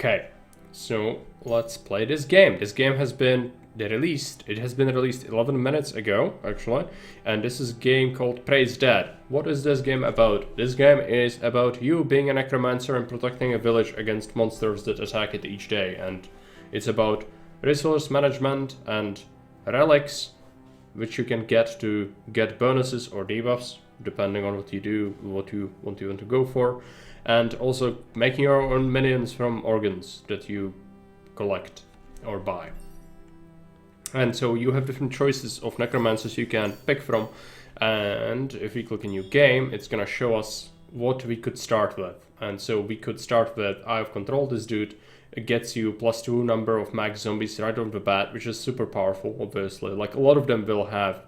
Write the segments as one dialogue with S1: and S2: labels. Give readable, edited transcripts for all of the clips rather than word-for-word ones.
S1: Okay, so let's play this game. This game has been released. It has been released 11 minutes ago, actually. And this is a game called Praise Dead. What is this game about? This game is about you being a necromancer and protecting a village against monsters that attack it each day. And it's about resource management and relics, which you can get to get bonuses or debuffs, depending on what you do, what you want to go for. And also making your own minions from organs that you collect or buy. And so you have different choices of necromancers you can pick from. And if we click a new game, it's gonna show us what we could start with. And so we could start with, I have controlled this dude. It gets you +2 number of max zombies right off the bat, which is super powerful, obviously. Like, a lot of them will have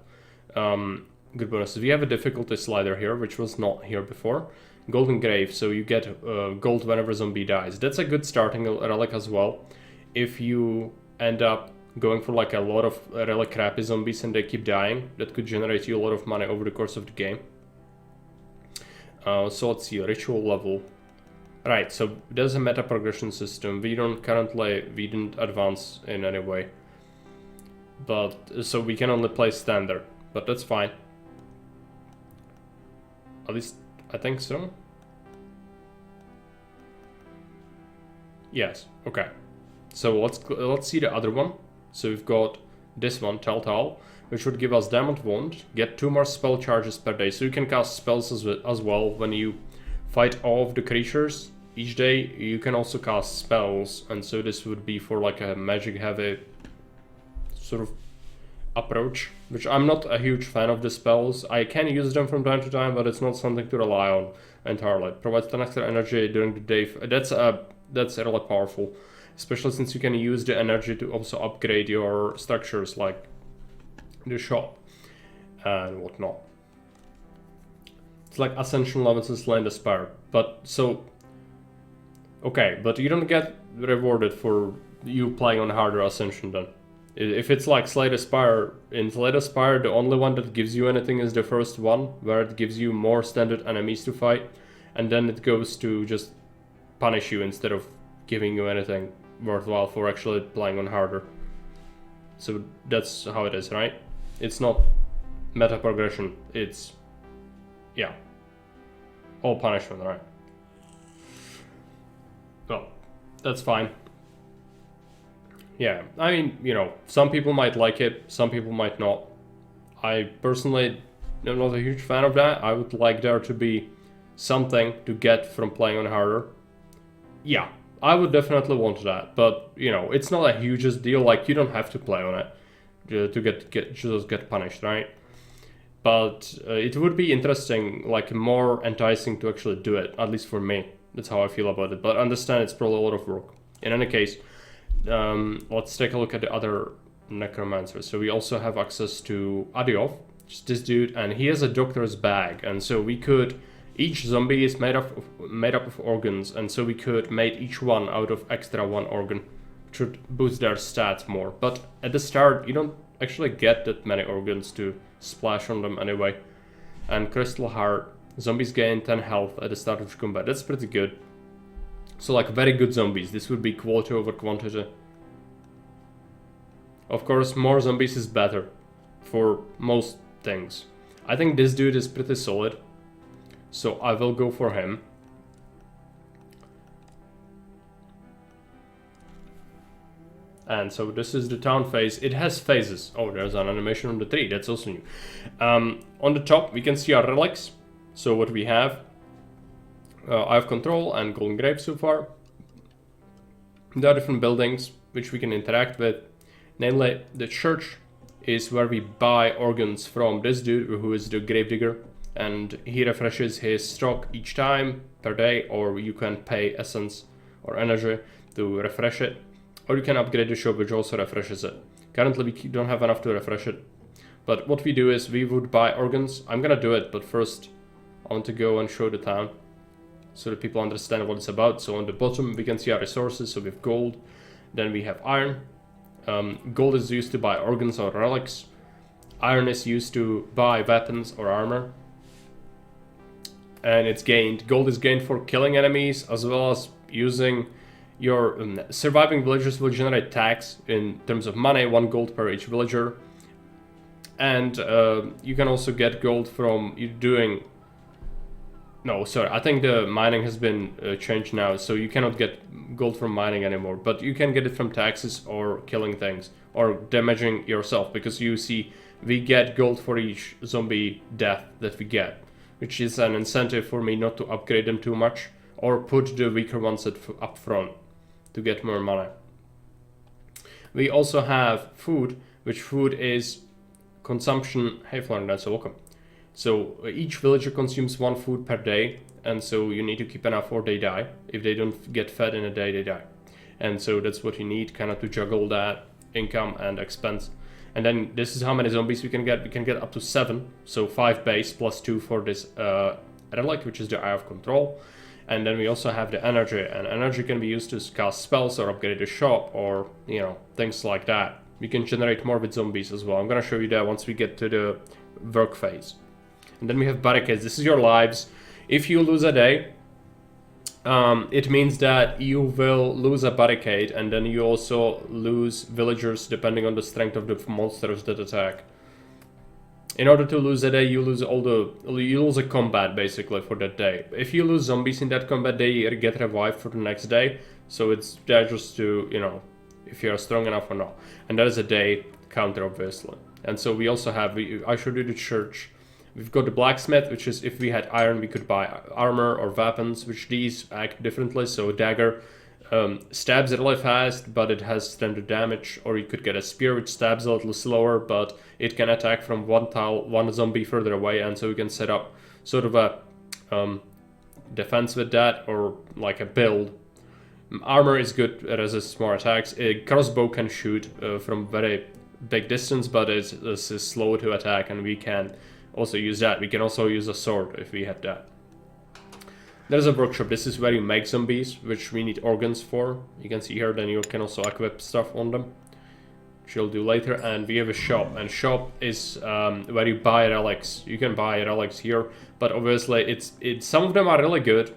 S1: good bonuses. We have a difficulty slider here, which was not here before. Golden Grave, so you get gold whenever zombie dies. That's a good starting relic as well. If you end up going for like a lot of really crappy zombies and they keep dying, that could generate you a lot of money over the course of the game. So let's see, ritual level. Right, so there's a meta progression system. We didn't advance in any way. But, so we can only play standard, but that's fine. At least, I think so. Yes, okay. So let's see the other one. So we've got this one, Telltale, which would give us Diamond Wand, get 2 more spell charges per day. So you can cast spells as well when you fight all of the creatures. Each day you can also cast spells, and so this would be for like a magic heavy sort of approach, which I'm not a huge fan of the spells. I can use them from time to time, but it's not something to rely on entirely. Provides 10 extra energy during the day. That's really powerful, especially since you can use the energy to also upgrade your structures like the shop and whatnot. It's like Ascension levels in Slain Despair, but so okay, but you don't get rewarded for you playing on harder Ascension then. If it's like Slay the Spire, in Slay the Spire, the only one that gives you anything is the first one, where it gives you more standard enemies to fight, and then it goes to just punish you instead of giving you anything worthwhile for actually playing on harder. So that's how it is, right? It's not meta progression, it's, yeah, all punishment, right? Well, that's fine. Yeah, I mean, you know, some people might like it, some people might not. I personally am not a huge fan of that. I would like there to be something to get from playing on harder. Yeah, I would definitely want that, but, you know, it's not a hugest deal. Like, you don't have to play on it to just get punished, right? But it would be interesting, like, more enticing to actually do it, at least for me. That's how I feel about it, but understand it's probably a lot of work. In any case, let's take a look at the other necromancers. So we also have access to Adiov, just this dude, and he has a doctor's bag, and so we could, each zombie is made up of organs, and so we could make each one out of extra 1 organ, which would boost their stats more. But at the start, you don't actually get that many organs to splash on them anyway. And Crystal Heart, zombies gain 10 health at the start of combat. That's pretty good. So like very good zombies. This would be quality over quantity. Of course, more zombies is better for most things. I think this dude is pretty solid, so I will go for him. And so this is the town phase. It has phases. Oh, there's an animation on the tree. That's also new. On the top, we can see our relics. So what we have, I have Control and Golden Grave so far. There are different buildings which we can interact with. Namely, the church is where we buy organs from this dude who is the gravedigger, and he refreshes his stock each time per day, or you can pay essence or energy to refresh it, or you can upgrade the shop which also refreshes it. Currently we don't have enough to refresh it, but what we do is we would buy organs. I'm gonna do it, but first I want to go and show the town so that people understand what it's about. So on the bottom we can see our resources. So we have gold, then we have iron. Gold is used to buy organs or relics. Iron is used to buy weapons or armor. And it's gained. Gold is gained for killing enemies as well as using your surviving villagers will generate tax in terms of money, 1 gold per each villager. And you can also get gold from you doing... No, sorry, I think the mining has been changed now, so you cannot get gold from mining anymore. But you can get it from taxes or killing things or damaging yourself, because you see we get gold for each zombie death that we get, which is an incentive for me not to upgrade them too much or put the weaker ones up front to get more money. We also have food, which food is consumption. Hey Florida, so welcome. So each villager consumes 1 food per day, and so you need to keep enough or they die. If they don't get fed in a day, they die. And so that's what you need kind of to juggle that income and expense. And then this is how many zombies we can get. We can get up to 7, so 5 base plus 2 for this relic, which is the Eye of Control. And then we also have the energy, and energy can be used to cast spells or upgrade the shop or, you know, things like that. We can generate more with zombies as well. I'm gonna show you that once we get to the work phase. And then we have barricades. This is your lives. If you lose a day, it means that you will lose a barricade, and then you also lose villagers depending on the strength of the monsters that attack. In order to lose a day, you lose you lose a combat basically for that day. If you lose zombies in that combat, they get revived for the next day. So it's there just to, you know, if you're strong enough or not. And that is a day counter, obviously. And so we also have, I showed you the church. We've got the blacksmith, which is if we had iron, we could buy armor or weapons, which these act differently. So a dagger stabs really fast, but it has standard damage. Or you could get a spear, which stabs a little slower, but it can attack from one zombie further away. And so we can set up sort of a defense with that, or like a build. Armor is good, it resists more attacks. A crossbow can shoot from very big distance, but it's slow to attack, and we can also use that. We can also use a sword if we had that. There's a workshop. This is where you make zombies, which we need organs for. You can see here, then you can also equip stuff on them, which you'll do later. And we have a shop, and shop is where you buy relics. You can buy relics here, but obviously it's some of them are really good,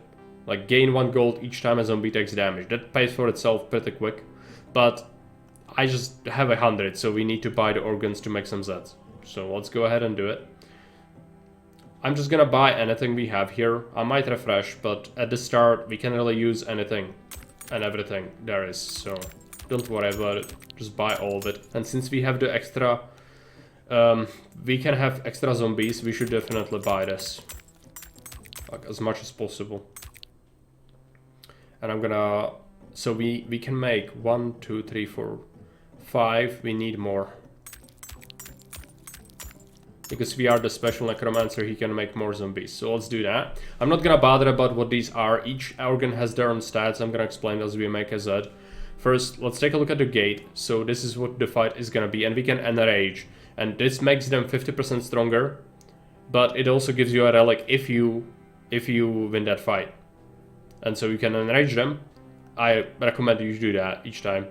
S1: like gain 1 gold each time a zombie takes damage. That pays for itself pretty quick, but I just have 100, so we need to buy the organs to make some Zeds. So let's go ahead and do it. I'm just gonna buy anything we have here. I might refresh, but at the start we can really use anything and everything there is, so don't worry about it. Just buy all of it. And since we have the extra, we can have extra zombies, we should definitely buy this, like as much as possible. And I'm gonna, so we can make 1, 2, 3, 4, 5. We need more. Because we are the special necromancer, he can make more zombies. So let's do that. I'm not gonna bother about what these are. Each organ has their own stats. I'm gonna explain as we make a Z. First, let's take a look at the gate. So this is what the fight is gonna be, and we can enrage. And this makes them 50% stronger, but it also gives you a relic if you win that fight. And so you can enrage them. I recommend you do that each time,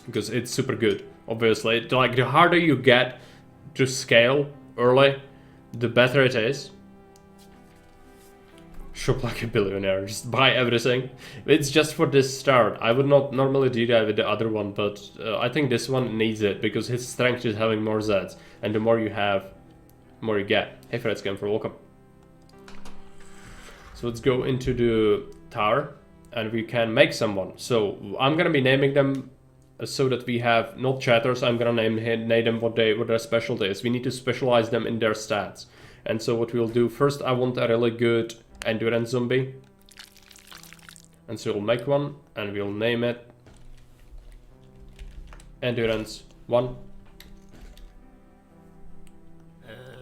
S1: because it's super good. Obviously, like the harder you get to scale early, the better it is. Shop like a billionaire, just buy everything. It's just for this start. I would not normally do that with the other one, but I think this one needs it because his strength is having more Zeds, and the more you have, the more you get. Hey Fred Scam, for welcome. So let's go into the tower, and we can make someone. So I'm gonna be naming them so that we have not chatters. I'm gonna name them what their specialty is. We need to specialize them in their stats. And so what we'll do first, I want a really good endurance zombie, and so we'll make one and we'll name it endurance 1.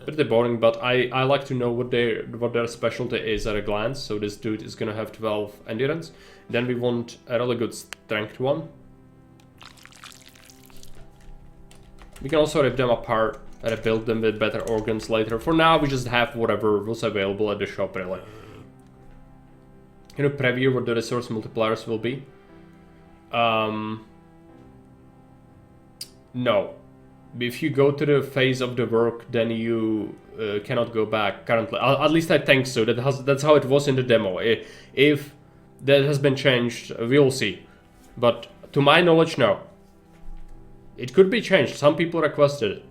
S1: Pretty boring, but I like to know what their specialty is at a glance. So this dude is gonna have 12 endurance. Then we want a really good strength one. We can also rip them apart and build them with better organs later. For now, we just have whatever was available at the shop, really. Can you preview what the resource multipliers will be? No. If you go to the phase of the work, then you cannot go back currently. At least I think so. That's how it was in the demo. If that has been changed. We'll see. But to my knowledge, no. It could be changed. Some people requested it.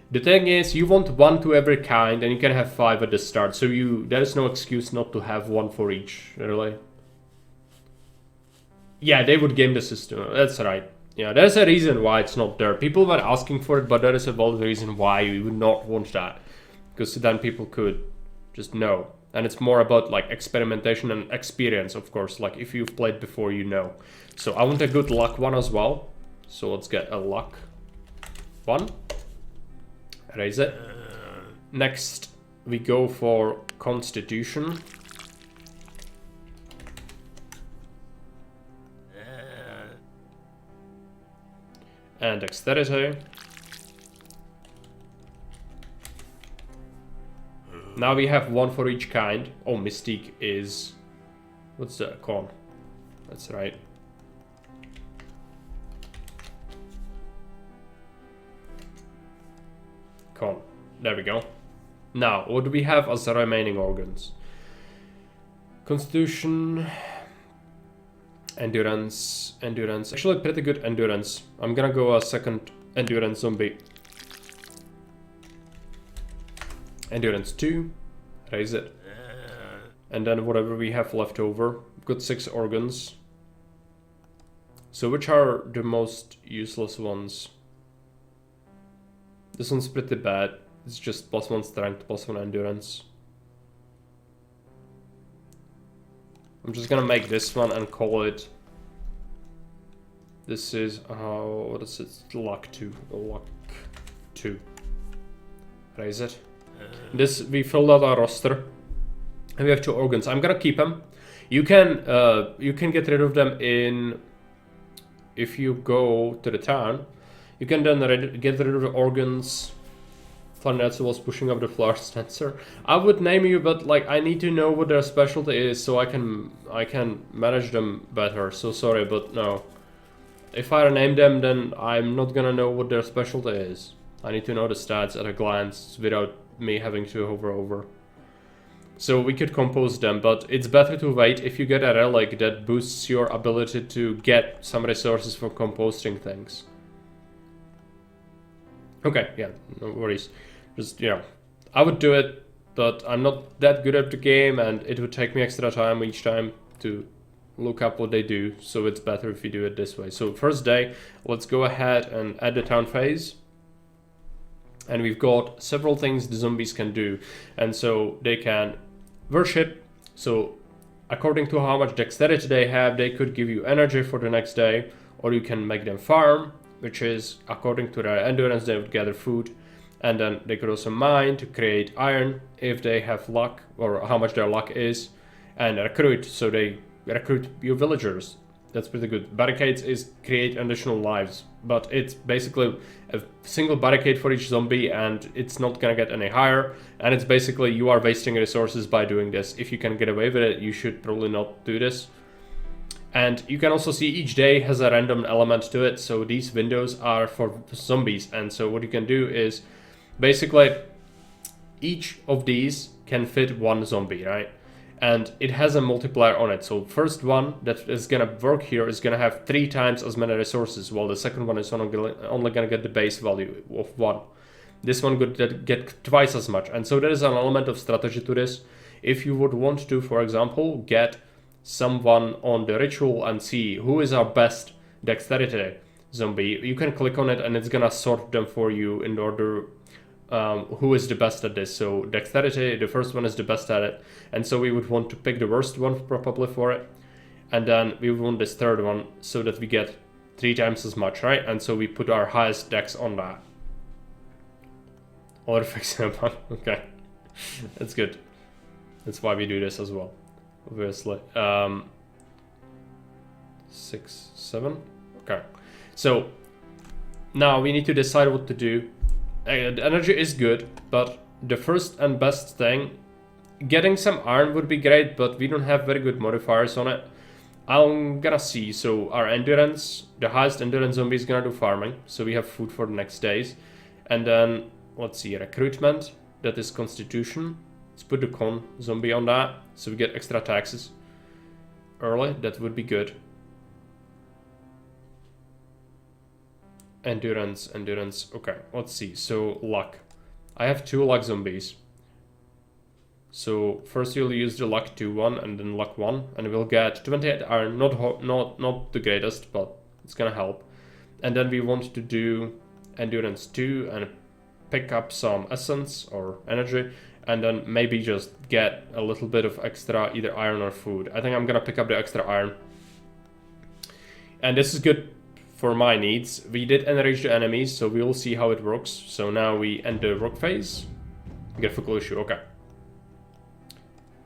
S1: The thing is, you want 1 to every kind, and you can have 5 at the start. So there is no excuse not to have 1 for each, really. Yeah, they would game the system. That's right. Yeah, there's a reason why it's not there. People were asking for it, but there is a valid reason why we would not want that. Because then people could just know. And it's more about like experimentation and experience, of course. Like if you've played before, you know. So I want a good luck one as well. So let's get a luck 1. Raise it. Next, we go for Constitution. And Dexterity. Now we have 1 for each kind. Oh, Mystique is... What's that? Con. That's right. Con. There we go. Now, what do we have as the remaining organs? Constitution, endurance. Actually, pretty good endurance. I'm gonna go a second endurance zombie. Endurance 2. Raise it. And then whatever we have left over. We've got 6 organs. So which are the most useless ones? This one's pretty bad. It's just +1 strength, +1 endurance. I'm just gonna make this one and call it... This is... what is it? Luck 2. Luck 2. Raise it. This, we filled out our roster. And we have 2 organs. I'm gonna keep them. You can get rid of them in... If you go to the town, you can then get rid of the organs. Flanetsu was pushing up the floor sensor. I would name you, but like I need to know what their specialty is so I can manage them better. So sorry, but no. If I name them, then I'm not gonna know what their specialty is. I need to know the stats at a glance without me having to hover over. So we could compose them, but it's better to wait if you get a relic that boosts your ability to get some resources for composting things. Okay, yeah, no worries. Just, you know, I would do it, but I'm not that good at the game and it would take me extra time each time to look up what they do, so it's better if you do it this way. So first day, let's go ahead and add the town phase. And we've got several things the zombies can do. And so they can worship. So according to how much dexterity they have, they could give you energy for the next day. Or you can make them farm, which is according to their endurance, they would gather food. And then they could also mine to create iron if they have luck, or how much their luck is. And recruit, so they recruit your villagers. That's pretty good. Barricades is create additional lives, but it's basically a single barricade for each zombie and it's not gonna get any higher. And it's basically you are wasting resources by doing this. If you can get away with it, you should probably not do this. And you can also see each day has a random element to it. So these windows are for zombies. And so what you can do is basically each of these can fit 1 zombie, right? And it has a multiplier on it. So first one that is gonna work here is gonna have 3 times as many resources, while the second one is only gonna get the base value of 1. This one could get twice as much. And so there is an element of strategy to this. If you would want to, for example, get someone on the ritual and see who is our best dexterity zombie, you can click on it and it's gonna sort them for you in order who is the best at this. So dexterity, the first one is the best at it, and so we would want to pick the worst one probably for it, and then we would want this third one so that we get 3 times as much, right? And so we put our highest dex on that. Or fix them up. Okay, that's good. That's why we do this as well, obviously. 6, 7. Okay, so now we need to decide what to do. The energy is good, but the first and best thing, getting some iron would be great, but we don't have very good modifiers on it. I'm gonna see. So our endurance, the highest endurance zombie is gonna do farming, so we have food for the next days. And then let's see, recruitment, that is constitution. Let's put the con zombie on that, so we get extra taxes. early, that would be good. Endurance, endurance. Okay, let's see. So, luck. I have 2 luck zombies. So, first you'll use the luck 2 one and then luck 1. And we'll get 28 iron. Not the greatest, but it's gonna help. And then we want to do endurance 2 and pick up some essence or energy. And then maybe just get a little bit of extra either iron or food. I think I'm gonna pick up the extra iron. And this is good for my needs. We did enrage the enemies, so we will see how it works. So now we end the rock phase. Get focal issue, okay.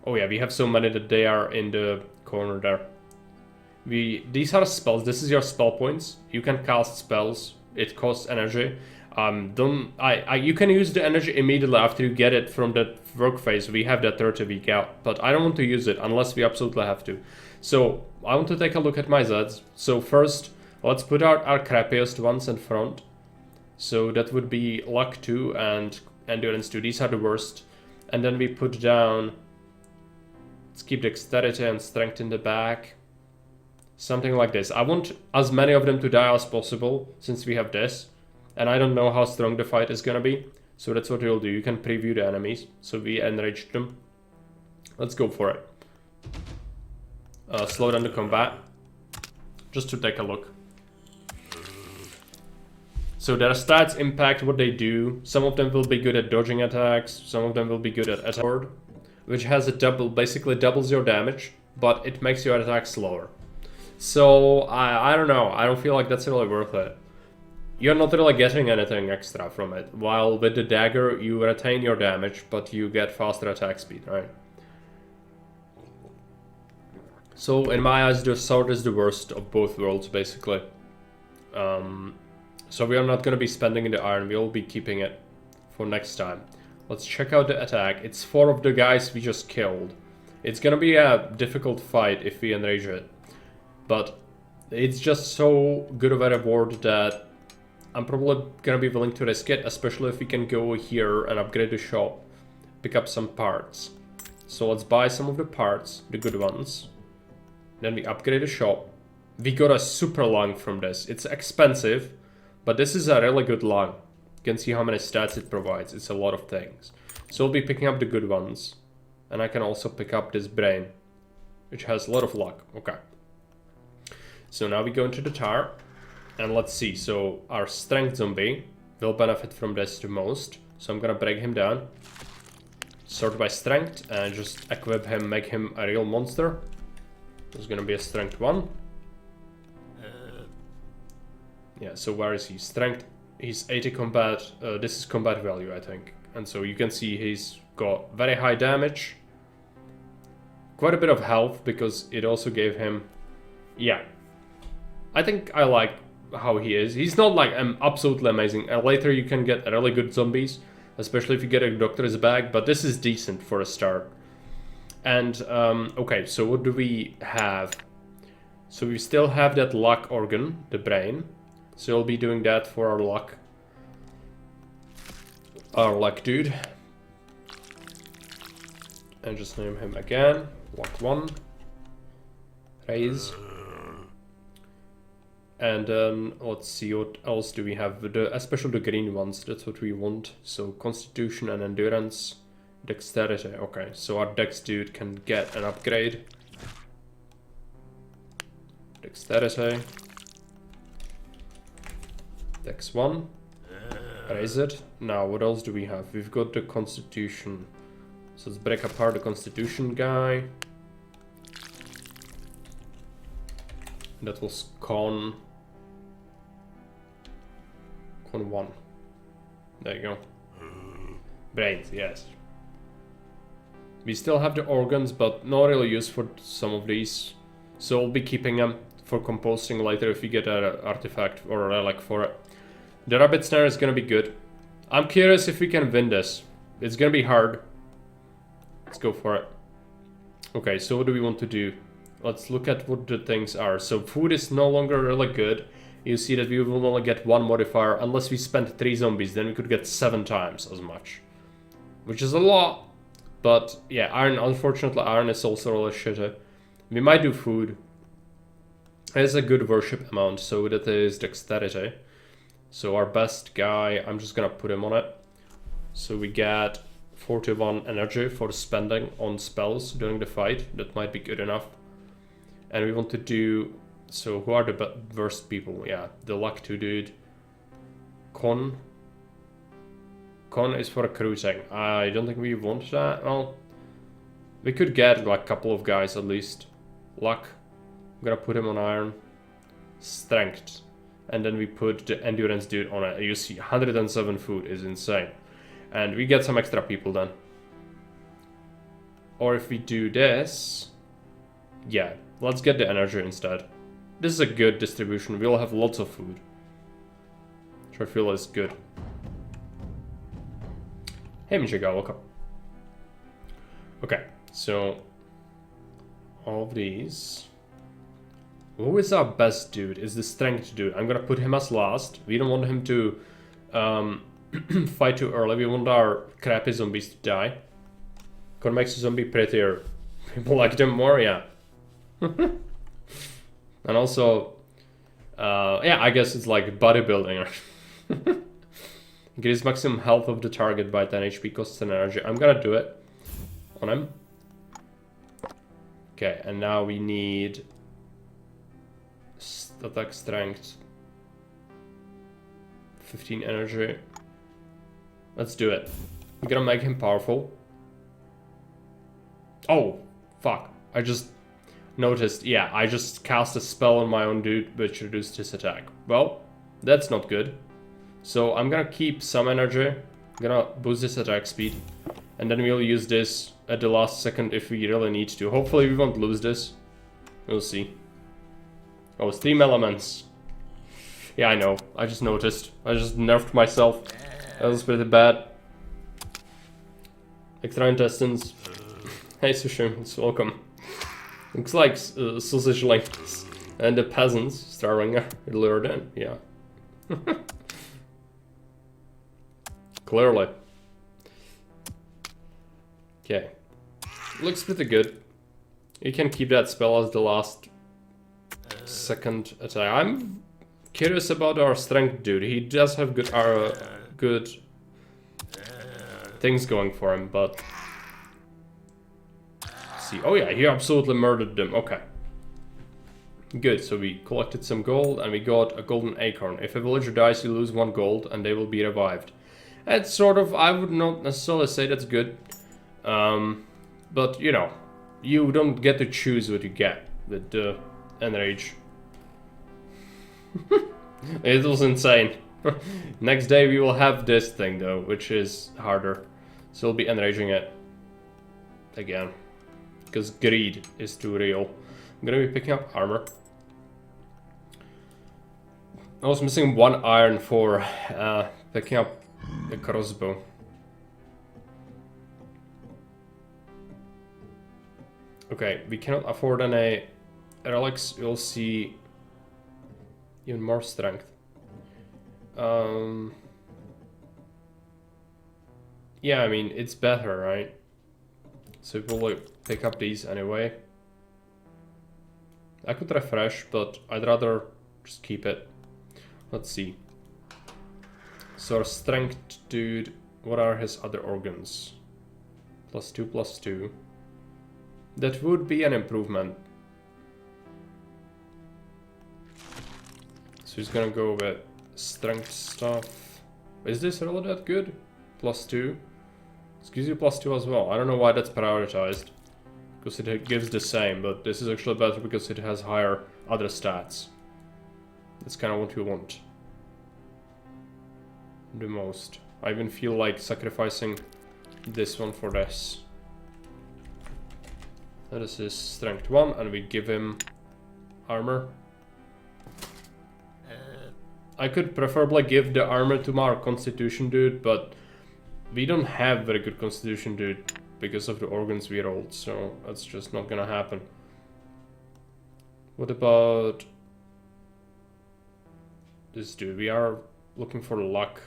S1: Oh yeah, we have so many that they are in the corner there. These are spells. This is your spell points. You can cast spells. It costs energy. You can use the energy immediately after you get it from that work phase. We have that 30 week out, but I don't want to use it unless we absolutely have to. So I want to take a look at my Zeds. So first, let's put out our crappiest ones in front. So that would be luck 2 and endurance 2. These are the worst. And then we put down, let's keep dexterity and strength in the back. Something like this. I want as many of them to die as possible since we have this. And I don't know how strong the fight is gonna be. So that's what you'll do. You can preview the enemies. So we enraged them. Let's go for it. Slow down the combat. Just to take a look. So their stats impact what they do. Some of them will be good at dodging attacks. Some of them will be good at attack, which has a basically doubles your damage, but it makes your attack slower. So I don't know. I don't feel like that's really worth it. You're not really getting anything extra from it. While with the dagger, you retain your damage, but you get faster attack speed, right? So in my eyes, the sword is the worst of both worlds, basically. So we are not going to be spending the iron. We'll be keeping it for next time. Let's check out the attack. It's 4 of the guys we just killed. It's going to be a difficult fight if we enrage it. But it's just so good of a reward that I'm probably going to be willing to risk it. Especially if we can go here and upgrade the shop. Pick up some parts. So let's buy some of the parts. The good ones. Then we upgrade the shop. We got a super lung from this. It's expensive. But this is a really good lung. You can see how many stats it provides. It's a lot of things. So I'll be picking up the good ones. And I can also pick up this brain, which has a lot of luck. Okay. So now we go into the tower. And let's see. So our strength zombie will benefit from this the most. So I'm gonna break him down. Sort by strength. And just equip him, make him a real monster. There's gonna be a strength 1. Yeah, so where is he? Strength, he's 80 combat, this is combat value, I think. And so you can see he's got very high damage. Quite a bit of health, because it also gave him... Yeah. I think I like how he is. He's not like absolutely amazing. Later you can get really good zombies, especially if you get a doctor's bag, but this is decent for a start. And, okay, so what do we have? So we still have that luck organ, the brain. So we'll be doing that for our luck. Our luck dude. And just name him again. Luck 1. Raise. And then let's see what else do we have. Especially the green ones, that's what we want. So constitution and endurance. Dexterity. Okay, so our dex dude can get an upgrade. Dexterity. Dex 1. Raise it. Now, what else do we have? We've got the constitution. So let's break apart the constitution guy. That was con 1. There you go. Brains, yes. We still have the organs, but not really used for some of these. So we'll be keeping them for composting later if we get an artifact or a relic for it. The rabbit snare is gonna be good. I'm curious if we can win this. It's gonna be hard. Let's go for it. Okay, so what do we want to do? Let's look at what the things are. So food is no longer really good. You see that we will only get 1 modifier. Unless we spend 3 zombies, then we could get 7 times as much. Which is a lot. But yeah, iron, unfortunately iron is also really shitty. We might do food. It's a good worship amount, so that is dexterity. So our best guy, I'm just gonna put him on it. So we get 41 energy for spending on spells during the fight. That might be good enough. And we want to do... So who are the worst people? Yeah, the luck 2 dude. Con is for cruising. I don't think we want that. Well, we could get like a couple of guys at least. Luck. I'm gonna put him on iron. Strength. And then we put the endurance dude on it. You see, 107 food is insane. And we get some extra people then. Or if we do this... Yeah, let's get the energy instead. This is a good distribution. We'll have lots of food. Which I feel is good. Hey, Michiga, welcome. Okay, so... all of these... Who is our best dude? Is the strength dude. I'm gonna put him as last. We don't want him to fight too early. We want our crappy zombies to die. Gonna make the zombie prettier. People like them more, yeah. And also, yeah, I guess it's like bodybuilding. Increase maximum health of the target by 10 HP, costs 10 energy. I'm gonna do it on him. Okay, and now we need attack strength, 15 energy. Let's do it. We're gonna make him powerful. Oh, fuck. I just noticed, yeah, I just cast a spell on my own dude which reduced his attack. Well, that's not good. So I'm gonna keep some energy. I'm gonna boost his attack speed. And then we'll use this at the last second if we really need to. Hopefully we won't lose this. We'll see. Oh, stream elements. Yeah, I know. I just noticed. I just nerfed myself. That was pretty bad. Extra intestines. Hey, Sushi. Welcome. Looks like sausage links. And the peasants starving lured in. Yeah. Clearly. Okay. Looks pretty good. You can keep that spell as the last second attack. I'm curious about our strength dude. He does have good things going for him, but see. Oh yeah, he absolutely murdered them. Okay. Good, so we collected some gold and we got a golden acorn. If a villager dies, you lose 1 gold and they will be revived. That's sort of, I would not necessarily say that's good. But you know, you don't get to choose what you get with the enrage. It was insane. Next day we will have this thing though, which is harder. So we'll be enraging it again. Because greed is too real. I'm gonna be picking up armor. I was missing 1 iron for picking up the crossbow. Okay, we cannot afford any relics. We'll see even more strength. Yeah, I mean, it's better, right? So we'll pick up these anyway. I could refresh, but I'd rather just keep it. Let's see. So our strength dude, what are his other organs? +2, +2. That would be an improvement. So he's gonna go with strength stuff. Is this really that good? +2. This gives you +2 as well. I don't know why that's prioritized. Because it gives the same, but this is actually better because it has higher other stats. That's kind of what we want. The most. I even feel like sacrificing this one for this. That is his strength 1, and we give him armor. I could preferably give the armor to our constitution dude, but we don't have very good constitution dude because of the organs we rolled, so that's just not gonna happen. What about this dude? We are looking for luck.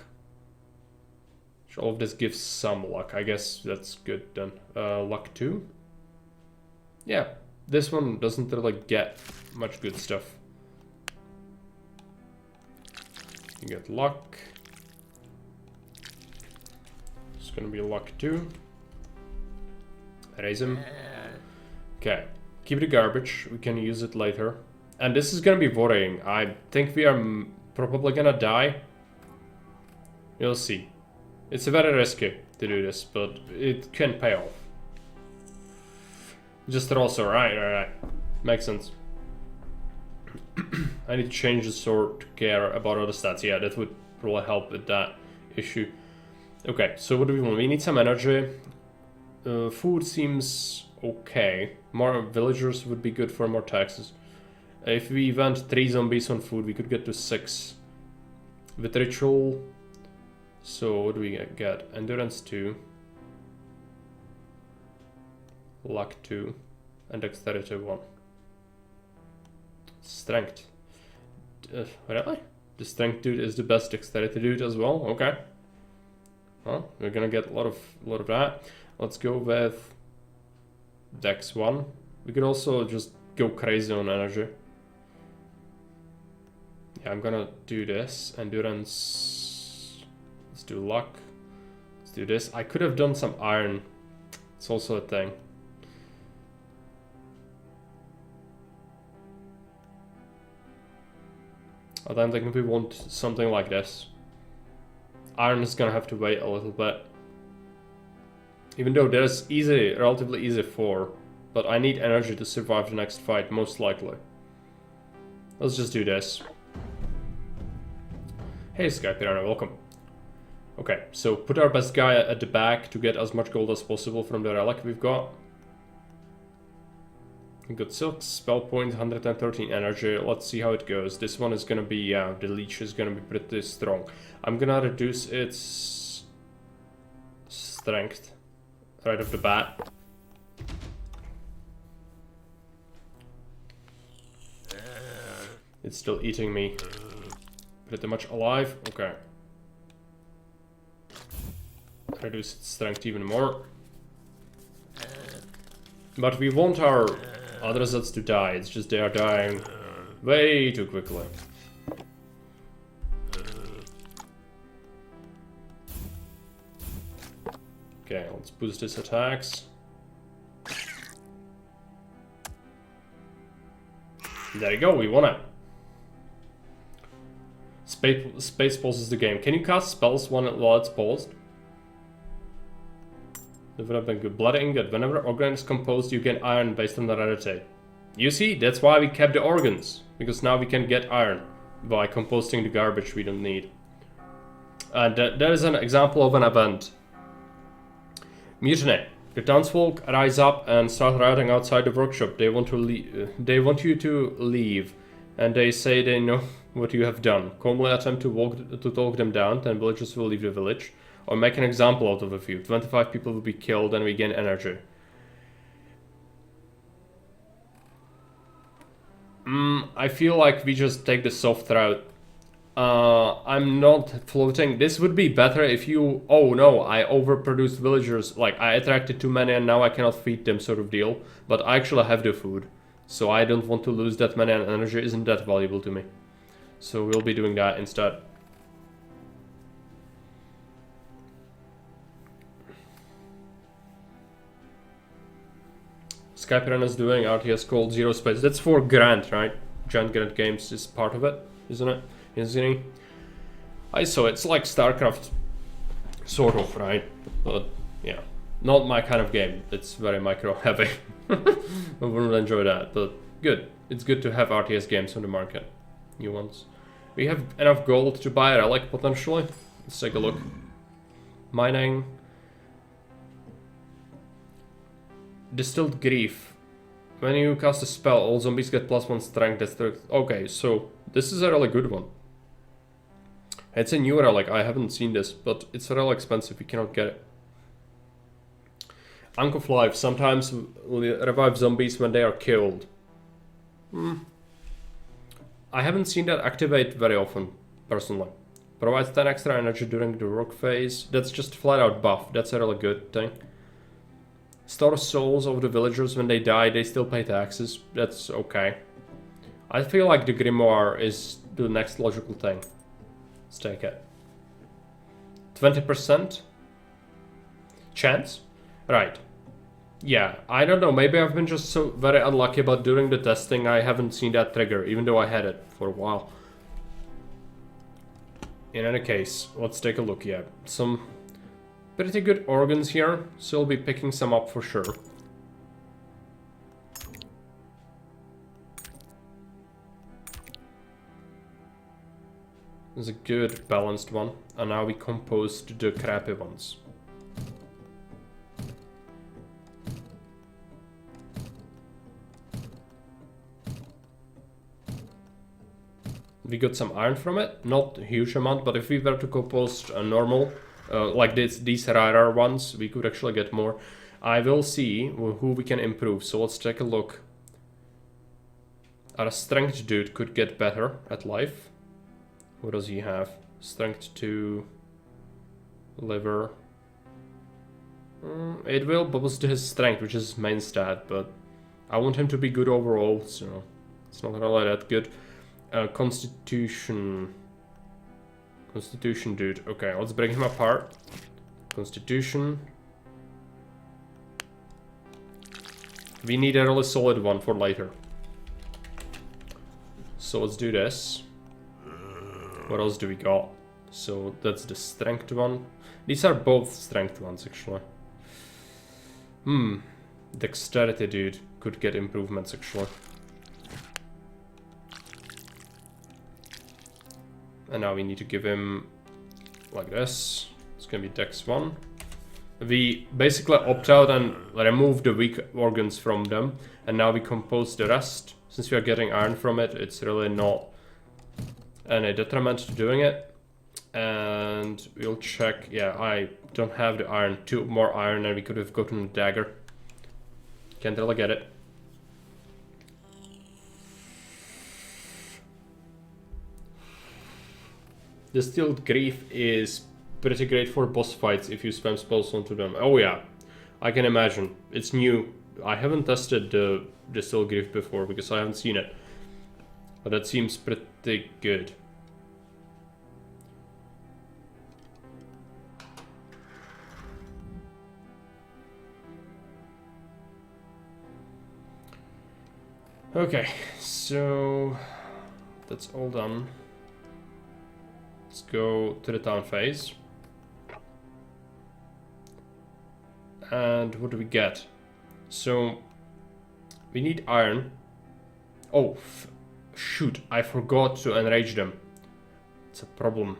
S1: So all of this gives some luck. I guess that's good then. Luck 2? Yeah, this one doesn't really get much good stuff. You get luck. It's gonna be luck 2. Raise him. Okay. Keep the garbage. We can use it later. And this is gonna be worrying. I think we are probably gonna die. You'll see. It's very risky to do this, but it can pay off. Just also, right. Makes sense. I need to change the sword to care about other stats. Yeah, that would probably help with that issue. Okay, so what do we want? We need some energy. Food seems okay. More villagers would be good for more taxes. If we went 3 zombies on food, we could get to 6. With ritual, so what do we get? Endurance 2. Luck 2. And dexterity 1. Strength. Really? The strength dude is the best dexterity dude as well? Okay. Well, we're gonna get a lot of that. Let's go with Dex 1. We could also just go crazy on energy. Yeah, I'm gonna do this. Endurance. Let's do luck. Let's do this. I could have done some iron. It's also a thing. I don't think we want something like this. Iron is gonna have to wait a little bit. Even though there's relatively easy 4. But I need energy to survive the next fight, most likely. Let's just do this. Hey Sky Piranha, welcome. Okay, so put our best guy at the back to get as much gold as possible from the relic we've got. We got silk, spell point, 113 energy. Let's see how it goes. This one is gonna be, the leech is gonna be pretty strong. I'm gonna reduce its strength right off the bat. It's still eating me. Pretty much alive. Okay. Reduce its strength even more. But we want our other sets to die. It's just they are dying way too quickly. Okay, let's boost his attacks. There you go, we won it. Space pauses the game. Can you cast spells while it's paused? That would have been good. Blood ingot. Whenever organ is composed, you get iron based on the rarity. You see, that's why we kept the organs. Because now we can get iron by composting the garbage we don't need. And that is an example of an event. Mutiny. The townsfolk rise up and start rioting outside the workshop. They want you to leave, and they say they know what you have done. Calmly attempt to talk them down, then villagers will leave the village, or make an example out of a few. 25 people will be killed, and we gain energy. I feel like we just take the soft route. I'm not floating. This would be better if you... Oh no, I overproduced villagers. Like, I attracted too many and now I cannot feed them sort of deal. But I actually have the food. So I don't want to lose that many, and energy isn't that valuable to me. So we'll be doing that instead. Sky Piranha's doing RTS called Zero Space. That's for Grant, right? Giant Grant Games is part of it, isn't it? Isn't he? So it's like StarCraft, sort of, right? But yeah, not my kind of game. It's very micro heavy. I wouldn't enjoy that, but good. It's good to have RTS games on the market. New ones. We have enough gold to buy a relic potentially. Let's take a look. Mining. Distilled Grief. When you cast a spell, all zombies get +1 strength. Okay, so this is a really good one. It's a new relic, I haven't seen this, but it's really expensive, you cannot get it. Ank of Life, sometimes will revive zombies when they are killed. I haven't seen that activate very often, personally. Provides 10 extra energy during the work phase. That's just flat out buff, that's a really good thing. Store souls of the villagers when they die, they still pay taxes. That's okay. I feel like the grimoire is the next logical thing. Let's take it. 20% chance? Right. Yeah, I don't know, maybe I've been just so very unlucky about doing the testing, I haven't seen that trigger, even though I had it for a while. In any case, let's take a look. Yeah, some pretty good organs here, so I'll be picking some up for sure. There's a good balanced one, and now we composed the crappy ones. We got some iron from it, not a huge amount, but if we were to compose a normal, like these rarer ones, we could actually get more. I will see who we can improve, so let's take a look. Our strength dude could get better at life. What does he have? Strength 2, liver. It will boost his strength, which is his main stat, but I want him to be good overall, so it's not really that good. Constitution dude. Okay, let's break him apart. Constitution. We need a really solid one for later. So let's do this. What else do we got? So that's the strength one. These are both strength ones, actually. Dexterity dude could get improvements, actually. And now we need to give him like this. It's gonna be Dex 1. We basically opt out and remove the weak organs from them, and now we compose the rest. Since we are getting iron from it, it's really not any detriment to doing it. And we'll check. Yeah, I don't have the iron. 2 more iron, and we could have gotten a dagger. Can't really get it. Distilled Grief is pretty great for boss fights if you spam spells onto them. Oh yeah, I can imagine. It's new. I haven't tested the Distilled Grief before because I haven't seen it. But that seems pretty good. Okay, so that's all done. Let's go to the town phase. And what do we get? So we need iron. Oh, shoot, I forgot to enrage them. It's a problem.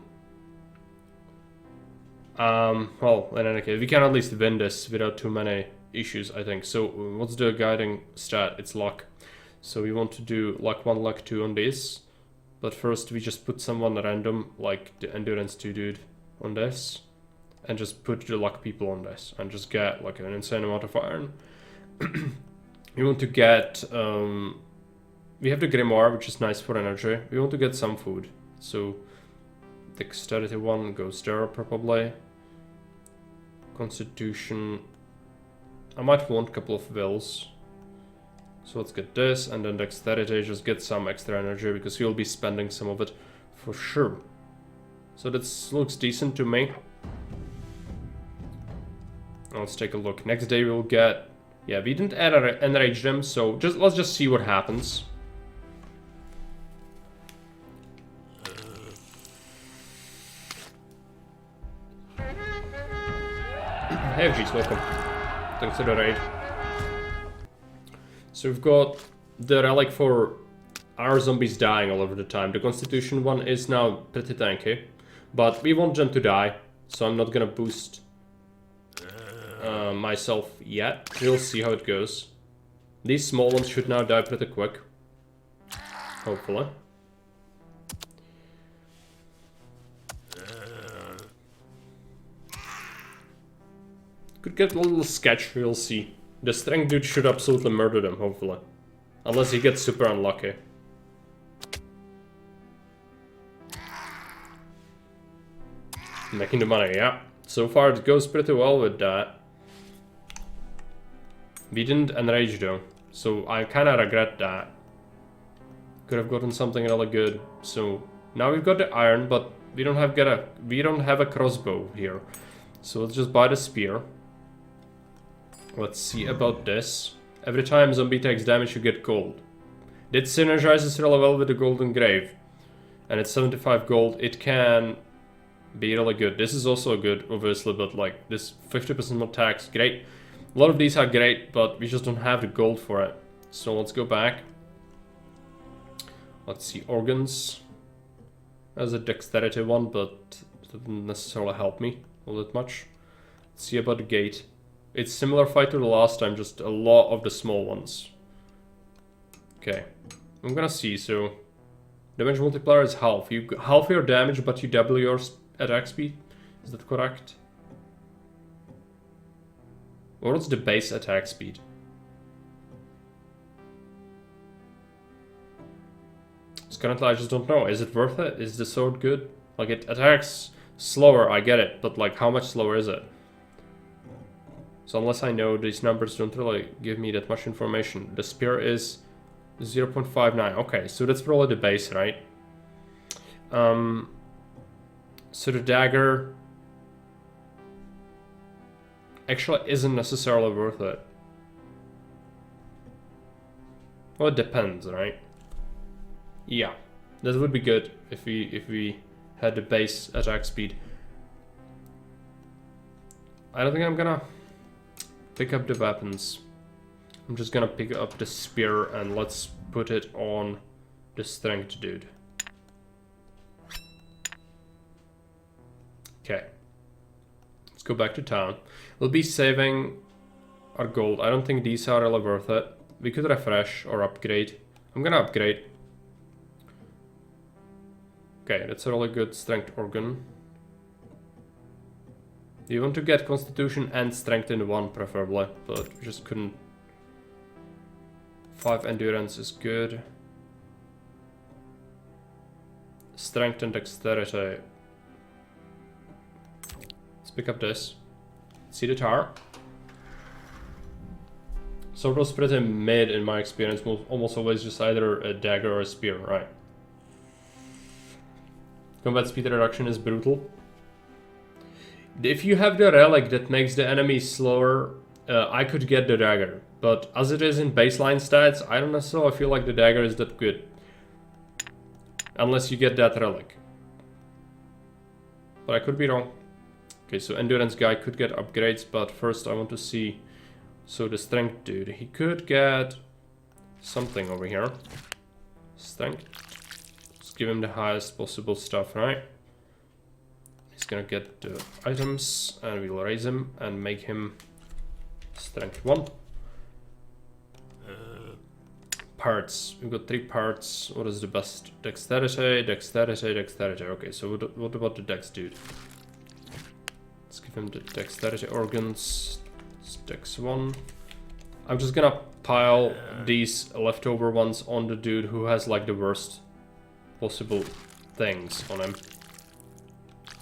S1: Well, in any case, we can at least win this without too many issues, I think. So what's the guiding stat? It's luck. So we want to do luck 1, luck 2 on this. But first we just put someone random, like the endurance 2 dude, on this. And just put the luck people on this. And just get like an insane amount of iron. We want to get... we have the grimoire, which is nice for energy. We want to get some food. So dexterity 1 goes there probably. Constitution... I might want a couple of wills. So let's get this, and then dexterity, just get some extra energy, because you'll be spending some of it for sure. So this looks decent to me. Let's take a look. Next day we'll get... Yeah, we didn't enrage them, so let's just see what happens. Hey, geez, welcome. Thanks for the raid. So we've got the relic for our zombies dying all over the time. The constitution one is now pretty tanky, but we want them to die, so I'm not gonna boost myself yet. We'll see how it goes. These small ones should now die pretty quick, hopefully. Could get a little sketch, we'll see. The strength dude should absolutely murder them, hopefully. Unless he gets super unlucky. Making the money, yeah. So far it goes pretty well with that. We didn't enrage though, so I kind of regret that. Could have gotten something really good. So now we've got the iron, but we don't have a crossbow here. So let's just buy the spear. Let's see about this. Every time zombie takes damage, you get gold. It synergizes really well with the golden grave, and it's 75 gold. It can be really good. This is also good, obviously, but like this 50% more tax, great. A lot of these are great, but we just don't have the gold for it. So let's go back. Let's see, organs. There's a dexterity one, but it doesn't necessarily help me all that much. Let's see about the gate. It's similar fight to the last time, just a lot of the small ones. Okay, I'm gonna see, so damage multiplier is half. You half your damage, but you double your attack speed. Is that correct? Or what's the base attack speed? So currently I just don't know. Is it worth it? Is the sword good? Like, it attacks slower, I get it, but like how much slower is it? So unless I know, these numbers don't really give me that much information. The spear is 0.59. Okay, so that's probably the base, right? So the dagger actually isn't necessarily worth it. Well, it depends, right? Yeah, that would be good if we had the base attack speed. I don't think I'm gonna pick up the weapons. I'm just gonna pick up the spear and let's put it on the strength dude. Okay. Let's go back to town. We'll be saving our gold. I don't think these are really worth it. We could refresh or upgrade. I'm gonna upgrade. Okay, that's a really good strength organ. You want to get constitution and strength in one, preferably, but we just couldn't. 5 endurance is good. Strength and dexterity. Let's pick up this. See the tar. Sword was pretty mid in my experience, almost always just either a dagger or a spear, right? Combat speed reduction is brutal. If you have the relic that makes the enemy slower, I could get the dagger. But as it is in baseline stats, I don't necessarily feel like the dagger is that good. Unless you get that relic. But I could be wrong. Okay, so endurance guy could get upgrades, but first I want to see. So the strength dude, he could get something over here. Strength. Let's give him the highest possible stuff, right? He's gonna get the items, and we'll raise him and make him strength 1. Parts. We've got 3 parts. What is the best? Dexterity, dexterity, dexterity. Okay, so what about the dex dude? Let's give him the dexterity organs. It's dex 1. I'm just gonna pile these leftover ones on the dude who has like the worst possible things on him.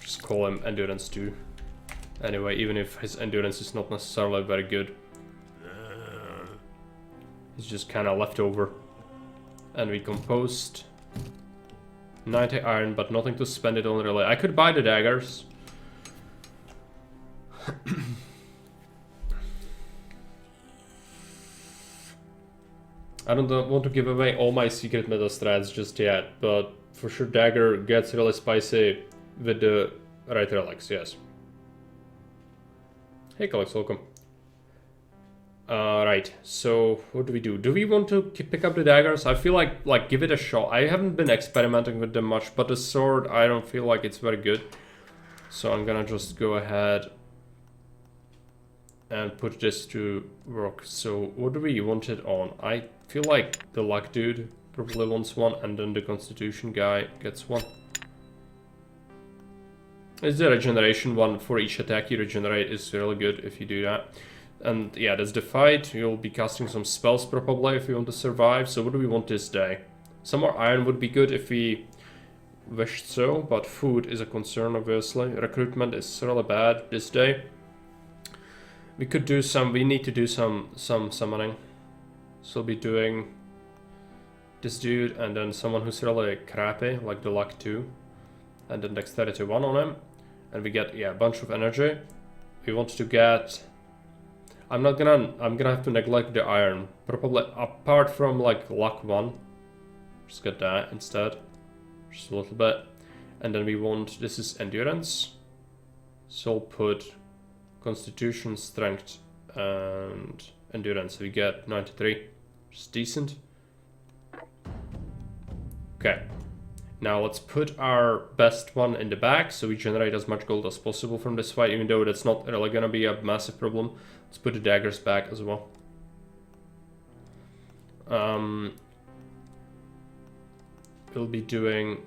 S1: Just call him endurance 2. Anyway, even if his endurance is not necessarily very good. It's just kind of left over. And we composed 90 iron, but nothing to spend it on really. I could buy the daggers. I don't want to give away all my secret meta strats just yet, but for sure dagger gets really spicy with the right relics, yes. Hey Calix, welcome. Right, so what do we do? Do we want to pick up the daggers? I feel like give it a shot. I haven't been experimenting with them much, but the sword, I don't feel like it's very good. So I'm gonna just go ahead and put this to work. So what do we want it on? I feel like the luck dude probably wants 1, and then the constitution guy gets 1. It's the regeneration one. For each attack you regenerate is really good if you do that. And yeah, that's the fight. You'll be casting some spells probably if you want to survive. So what do we want this day? Some more iron would be good if we wished so, but food is a concern obviously. Recruitment is really bad this day. We could do some, we need to do some summoning. So we'll be doing this dude and then someone who's really crappy, like the luck 2. And then dexterity 1 on him. And we get, yeah, a bunch of energy. We want to get... I'm gonna have to neglect the iron. Probably apart from like luck 1. Just get that instead. Just a little bit. And then we want, this is endurance. So I'll put constitution, strength, and endurance. So we get 93. Which is decent. Okay. Now let's put our best one in the back so we generate as much gold as possible from this fight, even though that's not really gonna be a massive problem. Let's put the daggers back as well. We'll be doing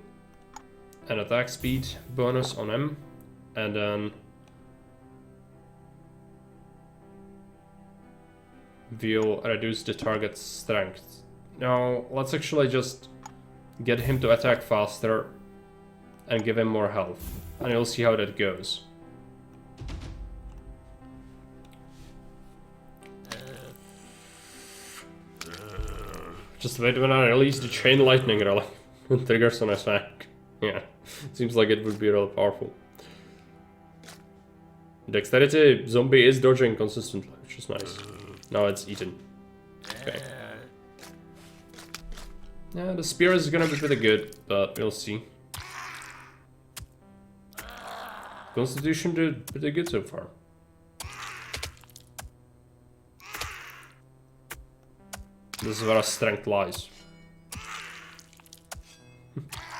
S1: an attack speed bonus on him, and then we'll reduce the target's strength. Now let's actually just get him to attack faster and give him more health, and you'll see how that goes. Just wait when I release the chain lightning relic. Triggers on attack. Yeah, seems like it would be real powerful. Dexterity zombie is dodging consistently, which is nice. Now it's eaten. Okay. Yeah, the spear is gonna be pretty good, but we'll see. Constitution did pretty good so far. This is where our strength lies.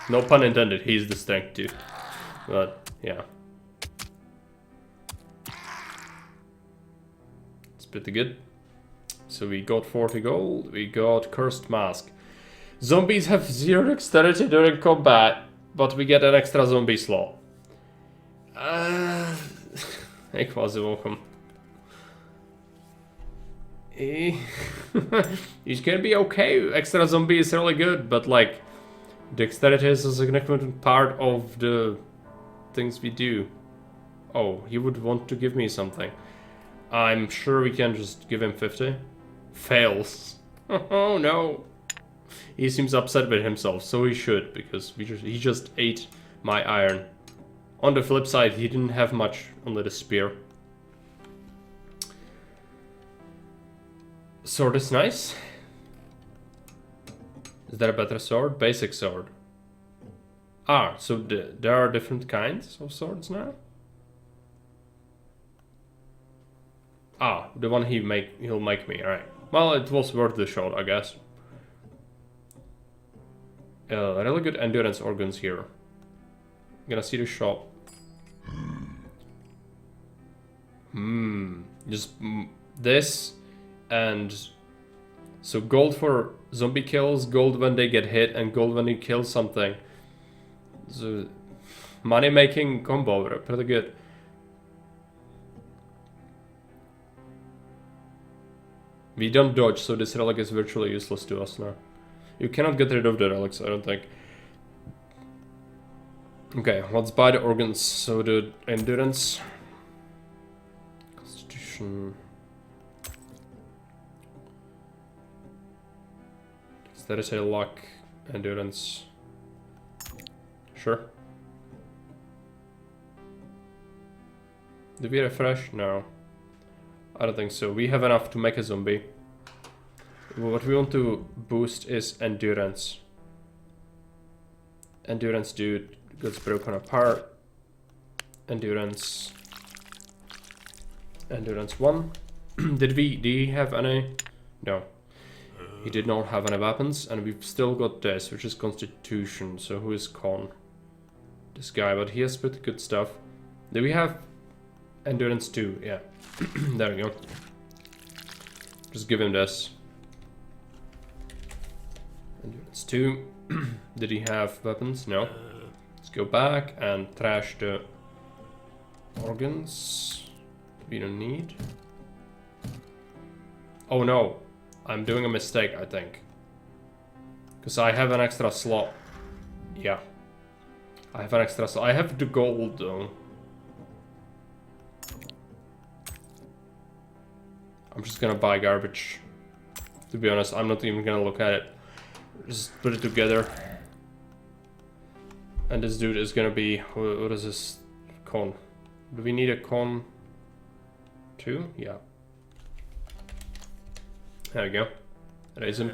S1: No pun intended, he's the strength dude. But, yeah. It's pretty good. So we got 40 gold, we got Cursed Mask. Zombies have 0 dexterity during combat, but we get an extra zombie slot. Hey, quasi welcome. It can be okay. Extra zombie is really good, but like dexterity is a significant part of the things we do. Oh, he would want to give me something. I'm sure we can just give him 50. Fails. Oh no. He seems upset with himself, so he should, because he just ate my iron. On the flip side, he didn't have much, only the spear. Sword is nice. Is there a better sword? Basic sword. Ah, so there are different kinds of swords now? Ah, the one he'll make me, alright. Well, it was worth the shot, I guess. Really good endurance organs here. Gonna see the shop. Just this and so gold for zombie kills, gold when they get hit, and gold when you kill something. So money making combo, pretty good. We don't dodge, so this relic is virtually useless to us now. You cannot get rid of the relics, I don't think. Okay, let's buy the organs. So the endurance, constitution, dexterity, luck, endurance. Sure. Did we refresh? No. I don't think so. We have enough to make a zombie. What we want to boost is endurance. Endurance dude gets broken apart. Endurance. Endurance 1. Did he have any? No. He did not have any weapons, and we've still got this, which is Constitution. So who is Con? This guy, but he has pretty good stuff. Do we have Endurance 2? Yeah. There we go. Just give him this. Endurance 2. Did he have weapons? No. Let's go back and trash the organs we don't need. Oh no. I'm doing a mistake, I think. Because I have an extra slot. Yeah. I have an extra slot. I have the gold though. I'm just gonna buy garbage. To be honest, I'm not even gonna look at it. Just put it together. And this dude is gonna be... What is this? Con. Do we need a con? 2? Yeah. There we go. Raise him.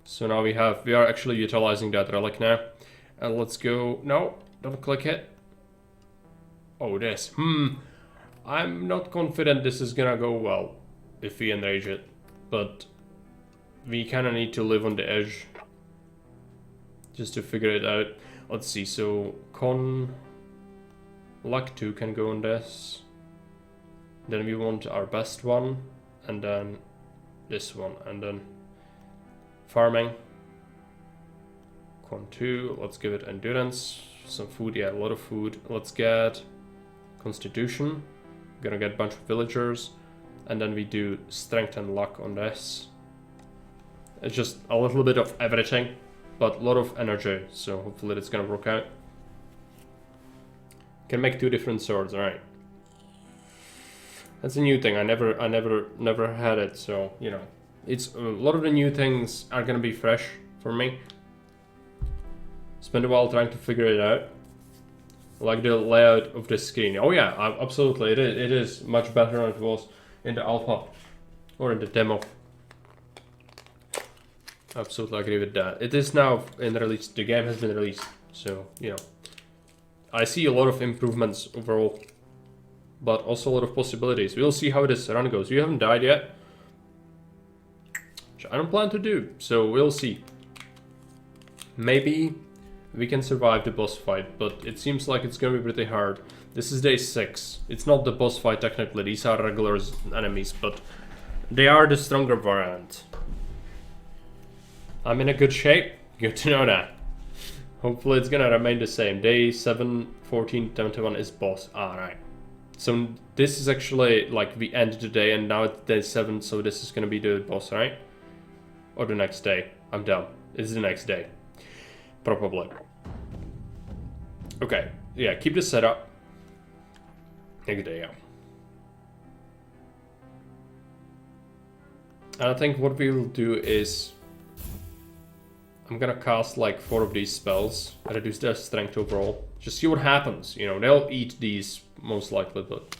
S1: So now we are actually utilizing that relic now. And let's go... No, don't click it. Oh, this. I'm not confident this is gonna go well if we enrage it. But we kinda need to live on the edge just to figure it out. Let's see, so con luck 2 can go on this. Then we want our best one, and then this one, and then farming. Con 2, let's give it endurance, some food, yeah, a lot of food. Let's get constitution, gonna get a bunch of villagers, and then we do strength and luck on this. It's just a little bit of everything, but a lot of energy, so hopefully it's gonna work out. Can make 2 different swords, alright. That's a new thing, I never had it, so, you know. It's a lot of the new things are gonna be fresh for me. Spend a while trying to figure it out. Like the layout of the screen. Oh yeah, absolutely, it is much better than it was in the alpha. Or in the demo. Absolutely agree with that. It is now in the release, the game has been released, so, you know. I see a lot of improvements overall, but also a lot of possibilities. We'll see how this run goes. You haven't died yet, which I don't plan to do, so we'll see. Maybe we can survive the boss fight, but it seems like it's gonna be pretty hard. This is day 6. It's not the boss fight technically, these are regular enemies, but they are the stronger variant. I'm in a good shape. Good to know that. Hopefully it's gonna remain the same. Day 7, 14, 21 is boss. Alright. So this is actually like we ended the day and now it's day 7, so this is gonna be the boss, right? Or the next day. I'm dumb. It's the next day. Probably. Okay. Yeah, keep the setup. Next day, yeah. And I think what we'll do is I'm gonna cast like 4 of these spells, reduce their strength overall. Just see what happens, you know, they'll eat these most likely, but...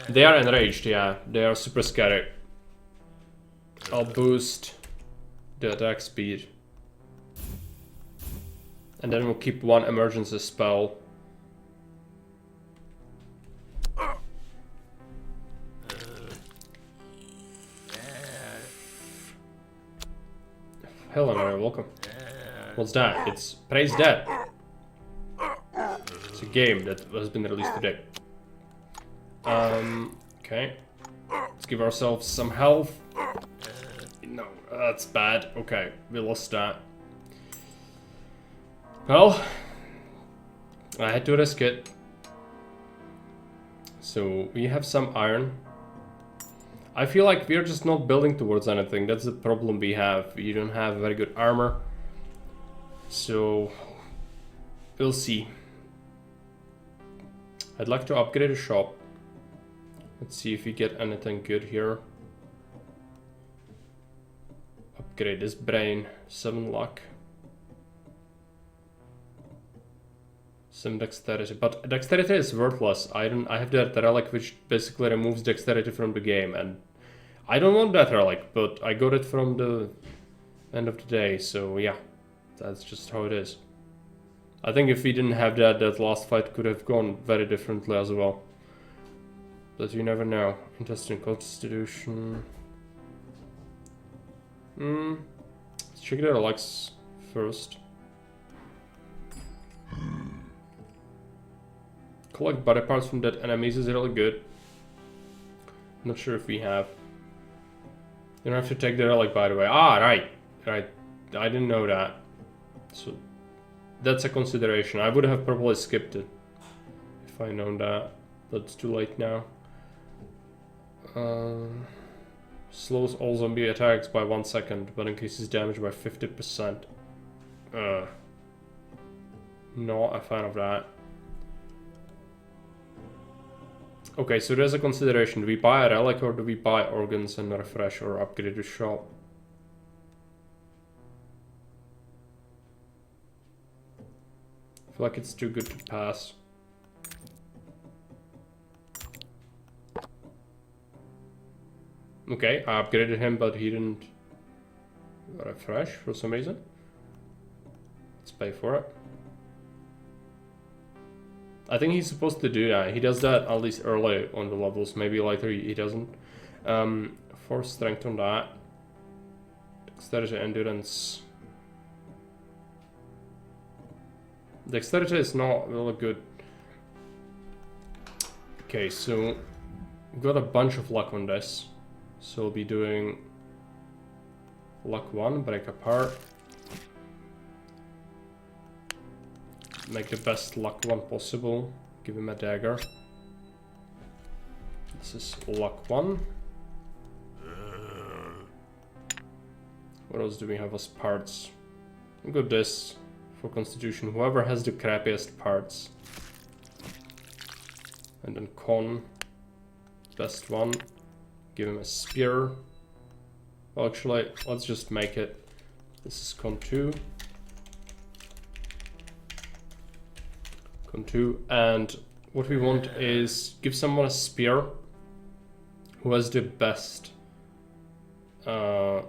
S1: They are enraged, yeah, they are super scary. I'll boost the attack speed. And then we'll keep 1 emergency spell. Hello, Mario, welcome. What's that? It's Praise Dead. It's a game that has been released today. Okay. Let's give ourselves some health. No, that's bad. Okay, we lost that. Well, I had to risk it. So, we have some iron. I feel like we're just not building towards anything. That's the problem we have. You don't have very good armor. So, we'll see. I'd like to upgrade a shop. Let's see if we get anything good here. Upgrade this brain. 7 luck. Some dexterity. But dexterity is worthless. I have that relic which basically removes dexterity from the game, and I don't want that relic, but I got it from the end of the day, so yeah. That's just how it is. I think if we didn't have that, that last fight could have gone very differently as well. But you never know. Interesting constitution. Let's check the relics first. Collect body parts from dead enemies is really good. Not sure if we have. You don't have to take the relic, by the way. Ah, right. Right. I didn't know that. So that's a consideration. I would have probably skipped it if I known that. But it's too late now. Slows all zombie attacks by 1 second, but increases damage by 50%. Not a fan of that. Okay, so there's a consideration. Do we buy a relic or do we buy organs and refresh or upgrade the shop? I feel like it's too good to pass. Okay, I upgraded him, but he didn't refresh for some reason. Let's pay for it. I think he's supposed to do that. He does that at least early on the levels. Maybe later he doesn't. 4 strength on that. Dexterity, endurance. Dexterity is not really good. Okay, so we've got a bunch of luck on this. So we'll be doing luck 1, break apart. Make the best luck 1 possible. Give him a dagger. This is luck 1. What else do we have as parts? We've got this for constitution. Whoever has the crappiest parts. And then con. Best one. Give him a spear. Well, actually, let's just make it. This is con 2. Con 2. And what we want is give someone a spear who has the best. I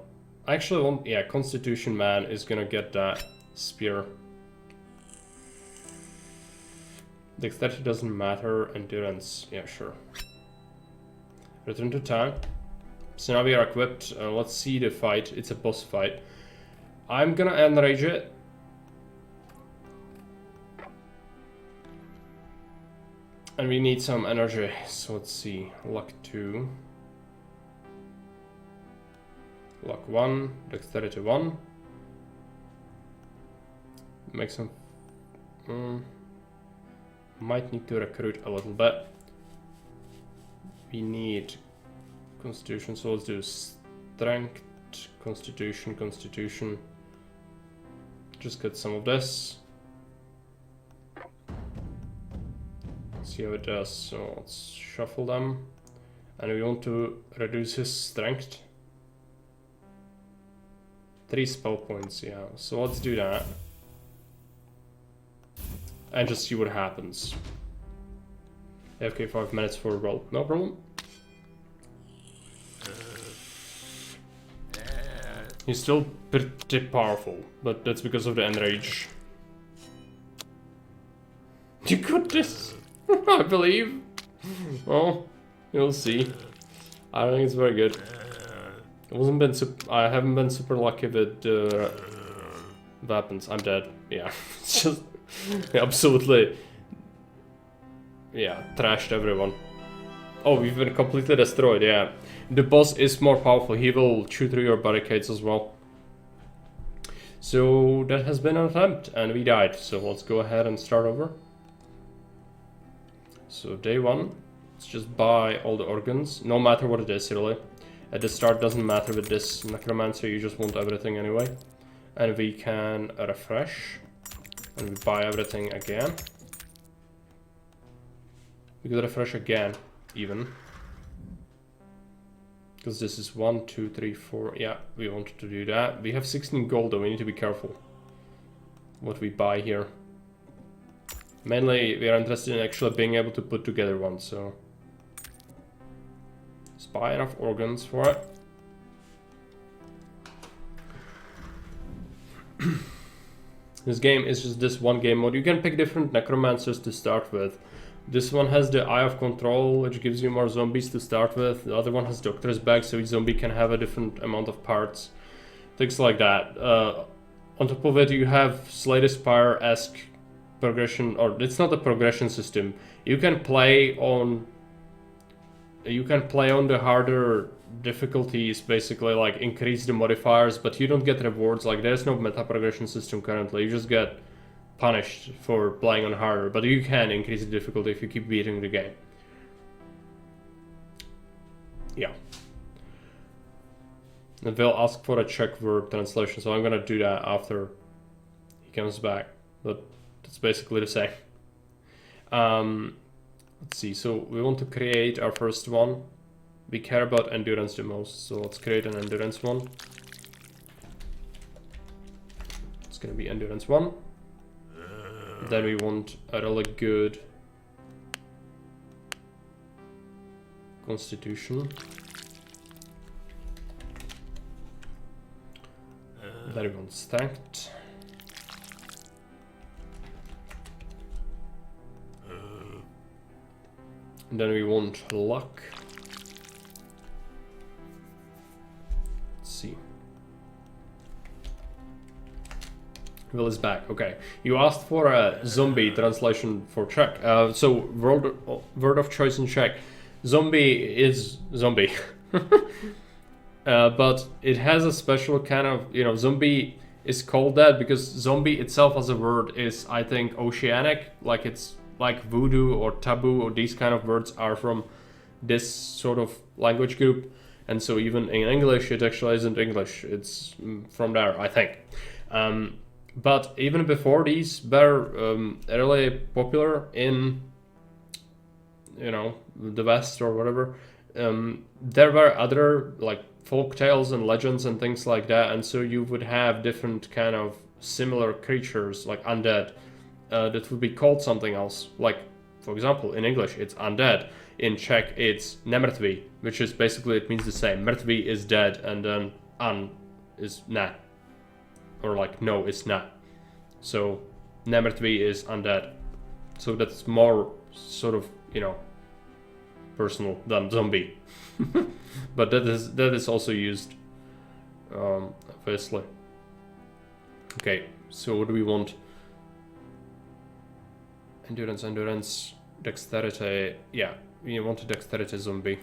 S1: actually want, yeah, Constitution man is gonna get that spear. Dexterity doesn't matter. Endurance, yeah, sure. Return to town. So now we are equipped. Let's see the fight. It's a boss fight. I'm gonna enrage it. And we need some energy. So let's see. Luck 2. Luck 1. Dexterity 1. Make some... might need to recruit a little bit. We need Constitution, so let's do Strength, Constitution, Constitution. Just get some of this. See how it does. So let's shuffle them. And we want to reduce his strength. 3 spell points, yeah. So let's do that. And just see what happens. AFK 5 minutes for a roll. No problem. He's still pretty powerful, but that's because of the enrage. You got this! I believe. Well, you'll see. I don't think it's very good. I haven't been super lucky with weapons. I'm dead. Yeah, it's just absolutely. Yeah, trashed everyone. Oh, we've been completely destroyed. Yeah, the boss is more powerful. He will chew through your barricades as well. So that has been an attempt, and we died. So let's go ahead and start over. So day 1, let's just buy all the organs, no matter what it is really. At the start doesn't matter with this Necromancer, you just want everything anyway. And we can refresh, and we buy everything again. We could refresh again, even. Because this is 1, 2, 3, 4, yeah, we wanted to do that. We have 16 gold though, we need to be careful what we buy here. Mainly, we are interested in actually being able to put together one, so... let's buy enough organs for it. This game is just this one game mode. You can pick different Necromancers to start with. This one has the Eye of Control, which gives you more zombies to start with. The other one has Doctor's Bag, so each zombie can have a different amount of parts. Things like that. On top of it, you have Slay the Spire-esque progression, or it's not a progression system. You can play on the harder difficulties, basically, like increase the modifiers, but you don't get rewards. Like there's no meta progression system currently. You just get punished for playing on harder, but you can increase the difficulty if you keep beating the game. Yeah. And they'll ask for a Czech verb translation, so I'm gonna do that after he comes back. But it's basically the same. Let's see, so we want to create our first one. We care about endurance the most, so let's create an endurance one. It's gonna be endurance 1. Then we want a really good constitution. Then we want stacked. And then we want luck. Let's see. Will is back. Okay. You asked for a zombie translation for Czech. So word of choice in Czech. Zombie is zombie. But it has a special kind of, you know, zombie is called that because zombie itself as a word is, I think, oceanic. Like it's like voodoo or taboo or these kind of words are from this sort of language group. And so even in English, it actually isn't English. It's from there, I think. But even before these were really popular in, you know, the West or whatever, there were other like folk tales and legends and things like that. And so you would have different kind of similar creatures like undead that would be called something else. Like, for example, in English, it's undead. In Czech, it's nemrtvý, which is basically, it means the same. Mrtvý is dead, and then an is na. Or like, no, it's not. So, nemrtvý is undead. So that's more sort of, you know, personal than zombie. But that is also used, obviously. Okay, so what do we want? Endurance, dexterity. Yeah, we want a dexterity zombie.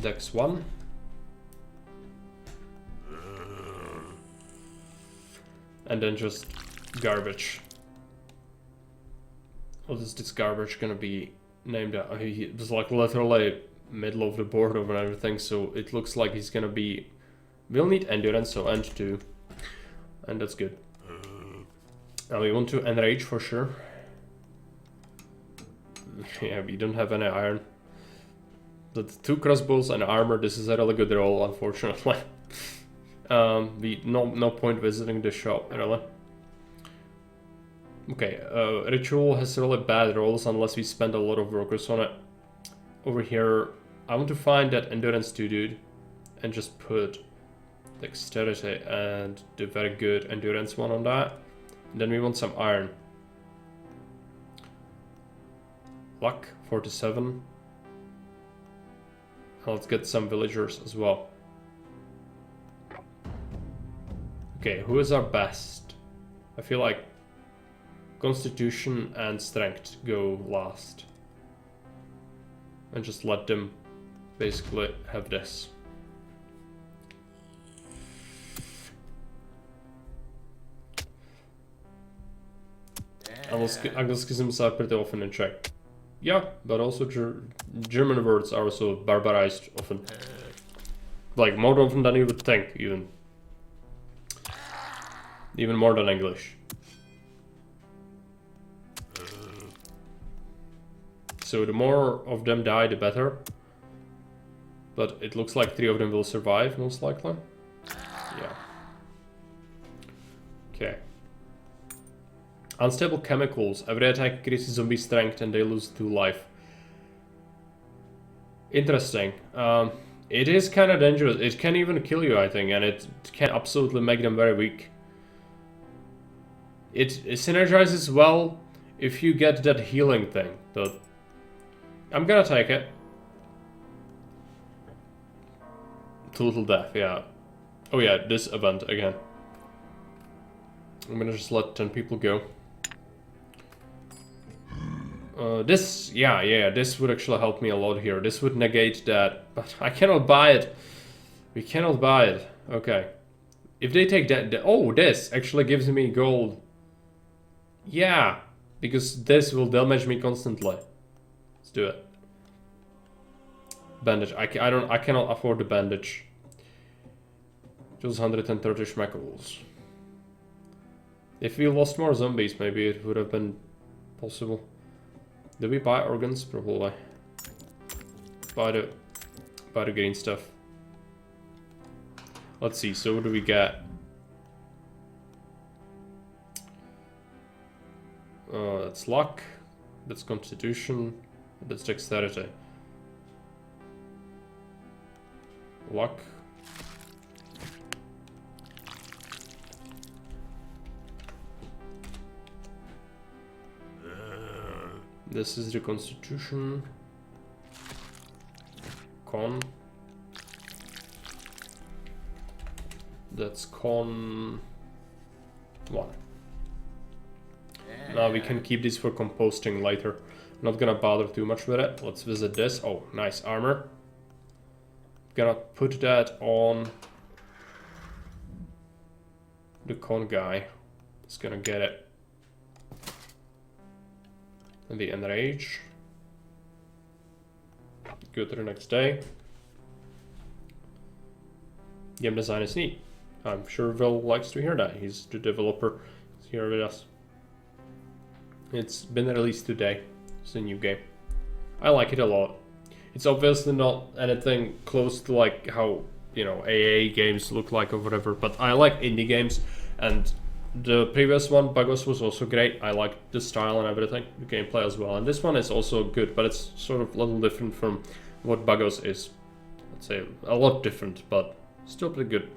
S1: Dex 1. And then just garbage. What is this garbage gonna be named? It was like literally middle of the board over everything, so it looks like he's gonna be. We'll need endurance, so end 2, and that's good. And we want to enrage for sure. Yeah, we don't have any iron. But 2 crossbows and armor. This is a really good roll, unfortunately. No point visiting the shop, really. Okay, ritual has really bad rolls unless we spend a lot of workers on it. Over here, I want to find that endurance 2 dude and just put dexterity and the very good endurance 1 on that. And then we want some iron. Luck 47. And let's get some villagers as well. Okay, who is our best? I feel like Constitution and Strength go last. And just let them basically have this. Anglicisms are pretty often in Czech. Yeah, but also German words are also barbarized often. Like more often than you would think, even. Even more than English. So the more of them die, the better. But it looks like 3 of them will survive, most likely. Yeah. Okay. Unstable chemicals. Every attack increases zombie strength and they lose 2 life. Interesting. It is kind of dangerous. It can even kill you, I think, and it can absolutely make them very weak. It synergizes well if you get that healing thing. So I'm gonna take it. Total death, yeah. Oh yeah, this event again. I'm gonna just let 10 people go. This would actually help me a lot here. This would negate that, but I cannot buy it. We cannot buy it. Okay. If they take that, oh, this actually gives me gold. Yeah, because this will damage me constantly. Let's do it. Bandage. I cannot afford the bandage. Just 130 schmeckles. If we lost more zombies, maybe it would have been possible. Did we buy organs? Probably. Buy the green stuff. Let's see, so what do we get? That's luck, that's constitution, that's dexterity. Luck. This is the constitution. Con. That's con 1. Now we can keep this for composting later. Not gonna bother too much with it. Let's visit this. Oh, nice armor. Gonna put that on the con guy. He's gonna get it. And the enrage. Go to the next day. Game design is neat. I'm sure Will likes to hear that. He's the developer. He's here with us. It's been released today. It's a new game. I like it a lot. It's obviously not anything close to like how, you know, AA games look like or whatever, but I like indie games, and the previous one, Bugos, was also great. I liked the style and everything, the gameplay as well, and this one is also good, but it's sort of a little different from what Bugos is. I'd say a lot different, but still pretty good.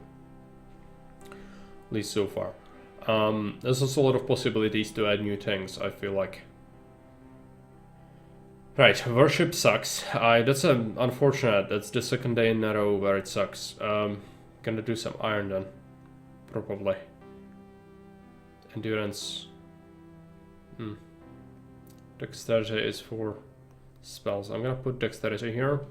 S1: At least so far. There's also a lot of possibilities to add new things, I feel like. Right, worship sucks. That's unfortunate. That's the second day in a row where it sucks. Gonna do some iron then. Probably. Endurance. Dexterity is for spells. I'm gonna put dexterity here.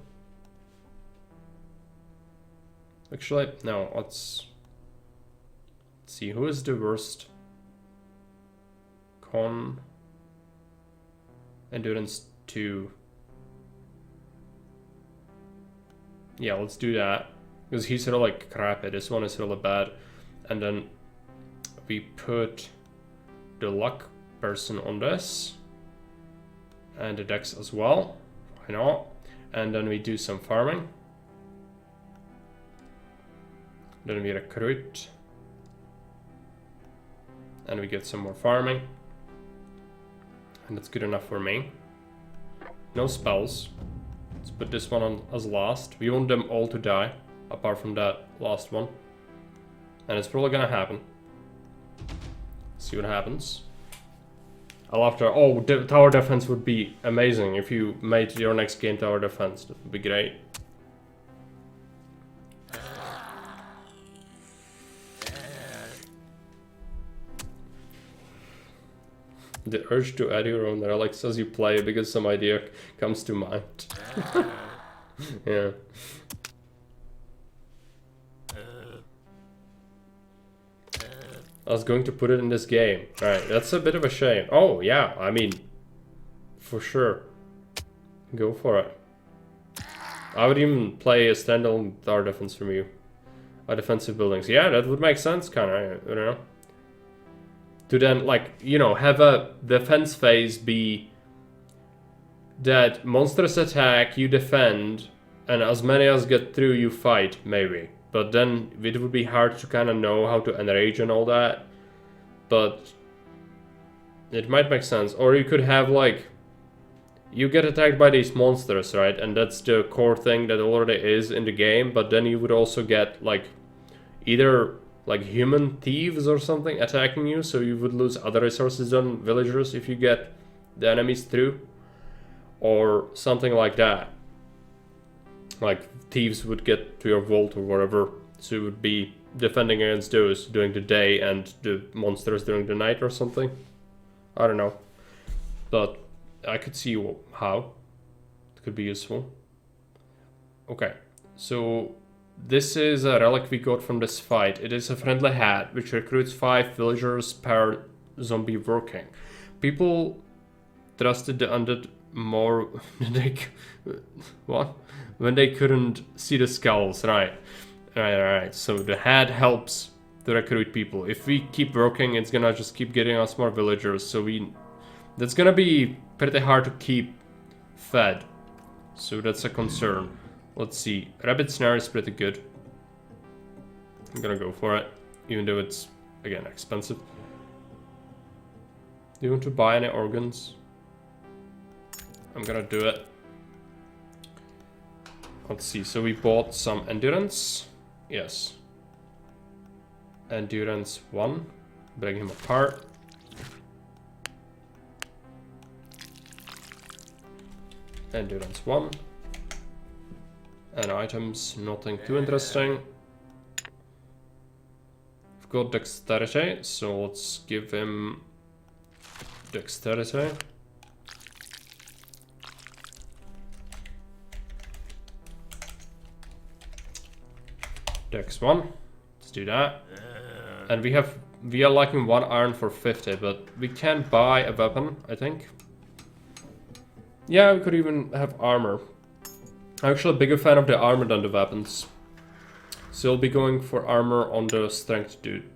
S1: Actually, no, let's see, who is the worst? Con. Endurance 2. Yeah, let's do that. Because he's sort of like crappy. This one is really bad. And then we put the luck person on this. And the dex as well. Why not? And then we do some farming. Then we recruit. And we get some more farming. And that's good enough for me. No spells. Let's put this one on as last. We want them all to die, apart from that last one. And it's probably gonna happen. See what happens. I'll have to... Oh, tower defense would be amazing if you made your next game tower defense. That would be great. The urge to add your own relics as you play because some idea comes to mind. Yeah. I was going to put it in this game. Right, that's a bit of a shame. Oh, yeah, I mean, for sure. Go for it. I would even play a standalone tower defense from you. Defensive buildings. Yeah, that would make sense, kind of, you know. To then, like, you know, have a defense phase be that monsters attack, you defend, and as many as get through, you fight, maybe. But then it would be hard to kind of know how to enrage and all that. But it might make sense. Or you could have, like, you get attacked by these monsters, right? And that's the core thing that already is in the game. But then you would also get, like, either... like human thieves or something attacking you, so you would lose other resources than villagers if you get the enemies through, or something like that. Like thieves would get to your vault or whatever, so you would be defending against those during the day and the monsters during the night or something. I don't know, but I could see how it could be useful. Okay, so this is a relic we got from this fight. It is a friendly hat, which recruits 5 villagers per zombie working. People trusted the undead more when they couldn't see the skulls. Right. So the hat helps to recruit people. If we keep working, it's gonna just keep getting us more villagers. So that's gonna be pretty hard to keep fed. So that's a concern. Let's see. Rabbit snare is pretty good. I'm gonna go for it, even though it's, again, expensive. Do you want to buy any organs? I'm gonna do it. Let's see. So we bought some endurance. Yes. Endurance 1. Bring him apart. Endurance 1. And items, nothing too interesting. We've got dexterity, so let's give him dexterity. Dex 1. Let's do that. And we are lacking 1 iron for 50, but we can buy a weapon, I think. Yeah, we could even have armor. I'm actually a bigger fan of the armor than the weapons. So I'll be going for armor on the strength dude.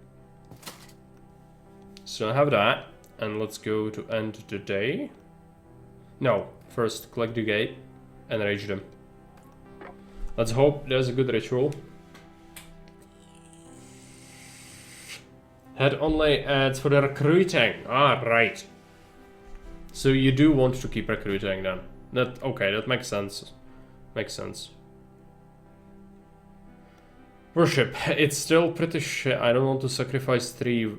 S1: So I have that. And let's go to end the day. No, first collect the gate and rage them. Let's hope there's a good ritual. Head only ads for the recruiting. Ah, right. So you do want to keep recruiting then. Okay, that makes sense. Makes sense. Worship. It's still pretty shit. I don't want to sacrifice 3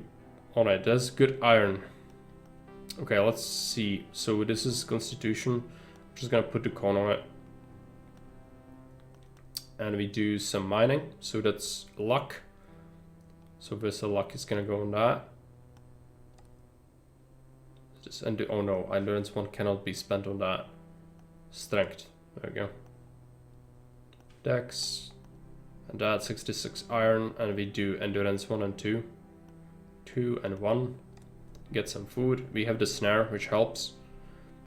S1: on it. That's good iron. Okay, let's see. So this is Constitution. I'm just gonna put the con on it. And we do some mining. So that's luck. So this luck is gonna go on that. Just oh no, endurance 1 cannot be spent on that. Strength. There we go. Dex. And that 66 iron. And we do endurance 1 and 2. 2 and 1. Get some food. We have the snare, which helps.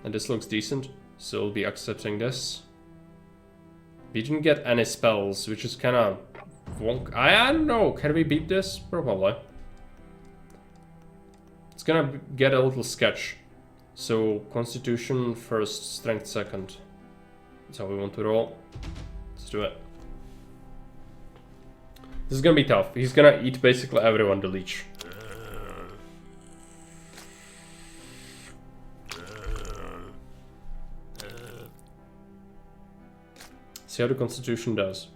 S1: And this looks decent. So we'll be accepting this. We didn't get any spells, which is kind of wonk. I don't know. Can we beat this? Probably. It's gonna get a little sketch. So Constitution first, Strength second. That's how we want to roll. Let's do it. This is gonna be tough. He's gonna eat basically everyone, the leech. See how the Constitution does.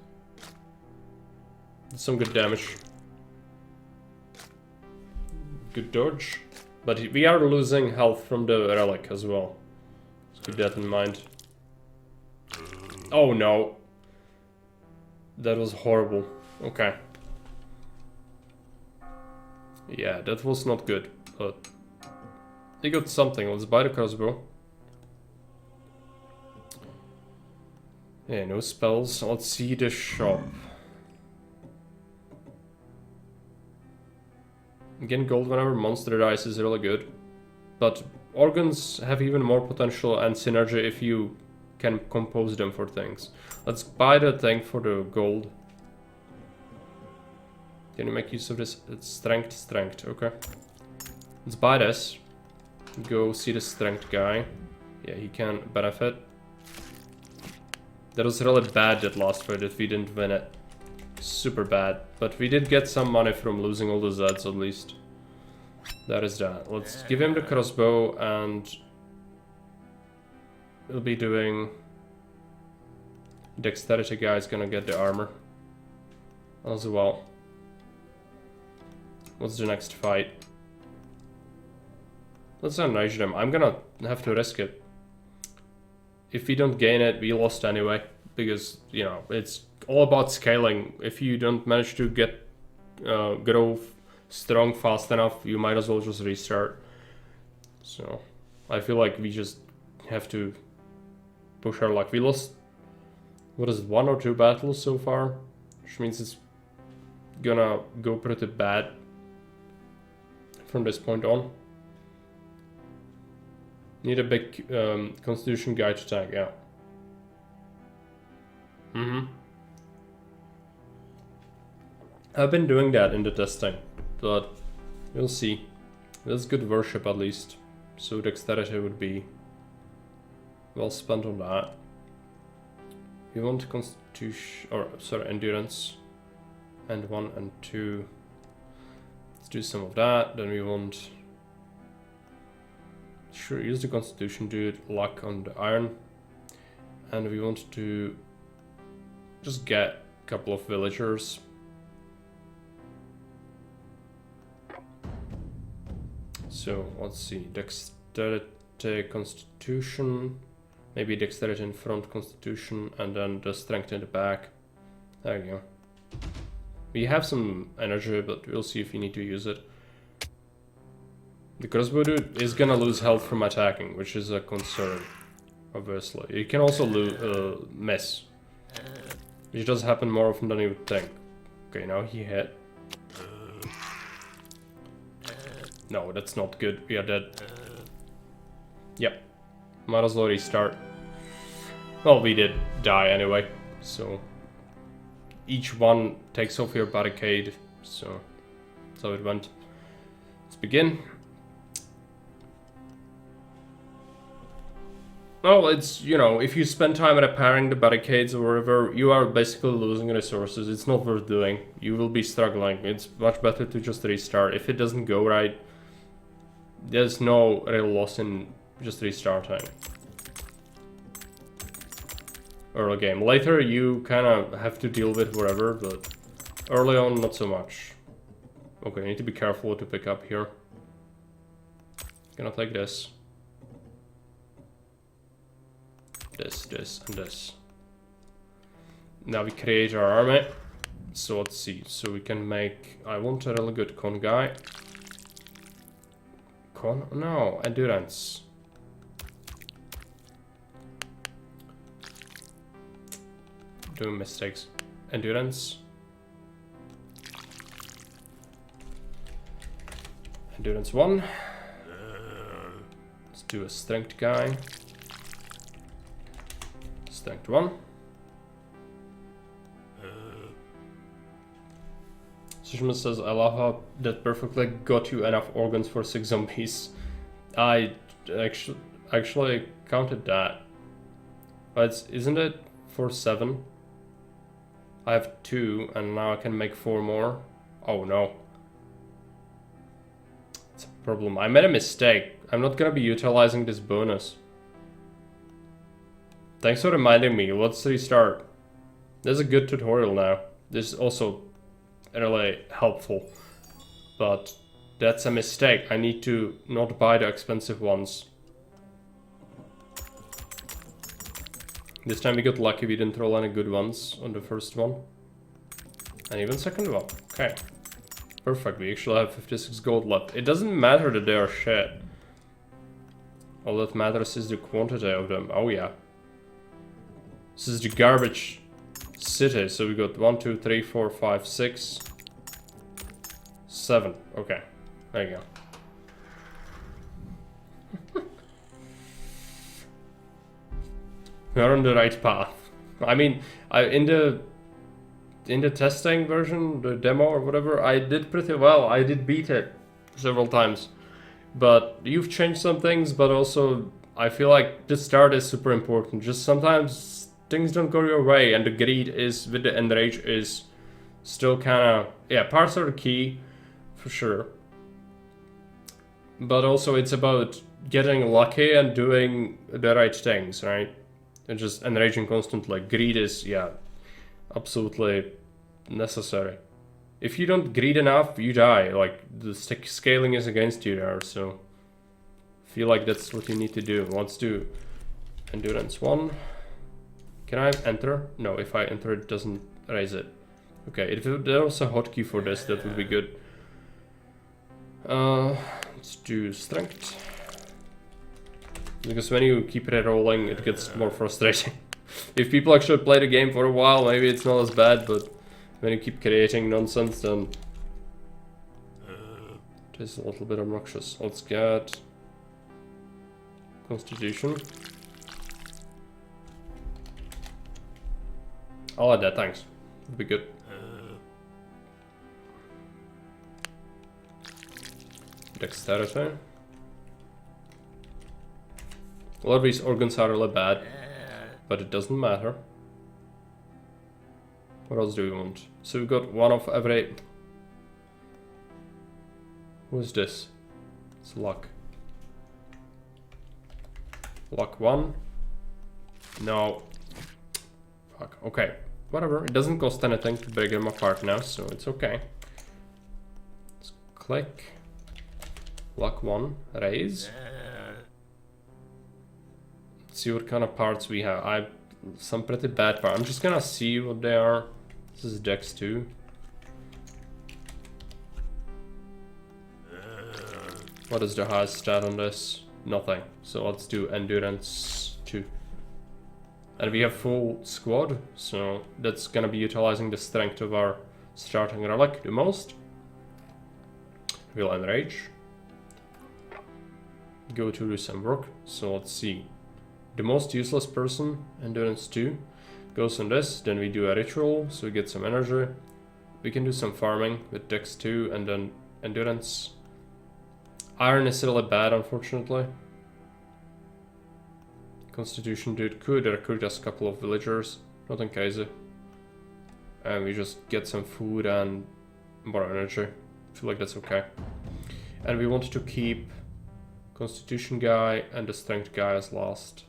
S1: That's some good damage. Good dodge. But we are losing health from the relic as well. Let's keep that in mind. Oh no. That was horrible. Okay. Yeah, that was not good. But they got something. Let's buy the crossbow. Yeah, no spells. Let's see the shop. Getting gold whenever monster dies is really good. But organs have even more potential and synergy if you can compose them for things. Let's buy the thing for the gold. Can you make use of this? It's strength, okay. Let's buy this. Go see the strength guy. Yeah, he can benefit. That was really bad that last fight that we didn't win it. Super bad. But we did get some money from losing all the Zeds at least. That is that. Let's give him the crossbow and we'll be doing... Dexterity guy is gonna get the armor as well. What's the next fight? Let's unrage them. I'm gonna have to risk it. If we don't gain it, we lost anyway. Because, you know, it's all about scaling. If you don't manage to get grow strong fast enough, you might as well just restart. So, I feel like we just have to push our luck. We lost, what is it, 1 or 2 battles so far? Which means it's gonna go pretty bad from this point on. Need a big Constitution guy to tank, yeah. I've been doing that in the testing, but we'll see. That's good worship at least. So dexterity would be well spent on that. We want constitution, or sorry, endurance. And 1 and 2. Let's do some of that. Then we want... Sure, use the constitution, do it luck on the iron. And we want to just get a couple of villagers. So let's see, dexterity, constitution, maybe dexterity in front, constitution, and then the strength in the back. There you go. We have some energy, but we'll see if we need to use it. The crossbow dude is gonna lose health from attacking, which is a concern, obviously. You can also miss, which does happen more often than you would think. Okay, now he hit. No, that's not good. We are dead. Yep. Might as well restart. Well, we did die anyway, so... Each one takes off your barricade, so that's how it went. Let's begin. Well, it's, you know, if you spend time repairing the barricades or whatever, you are basically losing resources. It's not worth doing. You will be struggling. It's much better to just restart. If it doesn't go right, there's no real loss in just restarting. Early game. Later you kind of have to deal with whatever, but early on not so much. Okay, I need to be careful what to pick up here. Gonna take this. This, and this. Now we create our army. So let's see. So we can make... I want a really good con guy. Con? No, endurance. Doing mistakes. Endurance. Endurance 1. Let's do a strength guy. Strength 1. Sushma says, I love how that perfectly got you enough organs for 6 zombies. I actually counted that. But isn't it for 7? I have 2 and now I can make 4 more. Oh no. It's a problem. I made a mistake. I'm not gonna be utilizing this bonus. Thanks for reminding me. Let's restart. There's a good tutorial now. This is also really helpful. But that's a mistake. I need to not buy the expensive ones. This time we got lucky, we didn't roll any good ones on the first one. And even second one. Okay. Perfect, we actually have 56 gold left. It doesn't matter that they are shit. All that matters is the quantity of them. Oh yeah. This is the garbage city, so we got 1, 2, 3, 4, 5, 6, 7. Okay, there you go. We're on the right path. I mean, in the testing version, the demo or whatever, I did pretty well. I did beat it several times. But you've changed some things, but also I feel like the start is super important. Just sometimes things don't go your way, and the greed is with the enrage is still kind of, yeah, parts are the key for sure. But also it's about getting lucky and doing the right things, right? And just enraging constantly. Greed is, yeah, absolutely necessary. If you don't greed enough, you die. Like, the scaling is against you there, so I feel like that's what you need to do. Let's do endurance 1. Can I enter? No, if I enter it doesn't raise it. Okay, if there was a hotkey for this, that would be good. Let's do strength. Because when you keep re-rolling, it gets more frustrating. If people actually play the game for a while, maybe it's not as bad, but when you keep creating nonsense, then it is a little bit obnoxious. Let's get Constitution. I'll add that, thanks. Would be good. Dexterity. A lot of these organs are really bad, but it doesn't matter. What else do we want? So we've got one of every... Who's this? It's luck. Luck 1. No. Fuck. Okay. Whatever. It doesn't cost anything to break them apart now, so it's okay. Let's click. Luck 1. Raise. Let's see what kind of parts we have. Some pretty bad parts. I'm just gonna see what they are. This is Dex 2. What is the highest stat on this? Nothing. So let's do Endurance 2. And we have full squad, so that's gonna be utilizing the strength of our starting relic the most. We'll enrage. Go to do some work. So let's see. The most useless person, Endurance 2, goes on this. Then we do a ritual, so we get some energy. We can do some farming with Dex 2 and then Endurance. Iron is really bad, unfortunately. Constitution dude could recruit us a couple of villagers, nothing crazy. And we just get some food and more energy. I feel like that's okay. And we want to keep Constitution guy and the Strength guy as last.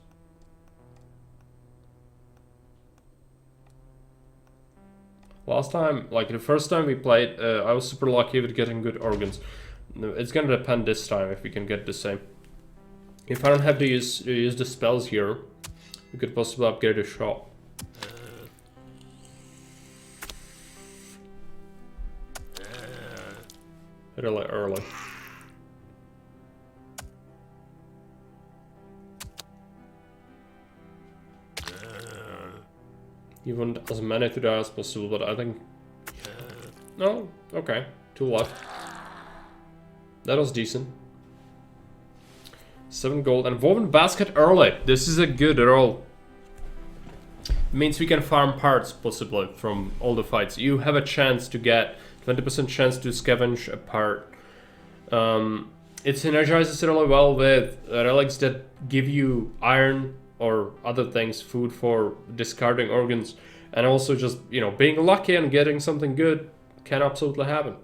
S1: Last time, like the first time we played, I was super lucky with getting good organs. It's gonna depend this time if we can get the same. If I don't have to use the spells here, we could possibly upgrade the shop. Really early. You want as many to die as possible, but I think... No, okay. 2 left. That was decent. 7 gold and woven basket early. This is a good roll. Means we can farm parts possibly from all the fights. You have a chance to get 20% chance to scavenge a part. It synergizes really well with relics that give you iron or other things, food for discarding organs, and also just, you know, being lucky and getting something good can absolutely happen.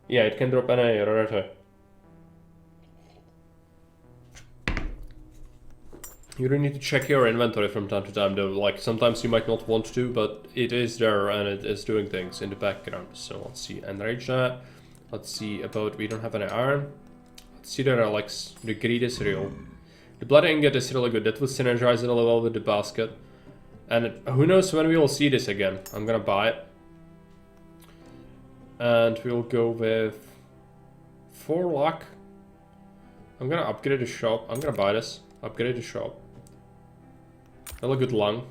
S1: Yeah, it can drop any rarity. You don't need to check your inventory from time to time though, like sometimes you might not want to, but it is there and it is doing things in the background. So let's see, enrage that. Let's see about, we don't have any iron. Let's see the relics, the greed is real. The blood ingot is really good, that will synergize it really well with the basket. And who knows when we will see this again. I'm gonna buy it. And we'll go with 4 luck. I'm gonna upgrade the shop. I'm gonna buy this. Upgrade the shop. Really good lung.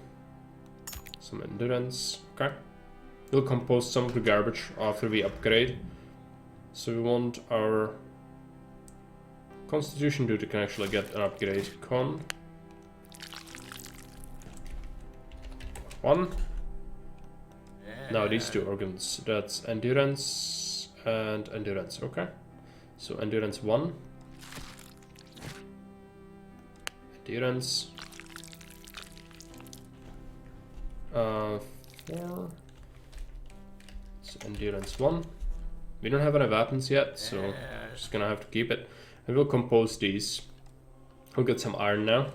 S1: Some endurance. Okay. We'll compose some of the garbage after we upgrade. So we want our Constitution dude can actually get an upgrade. Con. 1. Now these 2 organs. That's endurance and endurance. Okay. So endurance 1. Endurance. 4. It's endurance 1. We don't have any weapons yet, so just gonna have to keep it. And we'll compose these. We'll get some iron now.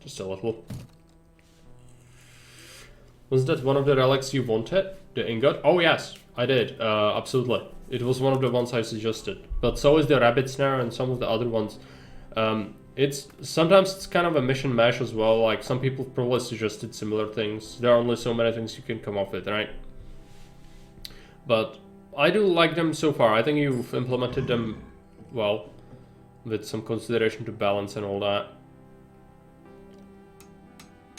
S1: Just a little. Was that one of the relics you wanted? The ingot? Oh yes, I did. Absolutely. It was one of the ones I suggested. But so is the rabbit snare and some of the other ones. Sometimes it's kind of a mission mash as well. Like some people probably suggested similar things. There are only so many things you can come up with, right? But I do like them so far. I think you've implemented them well, with some consideration to balance and all that,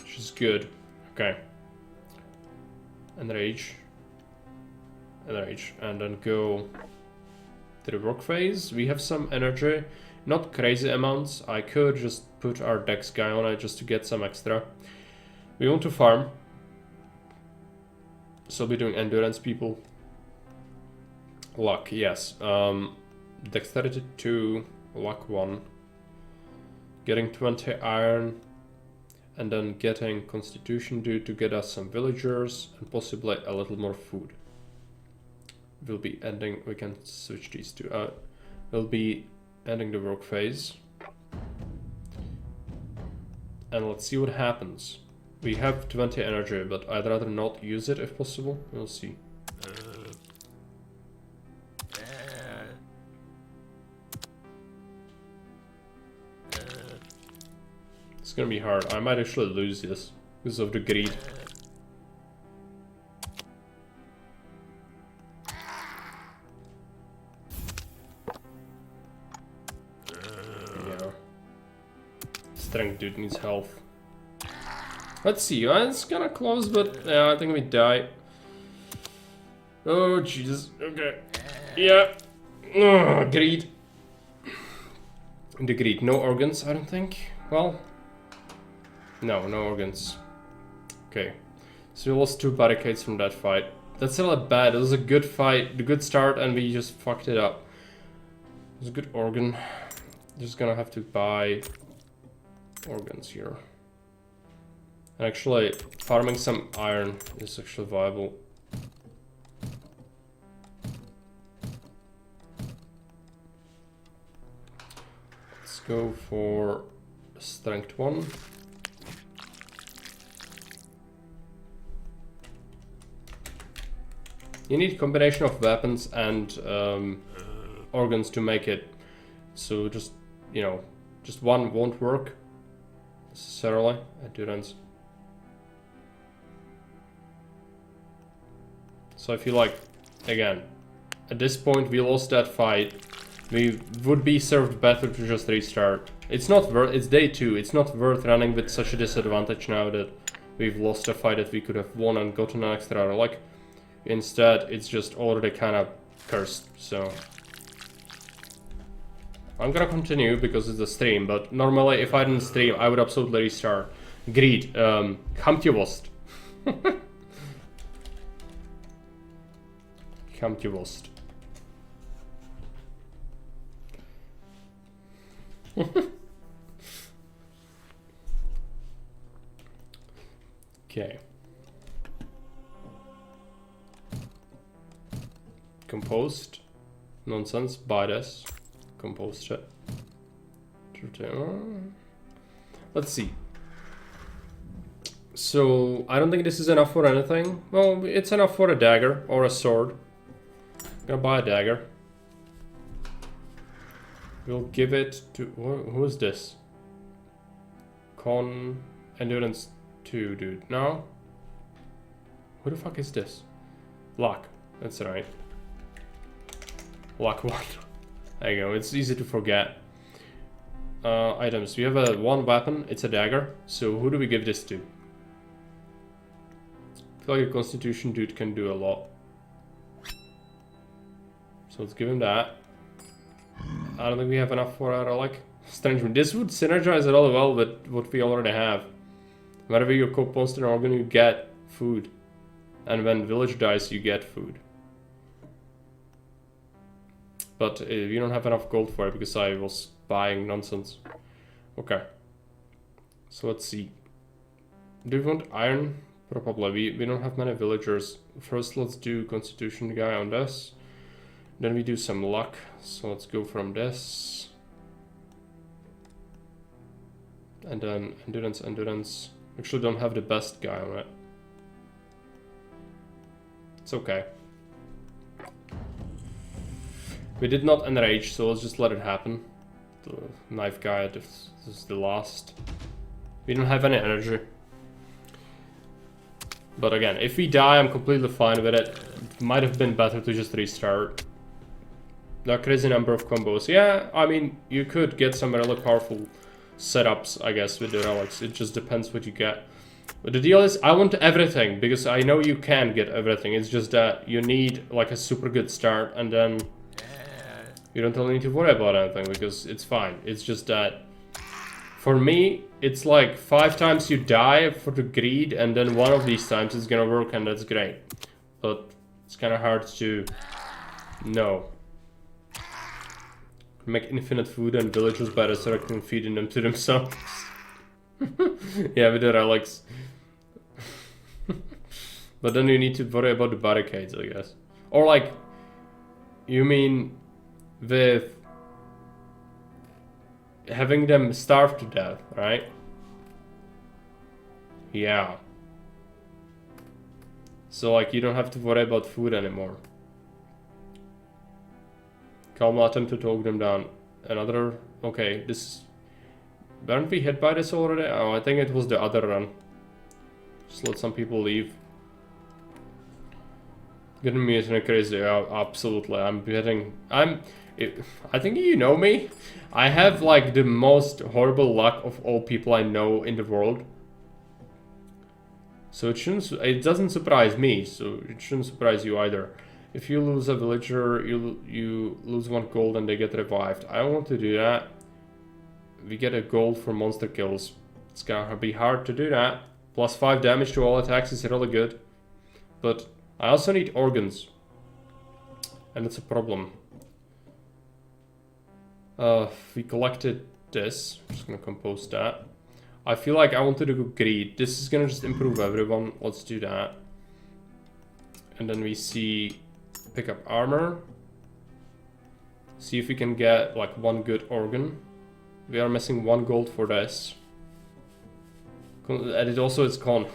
S1: which is good. Okay. Enrage, and then go to the work phase. We have some energy, not crazy amounts. I could just put our Dex guy on it just to get some extra. We want to farm, so we'll be doing endurance people. Luck, yes. Dexterity 2, luck 1, getting 20 iron, and then getting Constitution due to get us some villagers and possibly a little more food. We'll be ending, we can switch these two out. We'll be ending the work phase. And let's see what happens. We have 20 energy, but I'd rather not use it if possible. We'll see. It's gonna be hard. I might actually lose this because of the greed. Yeah. Strength dude needs health. Let's see. It's kinda close, but yeah, I think we die. Oh Jesus. Okay. Yeah. Oh, greed. The greed. No organs, I don't think. Well. No organs. Okay. So we lost 2 barricades from that fight. That's not that bad. It was a good fight, a good start, and we just fucked it up. It was a good organ. Just gonna have to buy organs here. And actually, farming some iron is actually viable. Let's go for strength 1. You need a combination of weapons and organs to make it. So just, you know, just one won't work necessarily. Endurance. So I feel like, again, at this point we lost that fight. We would be served better to just restart. It's not worth. It's day 2. It's not worth running with such a disadvantage now that we've lost a fight that we could have won and gotten an extra relic. Instead, it's just already kind of cursed, so... I'm gonna continue because it's a stream, but normally if I didn't stream, I would absolutely restart. Greed, Kamtjewost. Kamtjewost. Okay. Composed. Nonsense. Buy this. Composed it. Let's see. So, I don't think this is enough for anything. Well, it's enough for a dagger or a sword. I'm gonna buy a dagger. We'll give it to... Who is this? Endurance 2, dude. No? Who the fuck is this? Luck. That's right. Luck 1. There you go, it's easy to forget. Items. We have one weapon, it's a dagger. So who do we give this to? I feel like a constitution dude can do a lot. So let's give him that. I don't think we have enough for our relic. Strange. This would synergize it all well with what we already have. Whenever you compost an organ, you get food. And when village dies, you get food. But we don't have enough gold for it because I was buying nonsense. Okay. So let's see. Do we want iron? Probably. We don't have many villagers. First, let's do constitution guy on this. Then we do some luck. So let's go from this. And then endurance. Actually don't have the best guy on it. It's okay. We did not enrage, so let's just let it happen. The knife guy, this is the last. We don't have any energy. But again, if we die, I'm completely fine with it. It might have been better to just restart. There are crazy number of combos. Yeah, I mean, you could get some really powerful setups, I guess, with the relics. It just depends what you get. But the deal is, I want everything, because I know you can get everything. It's just that you need like a super good start, and then you don't really need to worry about anything, because it's fine. It's just that, for me, it's like 5 times you die for the greed, and then one of these times it's gonna work, and that's great. But it's kind of hard to know. Make infinite food and villagers by resurrecting and feeding them to themselves. Yeah, with the relics. But then you need to worry about the barricades, I guess. Or like, you mean with having them starve to death, right? Yeah. So like you don't have to worry about food anymore. Calm attempt to talk them down. Another... Okay, this... Weren't we hit by this already? Oh, I think it was the other run. Just let some people leave. Getting me is crazy. Yeah, absolutely. I think you know me. I have like the most horrible luck of all people I know in the world. So it doesn't surprise me, so it shouldn't surprise you either. If you lose a villager, you lose 1 gold and they get revived. I don't want to do that. We get a gold for monster kills. It's gonna be hard to do that. Plus 5 damage to all attacks is really good. But I also need organs. And it's a problem. We collected this. I'm just gonna compose that. I feel like I want to do greed. This is gonna just improve everyone. Let's do that. And then we see pick up armor. See if we can get like 1 good organ. We are missing 1 gold for this. And it also is con.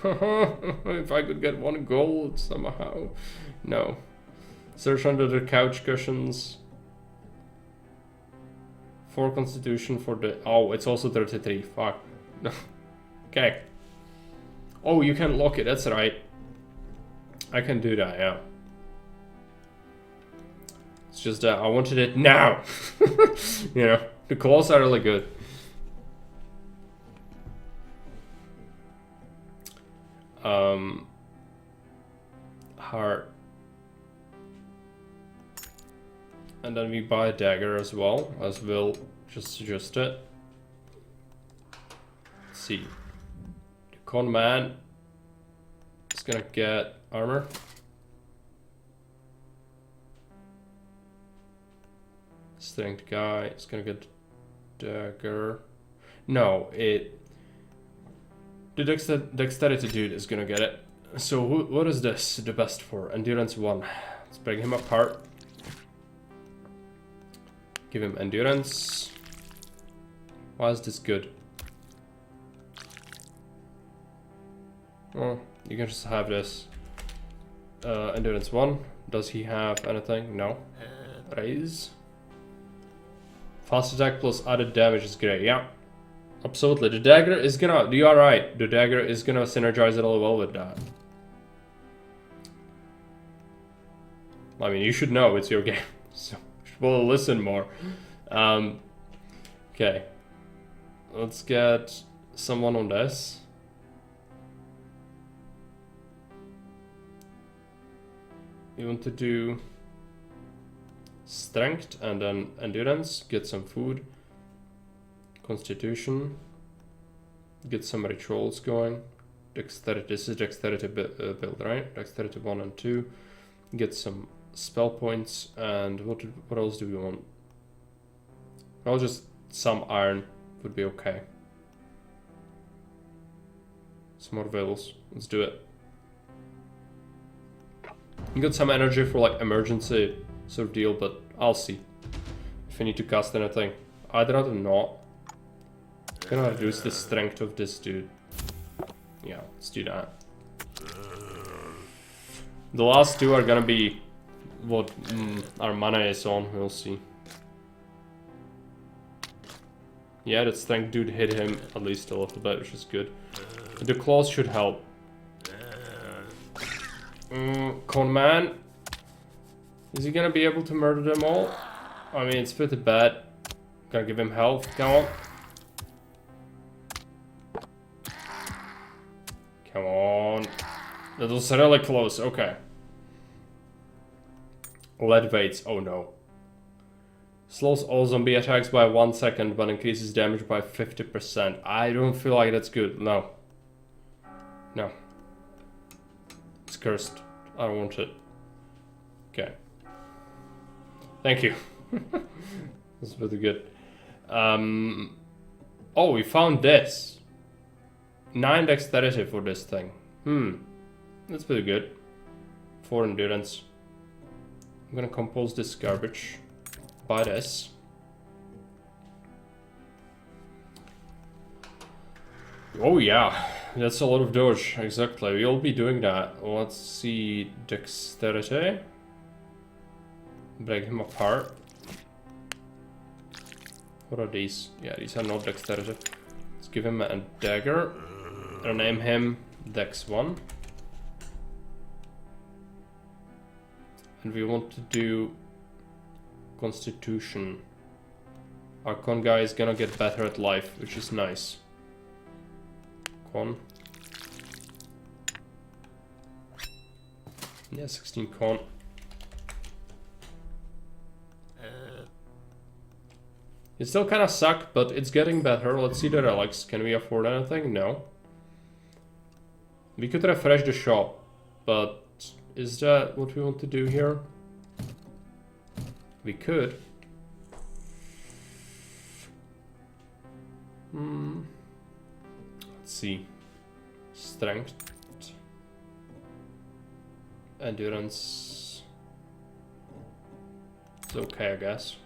S1: If I could get 1 gold somehow. No. Search under the couch cushions. 4 constitution for the... Oh, it's also 33. Fuck. Okay. Oh, you can lock it. That's right. I can do that, yeah. It's just that I wanted it now. You know, the claws are really good. Heart. And then we buy a dagger as well, as we'll just suggest it. Let's see. The con man is gonna get armor. Strength guy is gonna get dagger. No, the dexterity dude is gonna get it. So what is this the best for? Endurance 1. Let's break him apart. Give him endurance. Why is this good? Oh, you can just have this. Endurance 1. Does he have anything? No. Raise. Fast attack plus added damage is great. Yeah. Absolutely. The dagger is gonna... You are right. The dagger is gonna synergize it all well with that. I mean, you should know. It's your game. So, you should well listen more. Okay. Let's get someone on this. You want to do strength and then endurance, get some food, constitution, get some rituals going, dexterity, this is dexterity build, right? Dexterity 1 and 2, get some spell points, and what else do we want? Well, just some iron would be okay. Some more vills, let's do it. You got some energy for like emergency sort of deal, but I'll see if I need to cast anything. I'd rather not. I'm gonna reduce the strength of this dude. Yeah, let's do that. The last 2 are gonna be what our mana is on, we'll see. Yeah, that strength dude hit him at least a little bit, which is good. The claws should help. Con man. Is he gonna be able to murder them all? I mean, it's pretty bad. Gonna give him health. Come on. Come on. That was really close. Okay. Lead weights. Oh no. Slows all zombie attacks by 1 second, but increases damage by 50%. I don't feel like that's good. No. No. It's cursed. I don't want it. Okay. Thank you. That's pretty good. Oh, we found this. 9 dexterity for this thing. That's pretty good. 4 endurance. I'm gonna compose this garbage. Buy this. Oh yeah, that's a lot of dodge, exactly. We'll be doing that. Let's see, dexterity. Break him apart. What are these? Yeah, these are not dexterity. Let's give him a dagger. Rename him Dex 1. And we want to do Constitution. Our con guy is gonna get better at life, which is nice. Con. Yeah, 16 con. It still kind of sucked, but it's getting better. Let's see the relics. Can we afford anything? No. We could refresh the shop, but is that what we want to do here? We could. Let's see. Strength. Endurance. It's okay, I guess.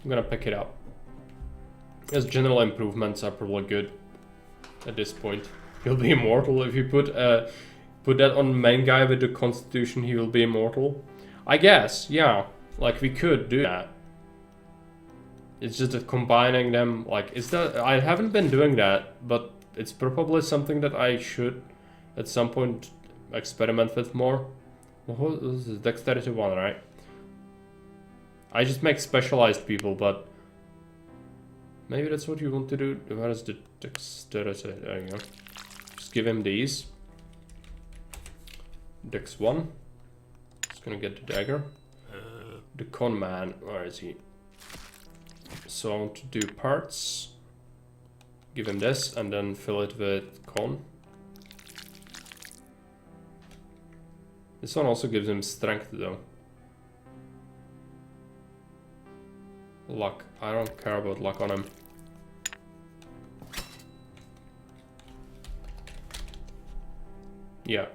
S1: I'm gonna pick it up. As general improvements are probably good at this point. He'll be immortal if you put that on main guy with the constitution. He will be immortal. I guess, yeah. Like we could do that. It's just that combining them, like, is that I haven't been doing that, but it's probably something that I should at some point experiment with more. Well, this is dexterity 1, right? I just make specialized people, but maybe that's what you want to do. Where is the dexterity? There you go. Just give him these. Dex 1. Just gonna get the dagger. The con man, where is he? So I want to do parts. Give him this and then fill it with con. This one also gives him strength though. Luck. I don't care about luck on him. Yeah.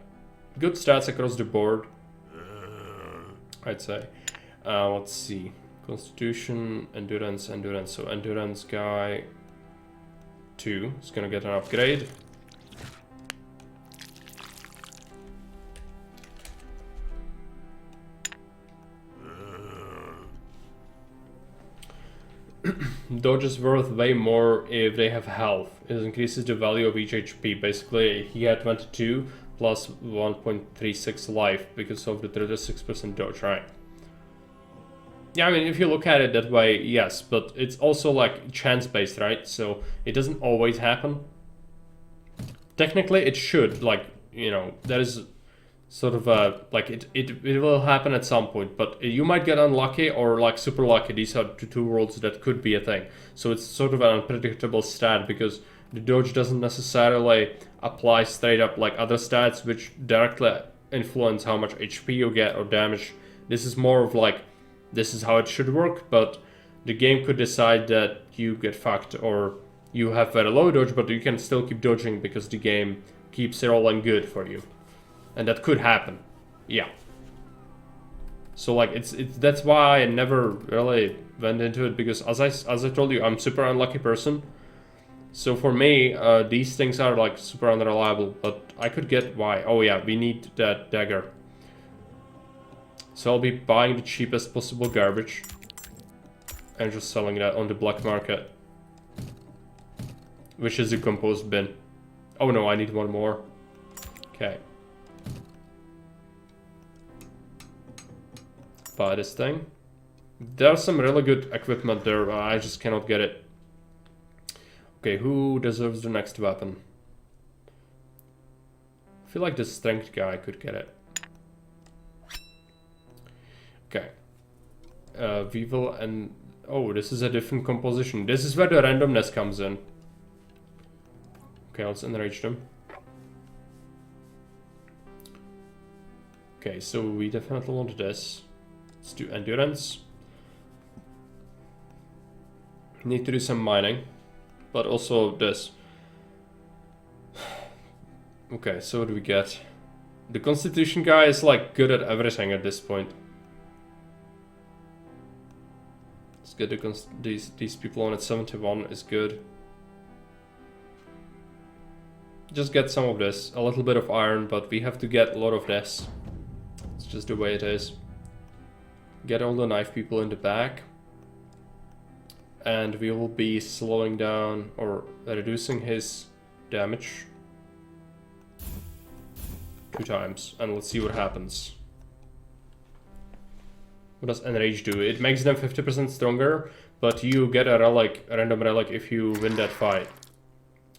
S1: Good stats across the board, I'd say. Let's see. Constitution, endurance, endurance. So endurance guy 2 is gonna get an upgrade. Dodge is worth way more if they have health. It increases the value of each HP. Basically, he had 22 plus 1.36 life because of the 36% dodge, right? Yeah, I mean, if you look at it that way, yes, but it's also like chance-based, right? So it doesn't always happen. Technically, it should, like, you know, there is sort of a, like, it will happen at some point, but you might get unlucky or like super lucky. These are two worlds that could be a thing. So it's sort of an unpredictable stat because the dodge doesn't necessarily apply straight up like other stats, which directly influence how much HP you get or damage. This is more of like, this is how it should work, but the game could decide that you get fucked or you have very low dodge, but you can still keep dodging because the game keeps it rolling good for you. And that could happen. Yeah. So like it's that's why I never really went into it, because as I told you, I'm super unlucky person. So for me, these things are like super unreliable, but I could get why. Oh yeah, we need that dagger. So I'll be buying the cheapest possible garbage and just selling that on the black market, which is the compost bin. Oh no, I need one more. Okay. Buy this thing. There's some really good equipment there, I just cannot get it. Okay, who deserves the next weapon? I feel like the strength guy could get it. Okay. We will, and oh, this is a different composition. This is where the randomness comes in. Okay, let's enrage them. Okay, so we definitely want this. Let's do endurance. Need to do some mining, but also this. Okay, so what do we get? The constitution guy is like good at everything at this point. Let's get these people on at 71 is good. Just get some of this, a little bit of iron, but we have to get a lot of this. It's just the way it is. Get all the knife people in the back. And we will be slowing down or reducing his damage 2 times, and let's see what happens. What does Enrage do? It makes them 50% stronger, but you get a relic, a random relic, if you win that fight.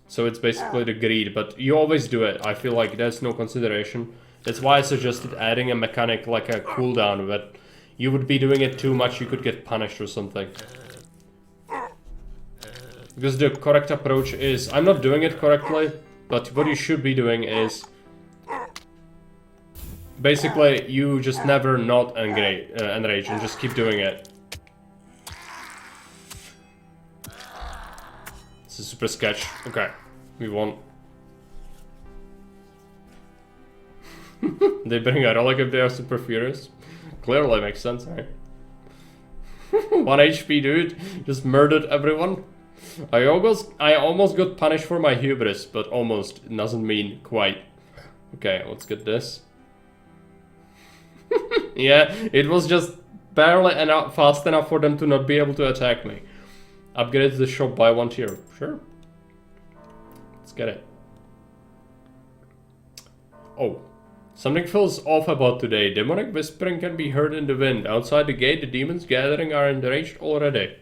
S1: So it's basically the greed, but you always do it. I feel like there's no consideration. That's why I suggested adding a mechanic like a cooldown, but you would be doing it too much, you could get punished or something. Because the correct approach is, I'm not doing it correctly, but what you should be doing is basically you just never not enrage and just keep doing it. It's a super sketch. Okay, we won. They bring a relic if they are super furious. Clearly makes sense, right? 1 HP dude, just murdered everyone. I almost got punished for my hubris, but almost doesn't mean quite. Okay, let's get this. Yeah, it was just barely fast enough for them to not be able to attack me. Upgrade the shop by 1 tier. Sure. Let's get it. Oh. Something feels off about today. Demonic whispering can be heard in the wind. Outside the gate, the demons gathering are enraged already.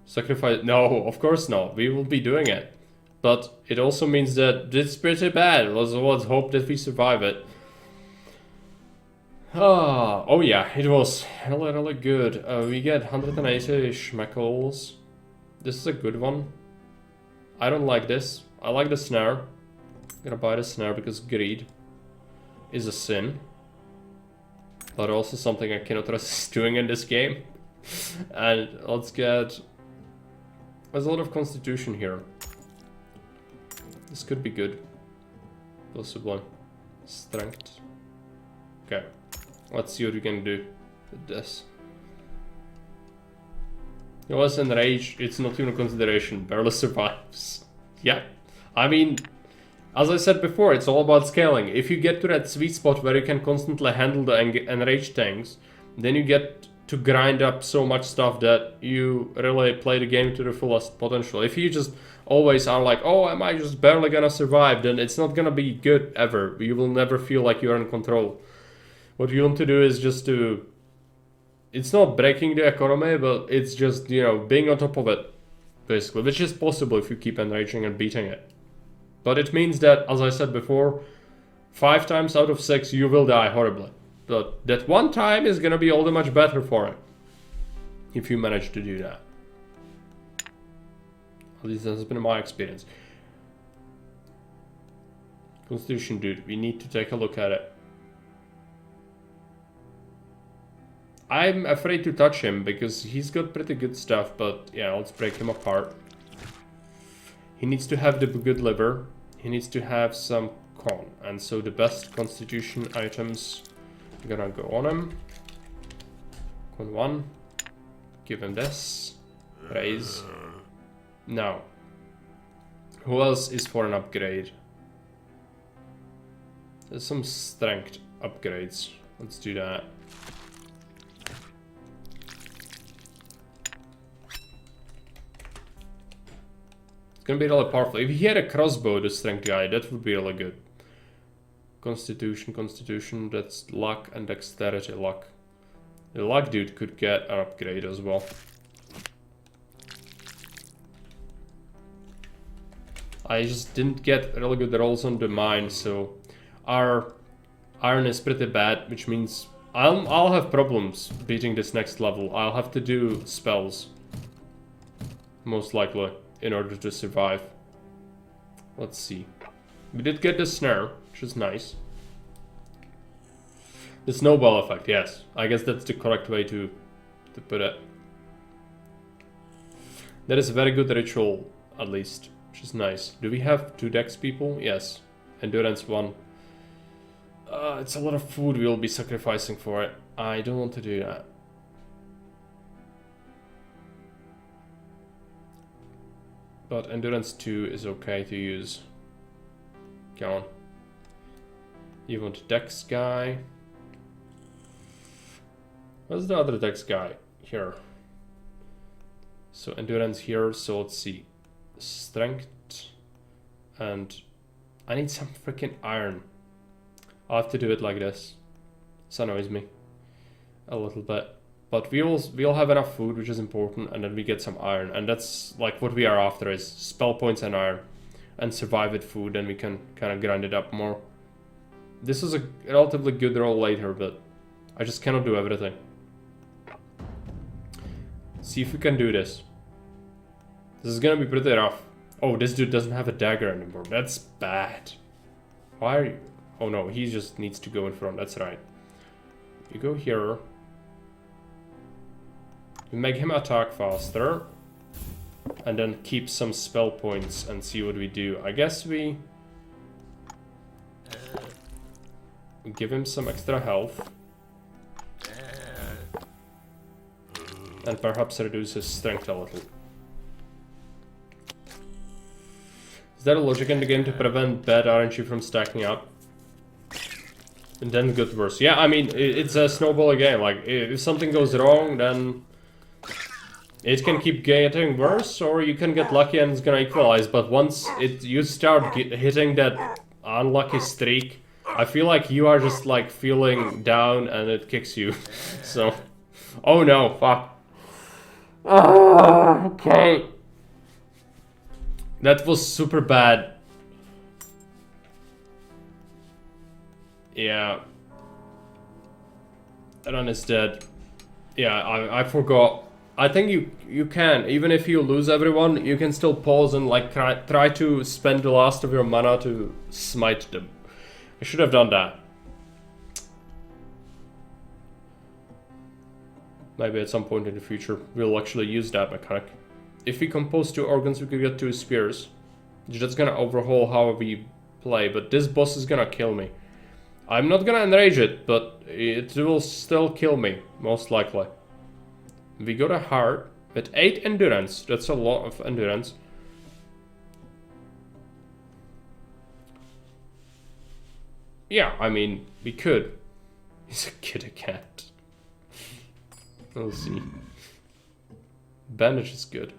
S1: Sacrifice? No, of course not. We will be doing it. But it also means that it's pretty bad. Let's hope that we survive it. Oh yeah, it was really good. We get 180 schmeckles. This is a good one. I don't like this. I like the snare. I'm gonna buy the snare because greed is a sin. But also something I cannot resist doing in this game. And let's get... There's a lot of constitution here. This could be good. Possibly. Strength. Okay. Let's see what we can do with this. It was enraged. It's not even a consideration. Barely survives. Yeah. I mean, as I said before, it's all about scaling. If you get to that sweet spot where you can constantly handle the enraged things, then you get to grind up so much stuff that you really play the game to the fullest potential. If you just always are like, oh, am I just barely gonna survive, then it's not gonna be good ever. You will never feel like you're in control. What you want to do is just to... It's not breaking the economy, but it's just, you know, being on top of it, basically. Which is possible if you keep enraging and beating it. But it means that, as I said before, 5 times out of 6 you will die horribly. But that 1 time is gonna be all the much better for it. If you manage to do that. At least that has been my experience. Constitution dude, we need to take a look at it. I'm afraid to touch him because he's got pretty good stuff, but yeah, let's break him apart. He needs to have the good liver. He needs to have some con. And so the best constitution items are gonna go on him. Con 1. Give him this. Raise. Now. Who else is for an upgrade? There's some strength upgrades. Let's do that. It's gonna be really powerful. If he had a crossbow, the strength guy, that would be really good. Constitution, that's luck and dexterity luck. The luck dude could get an upgrade as well. I just didn't get really good rolls on the mine, so our iron is pretty bad, which means I'll have problems beating this next level. I'll have to do spells, most likely, in order to survive. Let's see. We did get the snare, which is nice. The snowball effect, yes. I guess that's the correct way to put it. That is a very good ritual, at least, which is nice. Do we have 2 dex people? Yes. Endurance 1. It's a lot of food we'll be sacrificing for it. I don't want to do that. But endurance 2 is okay to use. Go on. You want dex guy? What's the other dex guy? Here. So endurance here, so let's see. Strength. And I need some freaking iron. I'll have to do it like this. This annoys me a little bit. But we'll have enough food, which is important, and then we get some iron. And that's like what we are after, is spell points and iron. And survive with food, and we can kind of grind it up more. This is a relatively good roll later, but I just cannot do everything. See if we can do this. This is gonna be pretty rough. Oh, this dude doesn't have a dagger anymore. That's bad. Why are you... Oh no, he just needs to go in front. That's right. You go here. We make him attack faster. And then keep some spell points and see what we do. I guess we give him some extra health. And perhaps reduce his strength a little. Is there a logic in the game to prevent bad RNG from stacking up? And then get worse. Yeah, I mean, it's a snowball game. Like, if something goes wrong, then it can keep getting worse, or you can get lucky and it's gonna equalize. But once you start hitting that unlucky streak, I feel like you are just like feeling down and it kicks you. So, oh no, fuck. Okay. That was super bad. Yeah. Ron is dead. Yeah, I forgot. I think you can, even if you lose everyone, you can still pause and like try to spend the last of your mana to smite them. I should have done that. Maybe at some point in the future we'll actually use that mechanic. If we compose 2 organs, we could get 2 spears. That's gonna overhaul how we play, but this boss is gonna kill me. I'm not gonna enrage it, but it will still kill me, most likely. We got a heart with 8 endurance. That's a lot of endurance. Yeah, I mean, we could. He's a kitty cat. We'll see. Bandage is good.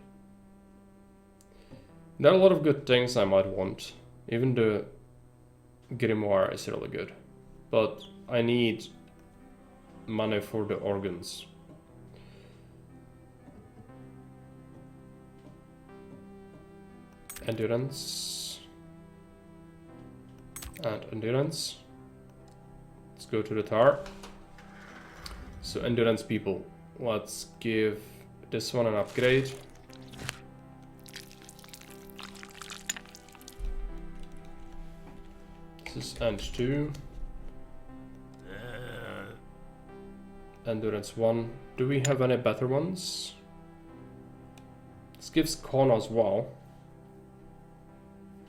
S1: There are a lot of good things I might want. Even the grimoire is really good. But I need money for the organs. Endurance. And endurance. Let's go to the tar. So endurance people. Let's give this one an upgrade. This is end 2. Endurance 1. Do we have any better ones? This gives con as well.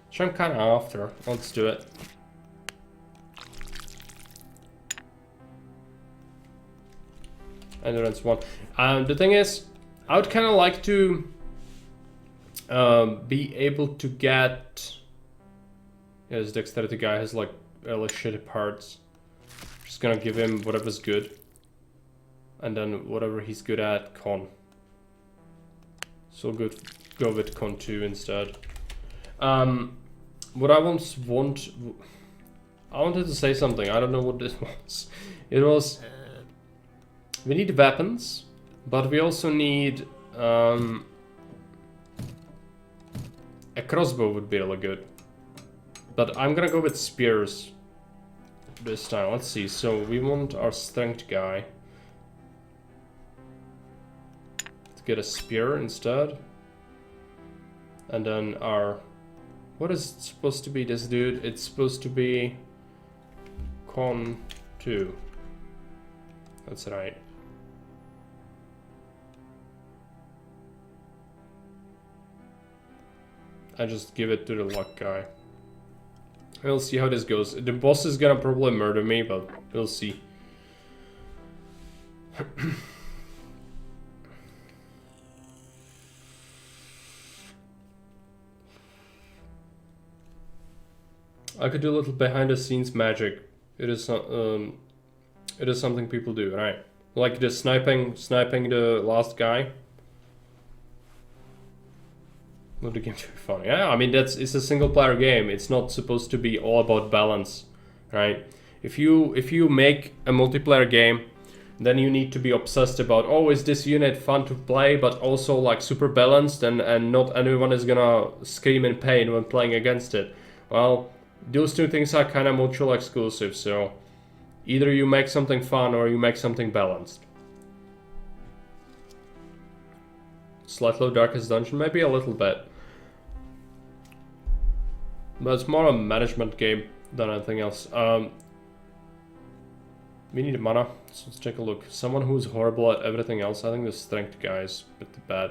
S1: Which I'm kind of after. Let's do it. Endurance 1. The thing is, I would kind of like to be able to get... Yeah, this dexterity guy has like really shitty parts. Just gonna give him whatever's good. And then whatever he's good at, con. So good, go with con 2 instead. What I wanted to say something. I don't know what this was. It was... We need weapons, but we also need... a crossbow would be really good. But I'm gonna go with spears this time. Let's see. So we want our strength guy. Let's get a spear instead. And then our... What is it supposed to be, this dude? It's supposed to be con 2. That's right. I just give it to the luck guy. We'll see how this goes. The boss is gonna probably murder me, but we'll see. I could do a little behind the scenes magic. It is something people do, right? Like the sniping the last guy. Not the game to be funny. Yeah, I mean it's a single player game. It's not supposed to be all about balance, right? If you make a multiplayer game, then you need to be obsessed about, oh, is this unit fun to play, but also like super balanced, and not anyone is gonna scream in pain when playing against it. Well, those two things are kind of mutual exclusive, so either you make something fun or you make something balanced. Slightly darkest dungeon, maybe a little bit. But it's more a management game than anything else. We need mana, so let's take a look. Someone who's horrible at everything else. I think the strength guy is pretty bad.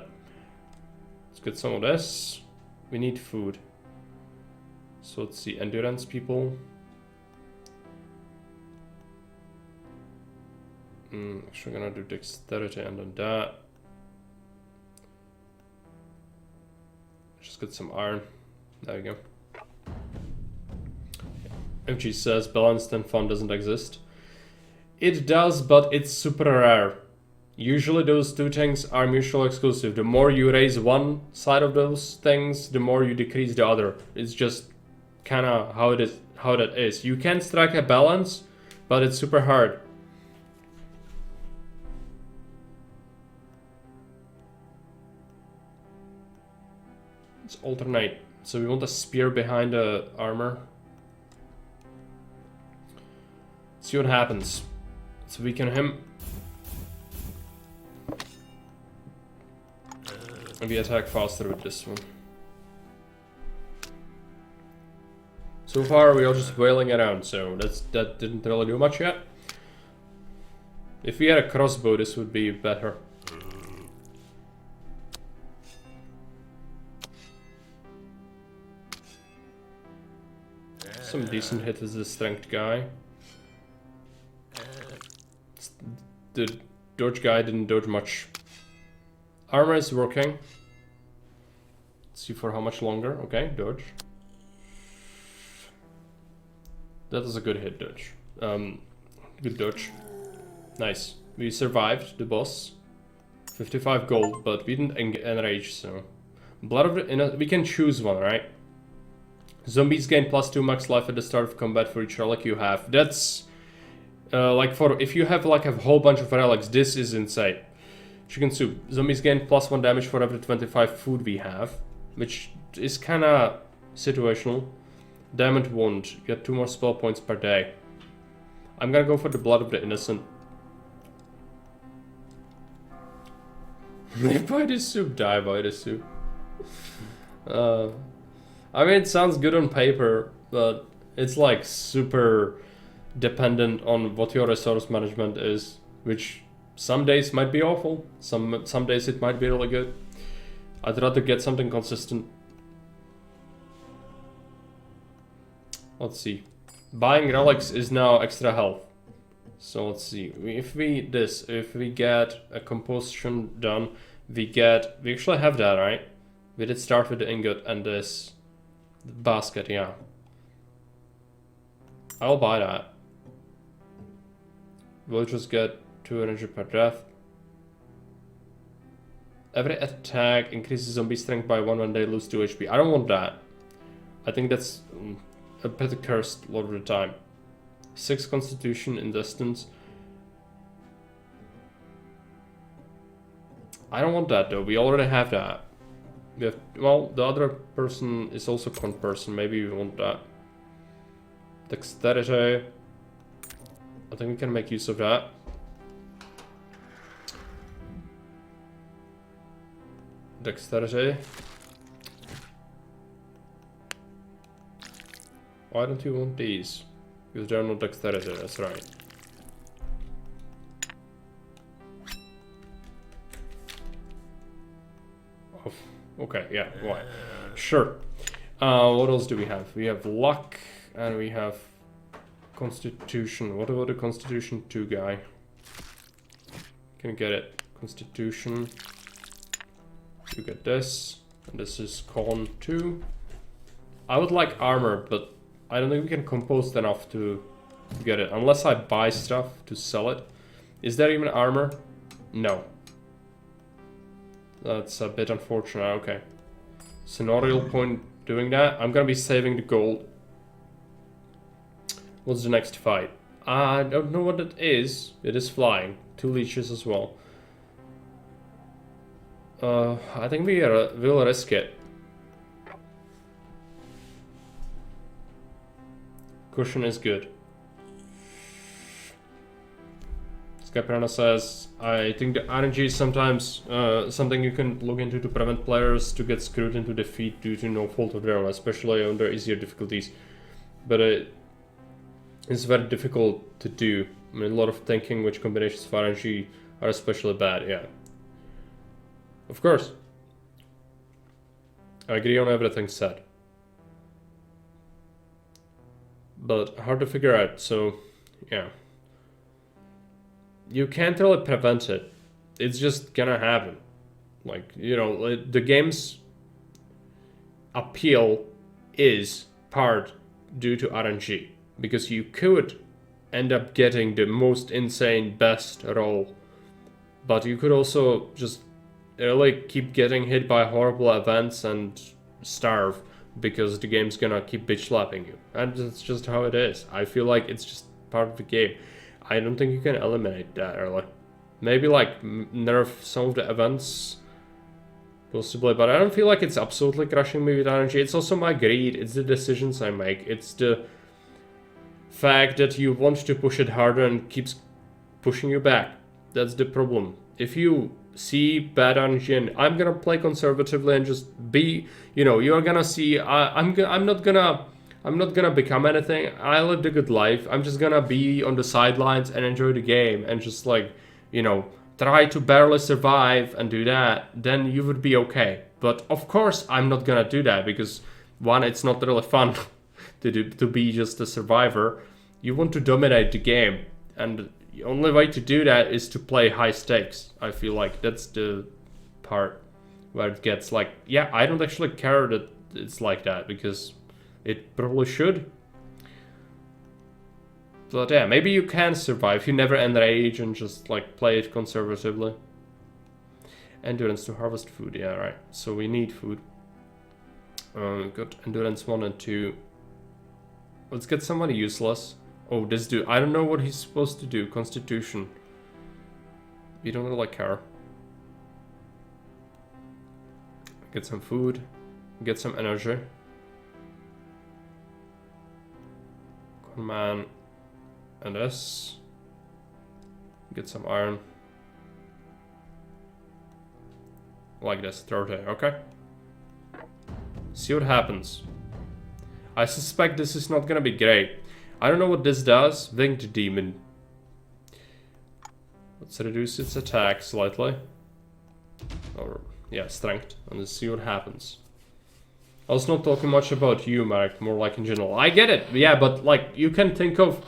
S1: Let's get some of this. We need food. So let's see, endurance people. Actually gonna do dexterity and then that. Just get some iron. There we go. MG says balanced and fun doesn't exist. It does, but it's super rare. Usually those two things are mutually exclusive. The more you raise one side of those things, the more you decrease the other. It's just kind of how that is. You can strike a balance, but it's super hard. Let's alternate. So we want a spear behind the armor. See what happens. Let's weaken him. And we attack faster with this one. So far we are just wailing around, so that didn't really do much yet. If we had a crossbow, this would be better. Some decent hit is the strength guy. The dodge guy didn't dodge much. Armor is working. Let's see for how much longer. Okay, dodge. That is a good hit, dodge. Good dodge. Nice. We survived the boss. 55 gold, but we didn't enrage, so... Blood of the... we can choose one, right? Zombies gain +2 max life at the start of combat for each relic you have. That's... like for... if you have like a whole bunch of relics, this is insane. Chicken soup. Zombies gain +1 damage for every 25 food we have. Which is kinda... situational. Diamond wound. You get 2 more spell points per day. I'm gonna go for the blood of the innocent. Live by the soup, die by the soup. I mean, it sounds good on paper, but it's like super dependent on what your resource management is, which some days might be awful, some days it might be really good. I'd rather get something consistent. Let's see. Buying relics is now extra health. So let's see. If we get a composition done, we actually have that, right? We did start with the ingot and this basket, yeah. I'll buy that. We'll just get 2 energy per death. Every attack increases zombie strength by 1 when they lose 2 HP. I don't want that. I think that's a bit cursed a lot of the time. 6 constitution in distance. I don't want that though. We already have that. We have, well, the other person is also con person. Maybe we want that. Dexterity. I think we can make use of that. Dexterity. Why don't you want these? Because they're not dexterity, that's right. Okay, yeah, why? Sure. What else do we have? We have luck, and we have constitution. What about the constitution 2 guy? Can you get it? Constitution. You get this. And this is con 2. I would like armor, but I don't think we can compose enough to get it. Unless I buy stuff to sell it. Is there even armor? No. That's a bit unfortunate. Okay. Scenario point doing that. I'm gonna be saving the gold. What's the next fight? I don't know what it is. It is flying. 2 leeches as well. I think we'll risk it. Cushion is good. Skypiranha says, I think the RNG is sometimes something you can look into to prevent players to get screwed into defeat due to no fault of their own, especially under easier difficulties. But it's very difficult to do. I mean, a lot of thinking which combinations of RNG are especially bad, yeah. Of course. I agree on everything said. But hard to figure out, so yeah. You can't really prevent it. It's just gonna happen. Like, you know, the game's appeal is part due to RNG. Because you could end up getting the most insane best roll. But you could also just really keep getting hit by horrible events and starve. Because the game's gonna keep bitch slapping you. And that's just how it is. I feel like it's just part of the game. I don't think you can eliminate that early. Maybe like nerf some of the events, possibly, but I don't feel like it's absolutely crushing me with RNG. It's also my greed, it's the decisions I make, it's the fact that you want to push it harder and keeps pushing you back. That's the problem. If you see bad RNG and I'm gonna play conservatively and just be, you know, you're gonna see, I'm not gonna become anything. I lived a good life. I'm just gonna be on the sidelines and enjoy the game and just like, you know, try to barely survive and do that. Then you would be okay. But of course, I'm not gonna do that because one, it's not really fun to be just a survivor. You want to dominate the game, and the only way to do that is to play high stakes. I feel like that's the part where it gets like, yeah, I don't actually care that it's like that because it probably should. But yeah, maybe you can survive. You never enrage and just like play it conservatively. Endurance to harvest food, yeah, right. So we need food. Got endurance 1 and 2. Let's get somebody useless. Oh, this dude, I don't know what he's supposed to do. Constitution. We don't really care. Get some food. Get some energy. Man, and this. Get some iron. Like this, 30, okay. See what happens. I suspect this is not gonna be great. I don't know what this does. Winged Demon. Let's reduce its attack slightly. Or, yeah, strength. And let's see what happens. I was not talking much about you, Marek, more like in general. I get it, yeah, but like, you can think of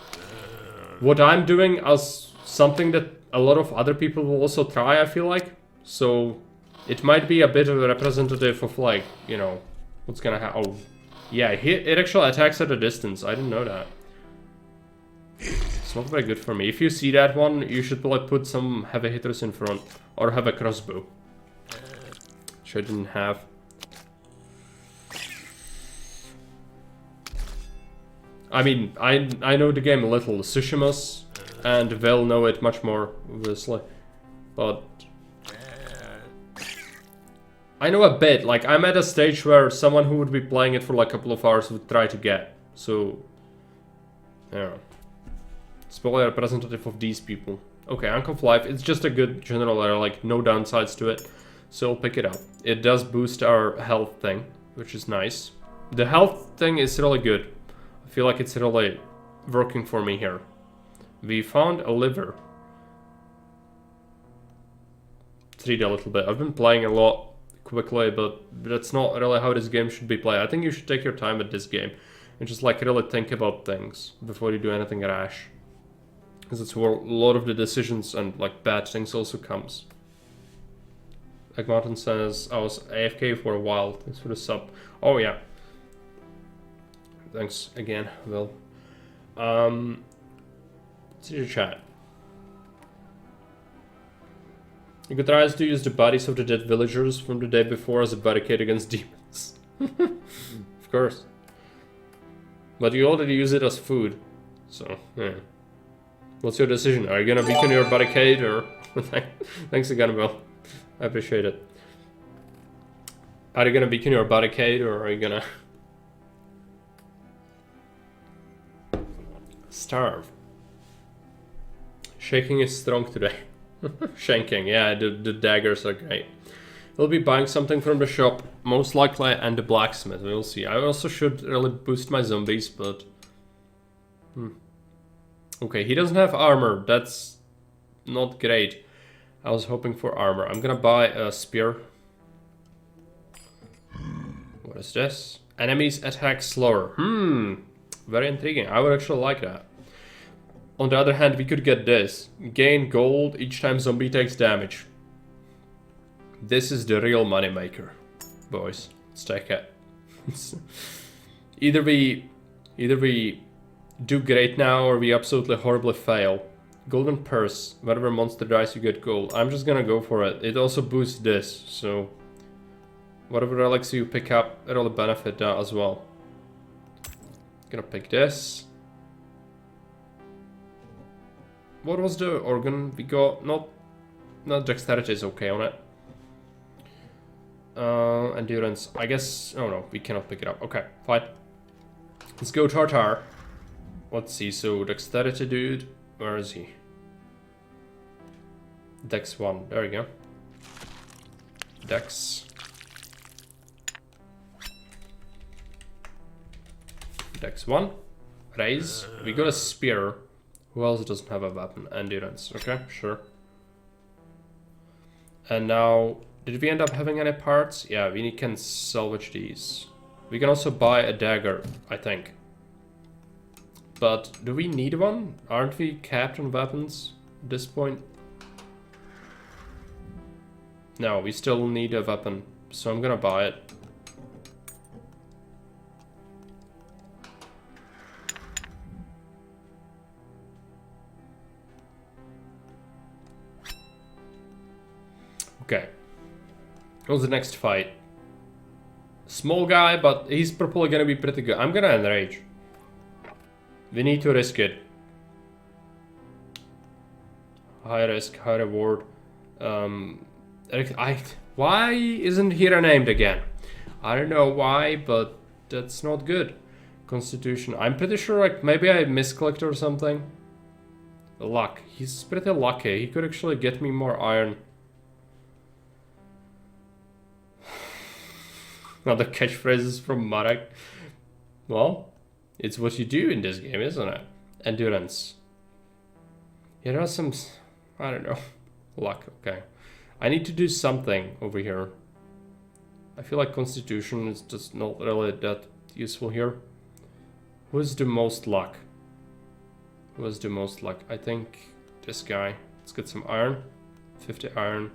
S1: what I'm doing as something that a lot of other people will also try, I feel like. So, it might be a bit of a representative of like, you know, what's gonna happen. Oh, yeah, it actually attacks at a distance. I didn't know that. It's not very good for me. If you see that one, you should like put some heavy hitters in front. Or have a crossbow. Which I didn't have. I mean, I know the game a little. Sushimas and Vel know it much more, obviously. But I know a bit. Like, I'm at a stage where someone who would be playing it for like a couple of hours would try to get. So, yeah. It's probably representative of these people. Okay, Anchor of Life. It's just a good general error, like no downsides to it. So I'll pick it up. It does boost our health thing, which is nice. The health thing is really good. I feel like it's really working for me here. We found a liver. Let's read a little bit. I've been playing a lot quickly, but that's not really how this game should be played. I think you should take your time with this game and just like really think about things before you do anything rash. Because it's where a lot of the decisions and like bad things also comes. Like Martin says, I was AFK for a while. Thanks for the sub. Oh yeah. Thanks again, Will. Let's see your chat. You could try to use the bodies of the dead villagers from the day before as a barricade against demons. Of course. But you already use it as food. So, yeah. What's your decision? Are you gonna beacon your barricade or... Thanks again, Will. I appreciate it. Are you gonna beacon your barricade or are you gonna... starve? Shaking is strong today. Shanking, yeah, the daggers are great. We'll be buying something from the shop, most likely, and the blacksmith, we'll see. I also should really boost my zombies, but... Okay, he doesn't have armor, that's not great. I was hoping for armor. I'm gonna buy a spear. What is this? Enemies attack slower. Very intriguing. I would actually like that. On the other hand, we could get this. Gain gold each time zombie takes damage. This is the real moneymaker, boys. Let's take it. either we do great now or we absolutely horribly fail. Golden purse. Whatever monster dies, you get gold. I'm just gonna go for it. It also boosts this, so whatever relics you pick up, it'll benefit that as well. Gonna pick this. What was the organ we got? Not dexterity is okay on it. Endurance. I guess. Oh no, we cannot pick it up. Okay, fine. Let's go Tartar. Let's see. So dexterity, dude. Where is he? Dex 1. There we go. Dex. Dex 1. Raise. We got a spear. Who else doesn't have a weapon? Endurance. Okay, sure. And now, did we end up having any parts? Yeah, we can salvage these. We can also buy a dagger, I think. But do we need one? Aren't we capped on weapons at this point? No, we still need a weapon. So I'm gonna buy it. Okay. What's the next fight? Small guy, but he's probably gonna be pretty good. I'm gonna enrage. We need to risk it. High risk, high reward. Why isn't Hira named again? I don't know why, but that's not good. Constitution. I'm pretty sure, like, maybe I misclicked or something. Luck. He's pretty lucky. He could actually get me more iron. Another catchphrases from Marek. Well, it's what you do in this game, isn't it? Endurance. Yeah, there are some... I don't know. Luck, okay. I need to do something over here. I feel like Constitution is just not really that useful here. Who is the most luck? Who has the most luck? I think this guy. Let's get some iron. 50 iron.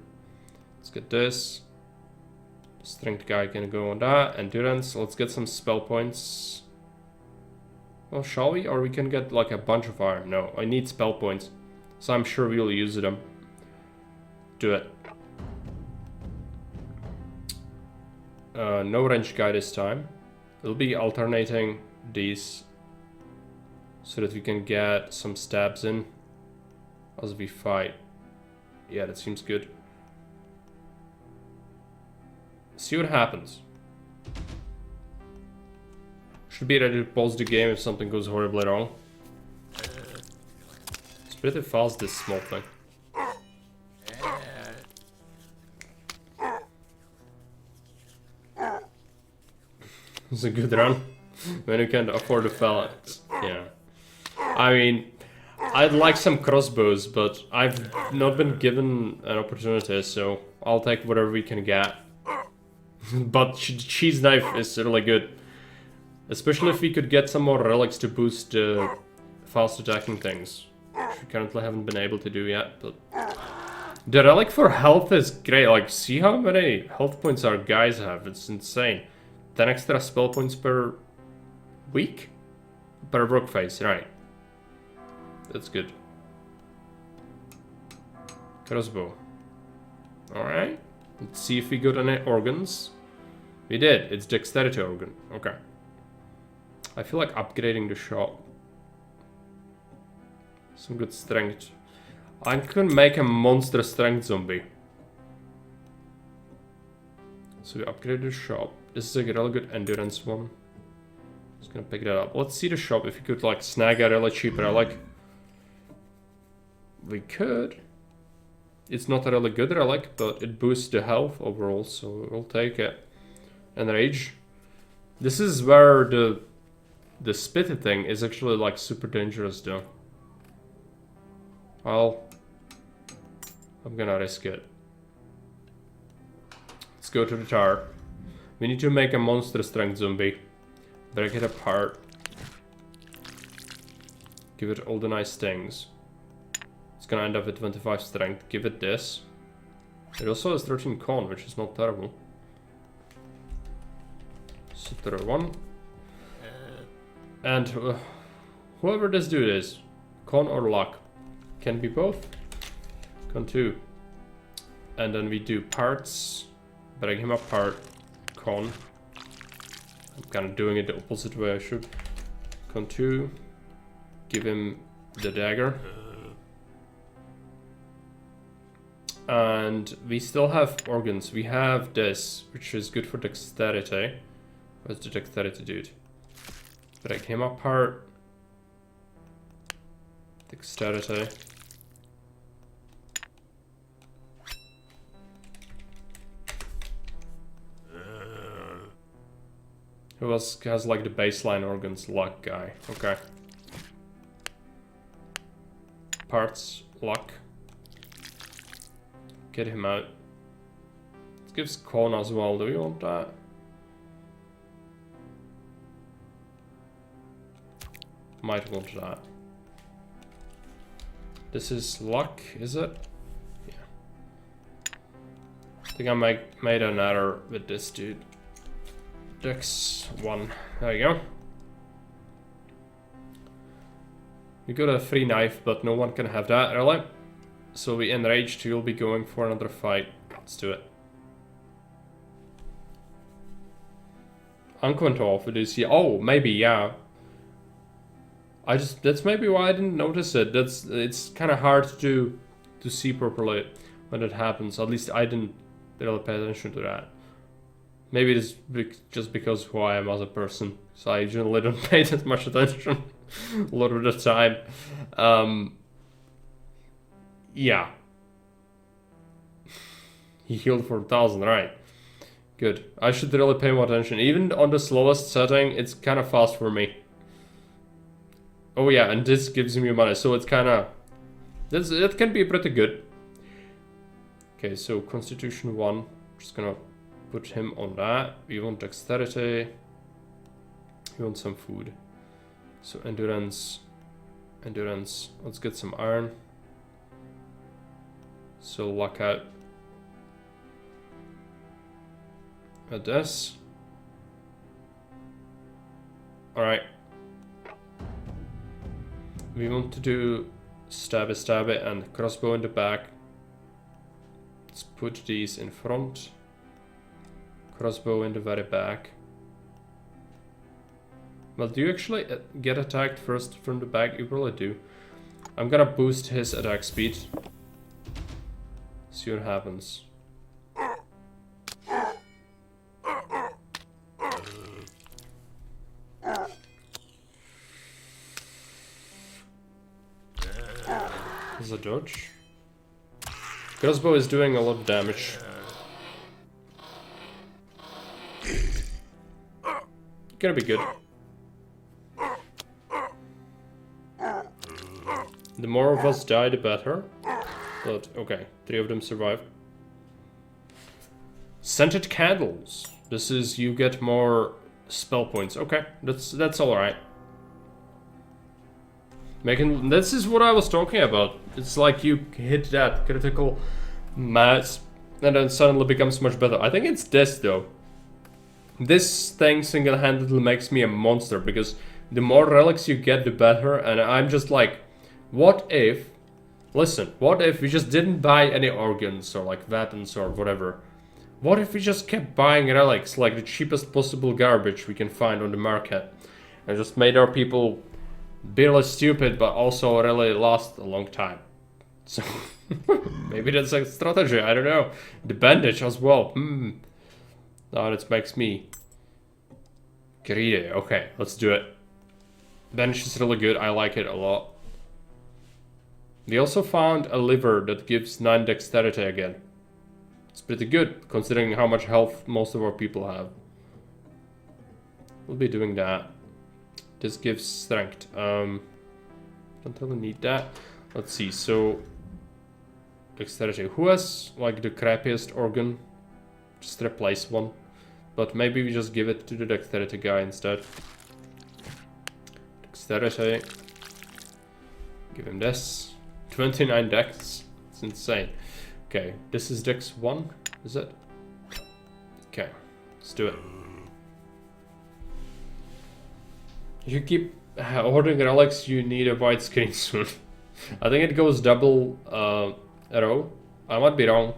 S1: Let's get this. Strength guy gonna go on that. Endurance. Let's get some spell points. Well, shall we? Or we can get like a bunch of iron. No, I need spell points. So I'm sure we'll use them. Do it. No range guy this time. We'll be alternating these so that we can get some stabs in as we fight. Yeah, that seems good. See what happens. Should be ready to pause the game if something goes horribly wrong. It's pretty fast, this small thing. It's a good run when you can afford to fell it. Yeah. I mean, I'd like some crossbows, but I've not been given an opportunity, so I'll take whatever we can get. But cheese knife is really good. Especially if we could get some more relics to boost fast attacking things. Which we currently haven't been able to do yet, but... The relic for health is great. Like, see how many health points our guys have. It's insane. 10 extra spell points per week? Per work phase, right. That's good. Crossbow. Alright. Let's see if we got any organs. We did. It's dexterity organ. Okay. I feel like upgrading the shop. Some good strength. I can make a monster strength zombie. So we upgrade the shop. This is a really good endurance one. Just gonna pick that up. Let's see the shop if we could like snag a really cheap relic. We could. It's not a really good relic, but it boosts the health overall, so we'll take it. Enrage. This is where the spitty thing is actually like super dangerous though. Well, I'm gonna risk it. Let's go to the tower. We need to make a monster strength zombie. Break it apart. Give it all the nice things. It's gonna end up with 25 strength. Give it this. It also has 13 con, which is not terrible. So there one. And whoever this dude is, con or luck, can be both. Con 2. And then we do parts. Break him apart. Con. I'm kind of doing it the opposite way I should. Con 2. Give him the dagger. And we still have organs. We have this, which is good for dexterity. Where's the dexterity dude? Break him apart. Dexterity. Who else has like the baseline organs? Luck guy. Okay. Parts. Luck. Get him out. It gives con as well. Do we want that? Might want that. This is luck, is it? Yeah. I think I made an error with this dude. Dex 1. There you go. We got a free knife, but no one can have that, really. So we enraged, you'll be going for another fight. Let's do it. Uncontrol for this year. Oh, maybe, yeah. That's maybe why I didn't notice it. It's kind of hard to see properly when it happens. At least I didn't really pay attention to that. Maybe it is just because who I am as a person. So I generally don't pay that much attention a lot of the time. Yeah. He healed for 1,000, right. Good. I should really pay more attention. Even on the slowest setting, it's kind of fast for me. Oh yeah, and this gives me money, so it's kind of... It can be pretty good. Okay, so Constitution 1. Just gonna put him on that. We want Dexterity. We want some food. So Endurance. Endurance. Let's get some iron. So luck out. At this. Alright. We want to do stab it and crossbow in the back. Let's put these in front. Crossbow in the very back. Well, do you actually get attacked first from the back? You probably do. I'm gonna boost his attack speed. See what happens. There's a dodge. Crossbow is doing a lot of damage. Gonna be good. The more of us die, the better. But okay, 3 of them survive. Scented candles. This is, you get more spell points. Okay, that's alright. This is what I was talking about. It's like you hit that critical mass and then suddenly becomes much better. I think it's this though. This thing single-handedly makes me a monster because the more relics you get, the better. And I'm just like, what if... Listen, what if we just didn't buy any organs or like weapons or whatever? What if we just kept buying relics, like the cheapest possible garbage we can find on the market? And just made our people barely stupid, but also really last a long time. So, maybe that's a strategy, I don't know. The bandage as well, Oh, that makes me greedy. Okay, let's do it. Bandage is really good, I like it a lot. We also found a liver that gives 9 dexterity again. It's pretty good, considering how much health most of our people have. We'll be doing that. This gives strength. Don't really need that. Let's see, so... Dexterity. Who has, like, the crappiest organ? Just replace one. But maybe we just give it to the dexterity guy instead. Dexterity. Give him this. 29 dex. It's insane. Okay, this is dex 1, is it? Okay, let's do it. If you keep hoarding relics, you need a white screen soon. I think it goes double arrow. I might be wrong.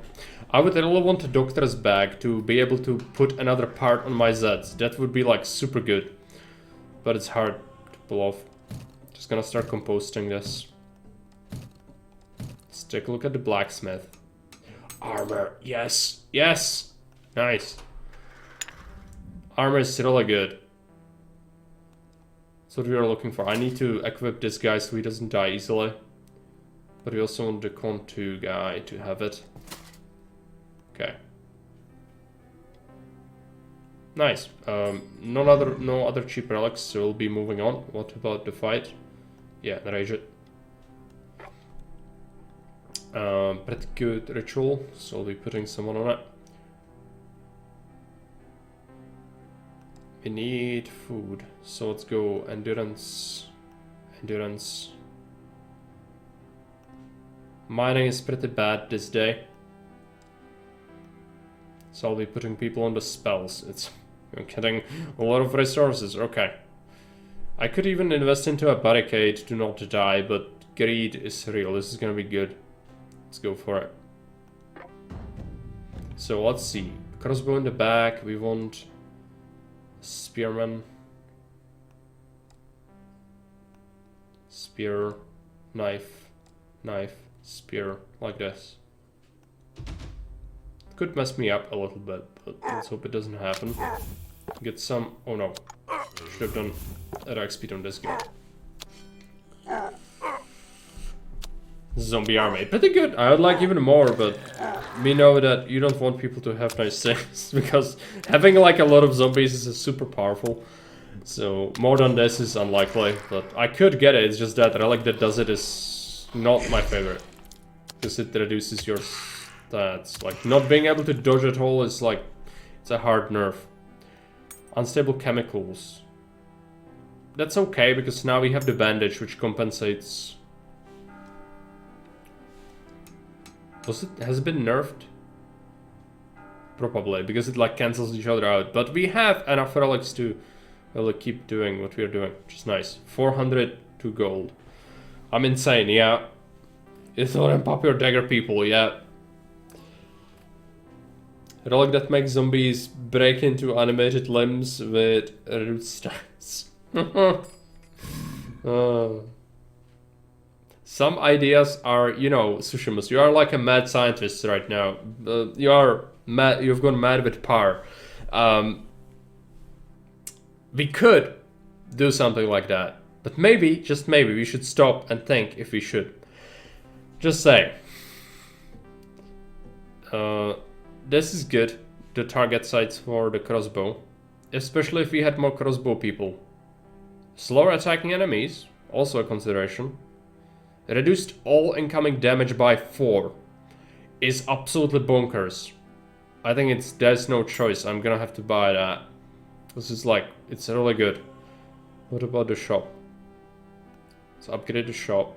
S1: I would really want a doctor's bag to be able to put another part on my Zeds. That would be like super good. But it's hard to pull off. Just gonna start composting this. Let's take a look at the blacksmith. Armor, yes, yes! Nice. Armor is really good. That's what we are looking for. I need to equip this guy so he doesn't die easily. But we also want the Con 2 guy to have it. Okay. Nice. No other cheap relics, so we'll be moving on. What about the fight? Yeah, rage it. Pretty good ritual, so I'll be putting someone on it. We need food, so let's go endurance. Endurance. Mining is pretty bad this day. So I'll be putting people on the spells. I'm getting a lot of resources, okay. I could even invest into a barricade to not die, but greed is real, this is gonna be good. Let's go for it. So let's see. Crossbow in the back, we want spearman. Spear, knife, knife, spear, like this. Could mess me up a little bit, but let's hope it doesn't happen. Get some... oh no. Should have done attack speed on this guy. Zombie army. Pretty good. I would like even more, but we know that you don't want people to have nice things, because having like a lot of zombies is super powerful. So more than this is unlikely, but I could get it. It's just that relic that does it is not my favorite, because it reduces your stats. Like not being able to dodge at all is like, it's a hard nerf. Unstable chemicals. That's okay, because now we have the bandage, which compensates. Has it been nerfed? Probably, because it like cancels each other out. But we have enough relics to really keep doing what we are doing, which is nice. 402 gold. I'm insane, yeah. It's not unpopular dagger people, yeah. Relic that makes zombies break into animated limbs with root stats. Some ideas are, you know, Sushimus, you are like a mad scientist right now. You are mad, you've gone mad with power. We could do something like that. But maybe, just maybe, we should stop and think if we should. Just say. This is good, the target sites for the crossbow. Especially if we had more crossbow people. Slower attacking enemies, also a consideration. Reduced all incoming damage by 4 is absolutely bonkers. I think there's no choice. I'm gonna have to buy that. This is like, it's really good. What about the shop? Let's upgrade the shop.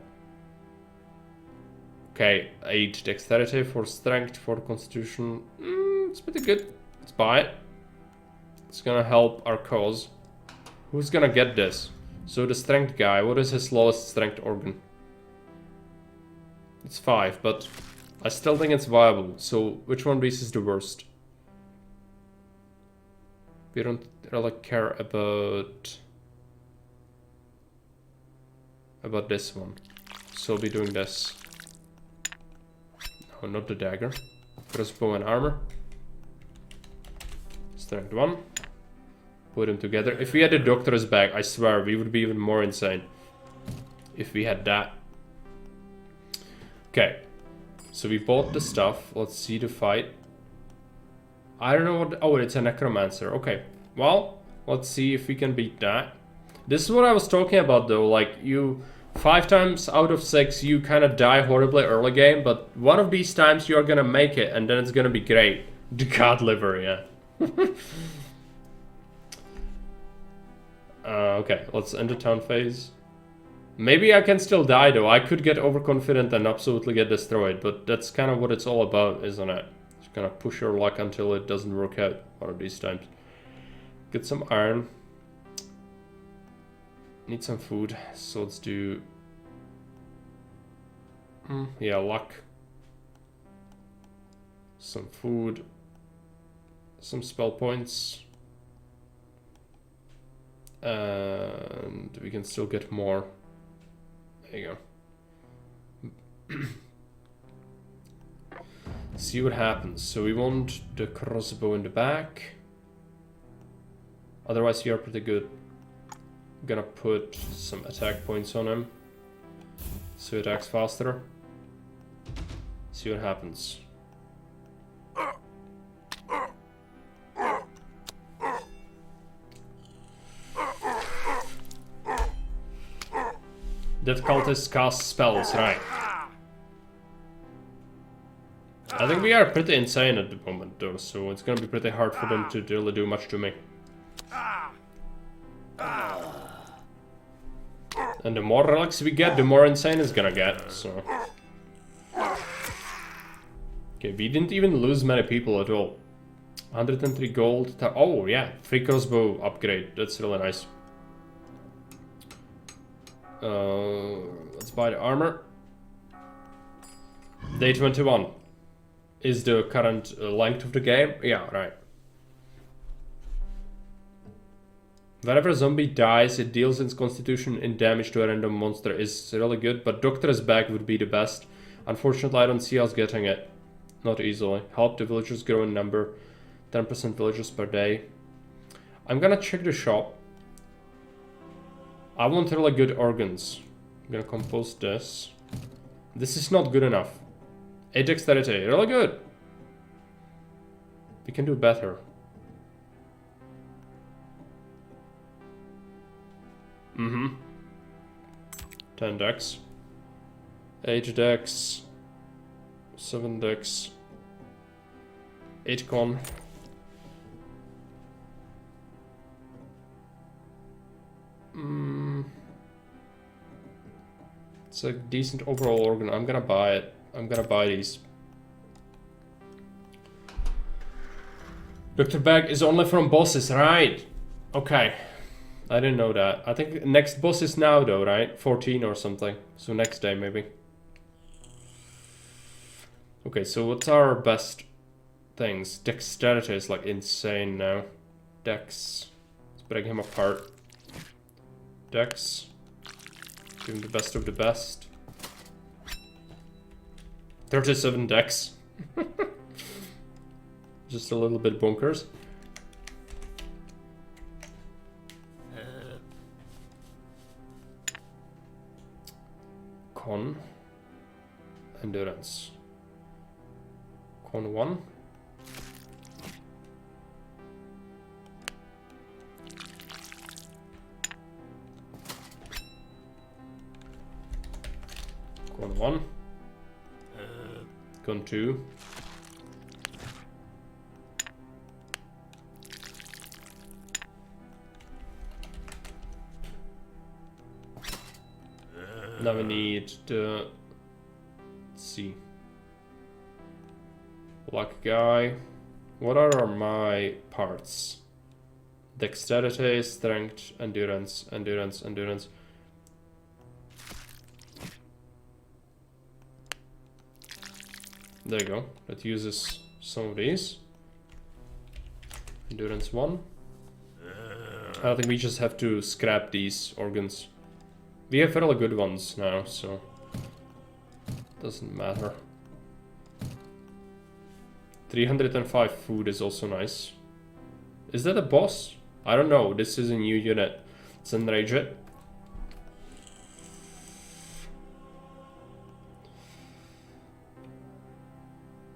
S1: Okay, 8 dexterity, 4 strength, 4 constitution. It's pretty good. Let's buy it. It's gonna help our cause. Who's gonna get this? So the strength guy, what is his lowest strength organ? It's 5, but I still think it's viable. So which one of these is the worst? We don't really care about this one. So I'll be doing this. No, not the dagger. Crossbow and armor. Strength 1. Put them together. If we had the doctor's bag, I swear we would be even more insane. If we had that. Okay. So we bought the stuff. Let's see the fight. I don't know what... Oh, it's a Necromancer. Okay. Well, let's see if we can beat that. This is what I was talking about though. Like, you... 5 times out of 6, you kind of die horribly early game. But one of these times you're gonna make it. And then it's gonna be great. The god liver, yeah. Okay, let's end the town phase. Maybe I can still die though. I could get overconfident and absolutely get destroyed, but that's kind of what it's all about, isn't it? Just gonna push your luck until it doesn't work out one of these times. Get some iron. Need some food, so let's do... yeah, luck. Some food. Some spell points. And we can still get more. There you go. See what happens. So we want the crossbow in the back. Otherwise, you're pretty good. I'm gonna put some attack points on him, so he attacks faster. See what happens. That cultist casts spells, right? I think we are pretty insane at the moment though, so it's gonna be pretty hard for them to really do much to me. And the more relics we get, the more insane it's gonna get, so... Okay, we didn't even lose many people at all. 103 gold. Oh yeah, free crossbow upgrade. That's really nice. Let's buy the armor. Day 21 is the current length of the game. Yeah, right. Whenever a zombie dies, it deals its constitution in damage to a random monster. Is really good, but Doctor's Bag would be the best. Unfortunately, I don't see us getting it. Not easily. Help the villagers grow in number. 10% villagers per day. I'm gonna check the shop. I want really good organs. I'm gonna compose this. This is not good enough. 8 dexterity, really good. We can do better. 10 dex. 8 dex. 7 dex. 8 con. It's a decent overall organ. I'm gonna buy it. I'm gonna buy these. Doctor Bag is only from bosses, right? Okay. I didn't know that. I think next boss is now though, right? 14 or something. So next day maybe. Okay, so what's our best things? Dexterity is like insane now. Dex. Let's break him apart. Dex. Give him the best of the best. 37 dex. Just a little bit bonkers. Con. Endurance. Con 1. Con 1. Con 2. Now we need the... Let's see. Luck guy. What are my parts? Dexterity, strength, endurance, endurance, endurance. There you go. That uses some of these. Endurance 1. I think we just have to scrap these organs. We have fairly good ones now, so doesn't matter. 305 food is also nice. Is that a boss? I don't know. This is a new unit. Let's enrage it.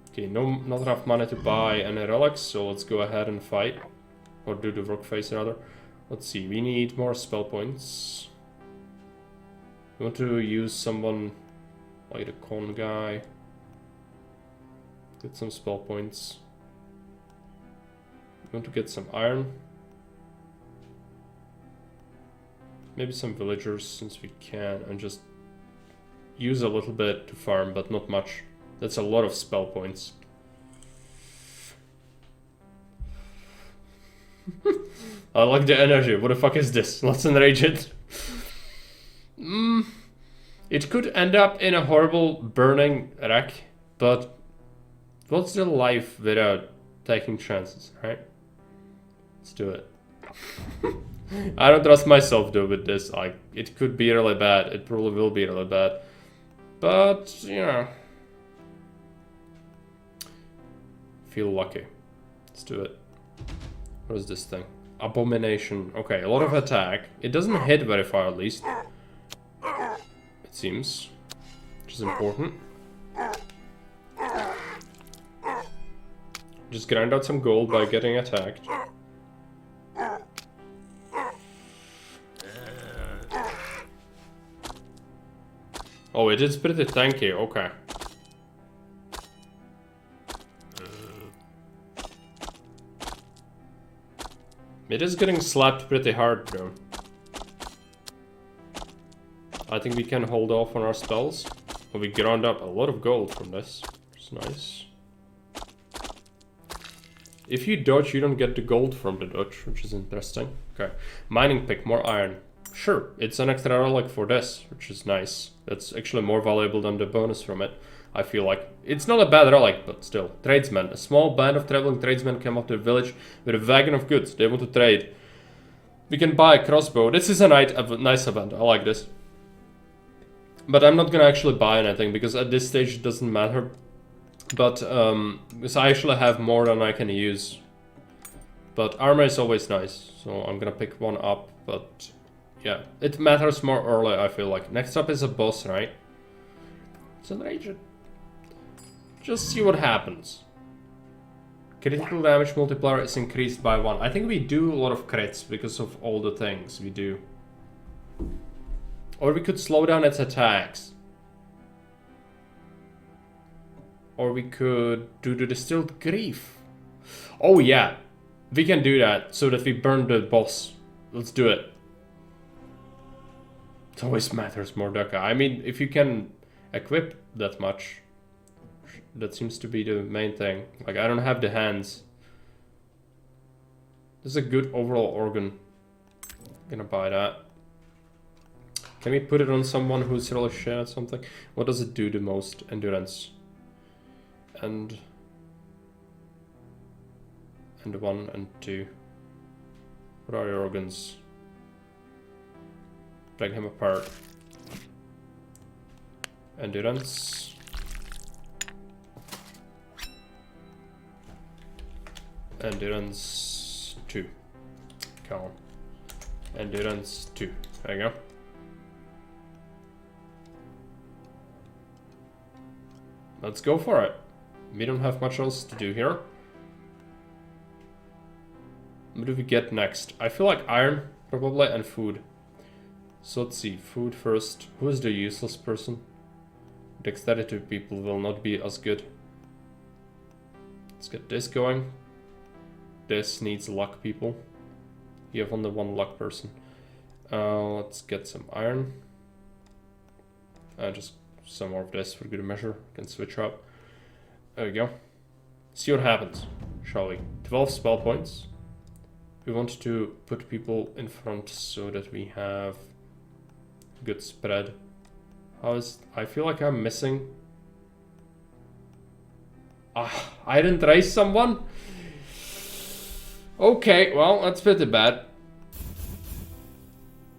S1: Okay, not enough money to buy any relics, so let's go ahead and fight. Or do the work phase rather. Let's see, we need more spell points. We want to use someone like the con guy. Get some spell points. We want to get some iron. Maybe some villagers since we can, and just use a little bit to farm, but not much. That's a lot of spell points. I like the energy. What the fuck is this? Let's enrage it. It could end up in a horrible burning wreck, but what's the life without taking chances, right? Let's do it. I don't trust myself though with this. Like, it could be really bad. It probably will be really bad. But, you know. Feel lucky. Let's do it. What is this thing? Abomination. Okay, a lot of attack. It doesn't hit very far at least. It seems. Which is important. Just grind out some gold by getting attacked. Oh, it is pretty tanky. Okay. It is getting slapped pretty hard though. I think we can hold off on our spells. But we ground up a lot of gold from this. It's nice. If you dodge, you don't get the gold from the dodge, which is interesting. Okay. Mining pick, more iron. Sure, it's an extra relic for this, which is nice. That's actually more valuable than the bonus from it. I feel like it's not a bad relic, but still. Tradesmen. A small band of traveling tradesmen came up to the village with a wagon of goods. They want to trade. We can buy a crossbow. This is a nice event. I like this. But I'm not gonna actually buy anything because at this stage it doesn't matter. But because I actually have more than I can use. But armor is always nice, so I'm gonna pick one up. But yeah, it matters more early. I feel like next up is a boss, right? It's an agent. Just see what happens. Critical damage multiplier is increased by 1. I think we do a lot of crits because of all the things we do. Or we could slow down its attacks. Or we could do the distilled grief. Oh yeah, we can do that so that we burn the boss. Let's do it. It always matters more, Daka. I mean, if you can equip that much, that seems to be the main thing. Like, I don't have the hands. This is a good overall organ. I'm gonna buy that. Can we put it on someone who's really shit at something? What does it do the most? Endurance. And 1 and 2. What are your organs? Break him apart. Endurance. Endurance 2. Come on. Endurance 2. There you go. Let's go for it. We don't have much else to do here. What do we get next? I feel like iron, probably, and food. So let's see. Food first. Who is the useless person? Dexterity people will not be as good. Let's get this going. This needs luck people. You have only one luck person. Let's get some iron. Just some more of this for good measure. Can switch up. There we go. See what happens, shall we? 12 spell points. We want to put people in front so that we have good spread. I feel like I'm missing. I didn't raise someone? Okay, well, that's pretty bad.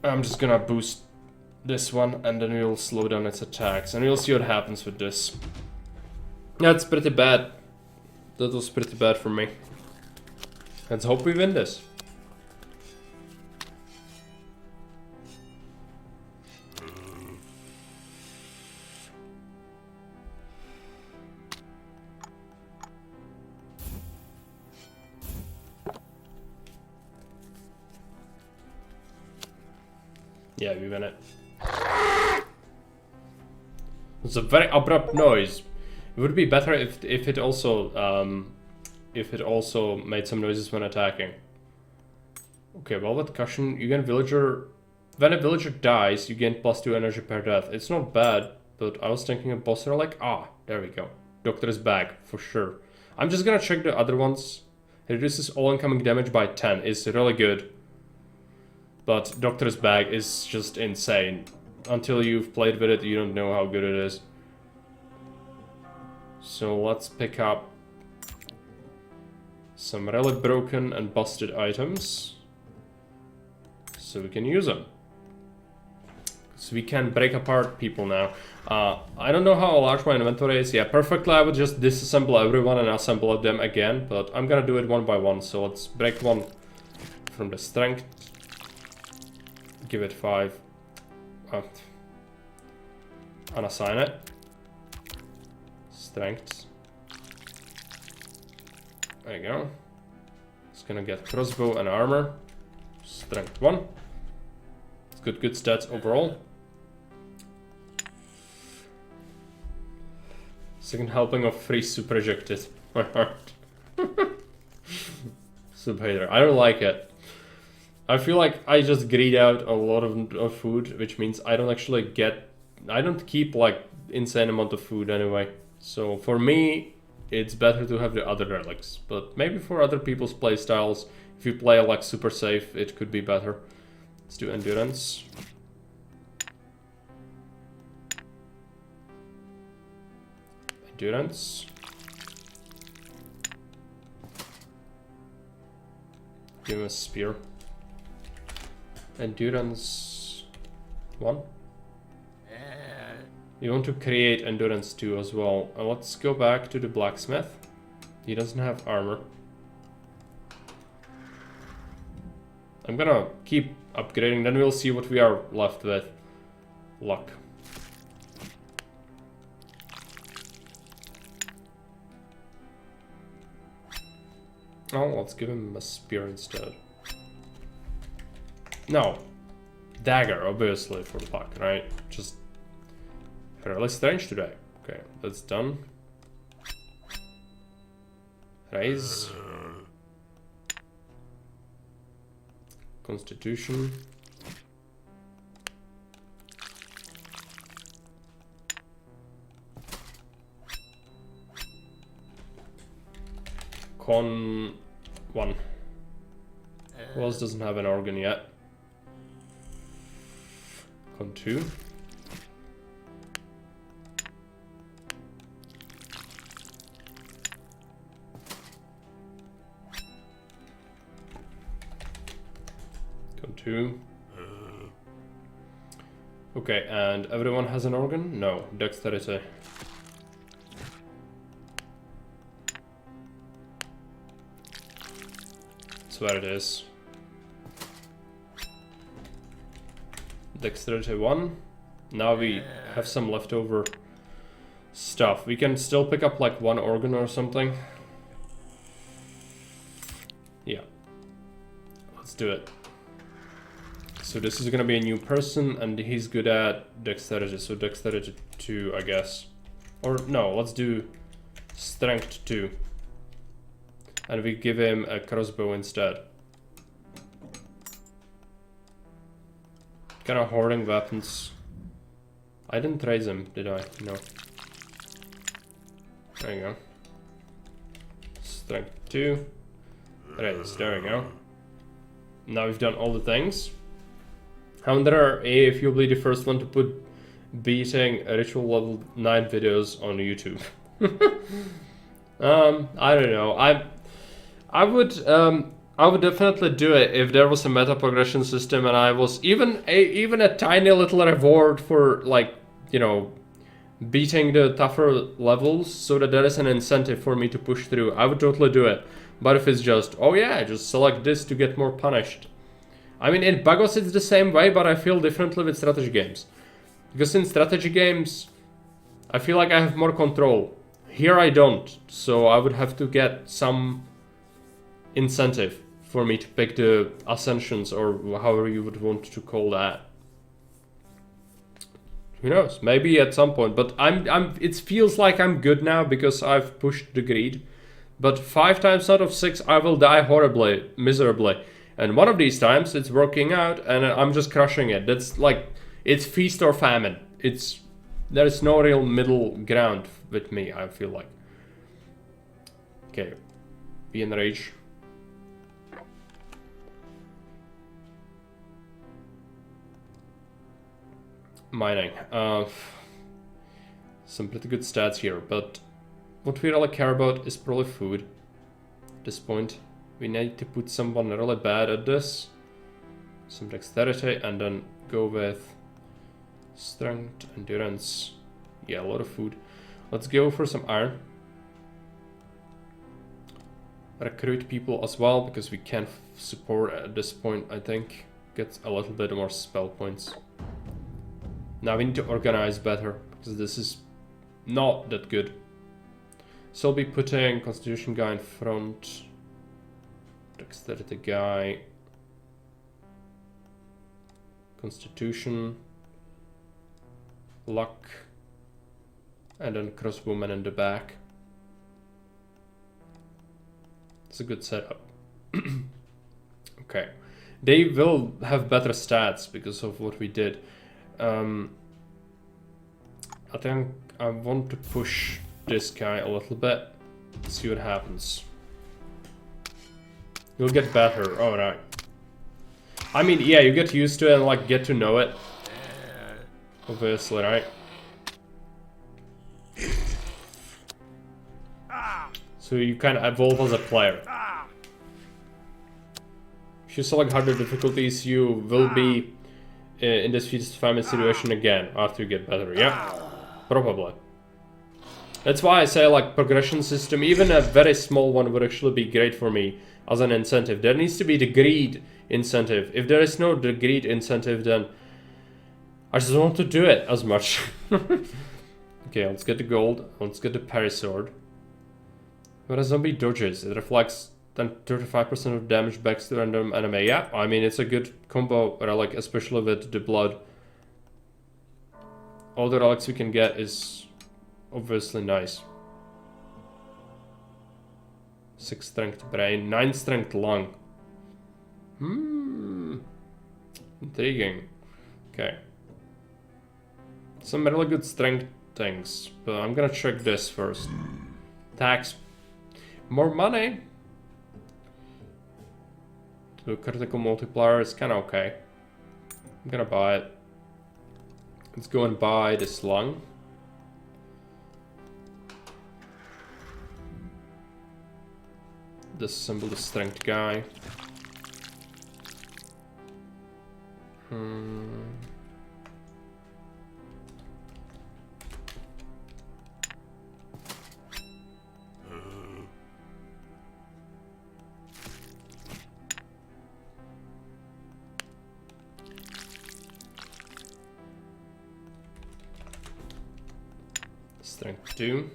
S1: I'm just gonna boost this one and then we'll slow down its attacks and we'll see what happens with this. That's pretty bad. That was pretty bad for me. Let's hope we win this. Yeah, we win it. It's a very abrupt noise. It would be better if it also made some noises when attacking. Okay, well with caution, you gain villager. When a villager dies, you gain +2 energy per death. It's not bad, but I was thinking of boss relic. There we go. Doctor is back for sure. I'm just gonna check the other ones. It reduces all incoming damage by 10. It's really good. But Doctor's Bag is just insane. Until you've played with it, you don't know how good it is. So let's pick up some really broken and busted items. So we can use them. So we can break apart people now. I don't know how large my inventory is. Yeah, perfectly I would just disassemble everyone and assemble them again. But I'm gonna do it one by one. So let's break one from the strength. Give it 5. Unassign it. Strengths. There you go. It's gonna get crossbow and armor. Strength 1. It's good stats overall. Second helping of free soup rejected. My heart. Soup hater. I don't like it. I feel like I just greed out a lot of food, which means I don't actually get... I don't keep like insane amount of food anyway. So for me, it's better to have the other relics. But maybe for other people's playstyles, if you play like super safe, it could be better. Let's do endurance. Endurance. Give him a spear. Endurance 1. You want to create endurance 2 as well. Let's go back to the blacksmith. He doesn't have armor. I'm gonna keep upgrading, then we'll see what we are left with. Luck. Oh, let's give him a spear instead. No. Dagger, obviously, for luck, right? Just really strange today. Okay, that's done. Raise. Constitution. Con 1. Who else doesn't have an organ yet? Con 2. Con 2. Okay, and everyone has an organ? No, dexterity. That's where it is. Dexterity 1. Now we have some leftover stuff. We can still pick up like one organ or something. Yeah. Let's do it. So this is gonna be a new person and he's good at dexterity. So dexterity 2, I guess. Or no, let's do strength 2. And we give him a crossbow instead. Kind of hoarding weapons. I didn't raise him, did I? No. There you go. Strength 2. Raise, there we go. Now we've done all the things. However, if you'll be the first one to put beating ritual level 9 videos on YouTube. I don't know. I would definitely do it if there was a meta progression system and I was even a tiny little reward for, like, you know, beating the tougher levels so that there is an incentive for me to push through. I would totally do it. But if it's just, oh yeah, just select this to get more punished. I mean, in Bagos it's the same way, but I feel differently with strategy games. Because in strategy games, I feel like I have more control. Here I don't, so I would have to get some incentive for me to pick the ascensions, or however you would want to call that. Who knows? Maybe at some point, but it feels like I'm good now because I've pushed the greed. But 5 times out of 6 I will die horribly, miserably. And one of these times it's working out and I'm just crushing it. That's like, it's feast or famine. There's no real middle ground with me, I feel like. Okay, be in rage. Mining. Some pretty good stats here, but what we really care about is probably food. At this point, we need to put someone really bad at this. Some dexterity, and then go with strength, endurance. Yeah, a lot of food. Let's go for some iron. Recruit people as well, because we can support at this point, I think. Get a little bit more spell points. Now we need to organize better, because this is not that good. So I'll be putting Constitution guy in front, Dexterity guy, Constitution, Luck, and then Crossbowman in the back. It's a good setup. Okay. They will have better stats because of what we did. I think I want to push this guy a little bit, see what happens. You'll get better, alright. I mean, yeah, you get used to it and like get to know it. Obviously, right? So you kind of evolve as a player. If you select harder difficulties, you will be in this feast famine situation again after you get better, yeah? Probably. That's why I say, like, progression system, even a very small one would actually be great for me as an incentive. There needs to be the greed incentive. If there is no the greed incentive, then I just don't want to do it as much. Okay, let's get the gold. Let's get the parry sword. When a zombie dodges, it reflects then 35% of damage back to random enemy. Yeah, I mean, it's a good combo relic, especially with the blood. All the relics we can get is obviously nice. 6 strength brain, 9 strength lung. Intriguing. Okay. Some really good strength things, but I'm gonna check this first. Tax. More money. The critical multiplier is kinda okay. I'm gonna buy it. Let's go and buy this lung. Disassemble the strength guy. Strength 2.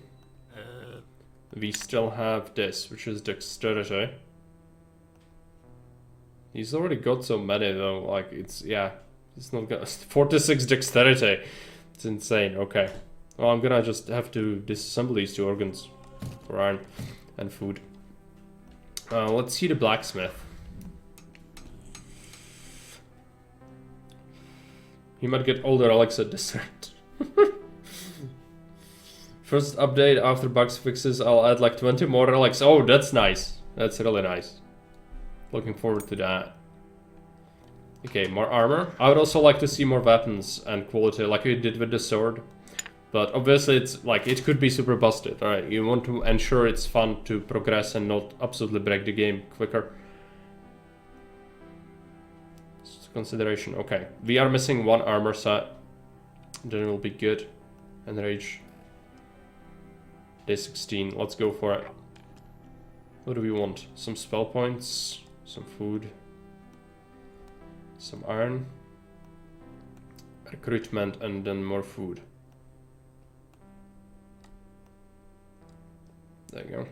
S1: We still have this, which is dexterity. He's already got so many though, like it's, yeah, it's not gonna, 46 dexterity. It's insane, okay. Well, I'm gonna just have to disassemble these 2 organs for iron and food. Let's see the blacksmith. He might get all the relics at this rate. First update after bugs fixes, I'll add like 20 more relics. Oh, that's nice. That's really nice. Looking forward to that. Okay, more armor. I would also like to see more weapons and quality, like we did with the sword. But obviously it's like, it could be super busted, right? You want to ensure it's fun to progress and not absolutely break the game quicker. It's a consideration. Okay, we are missing one armor set. Then it will be good. Enrage. Day 16, let's go for it. What do we want? Some spell points, some food, some iron, recruitment, and then more food. There you go.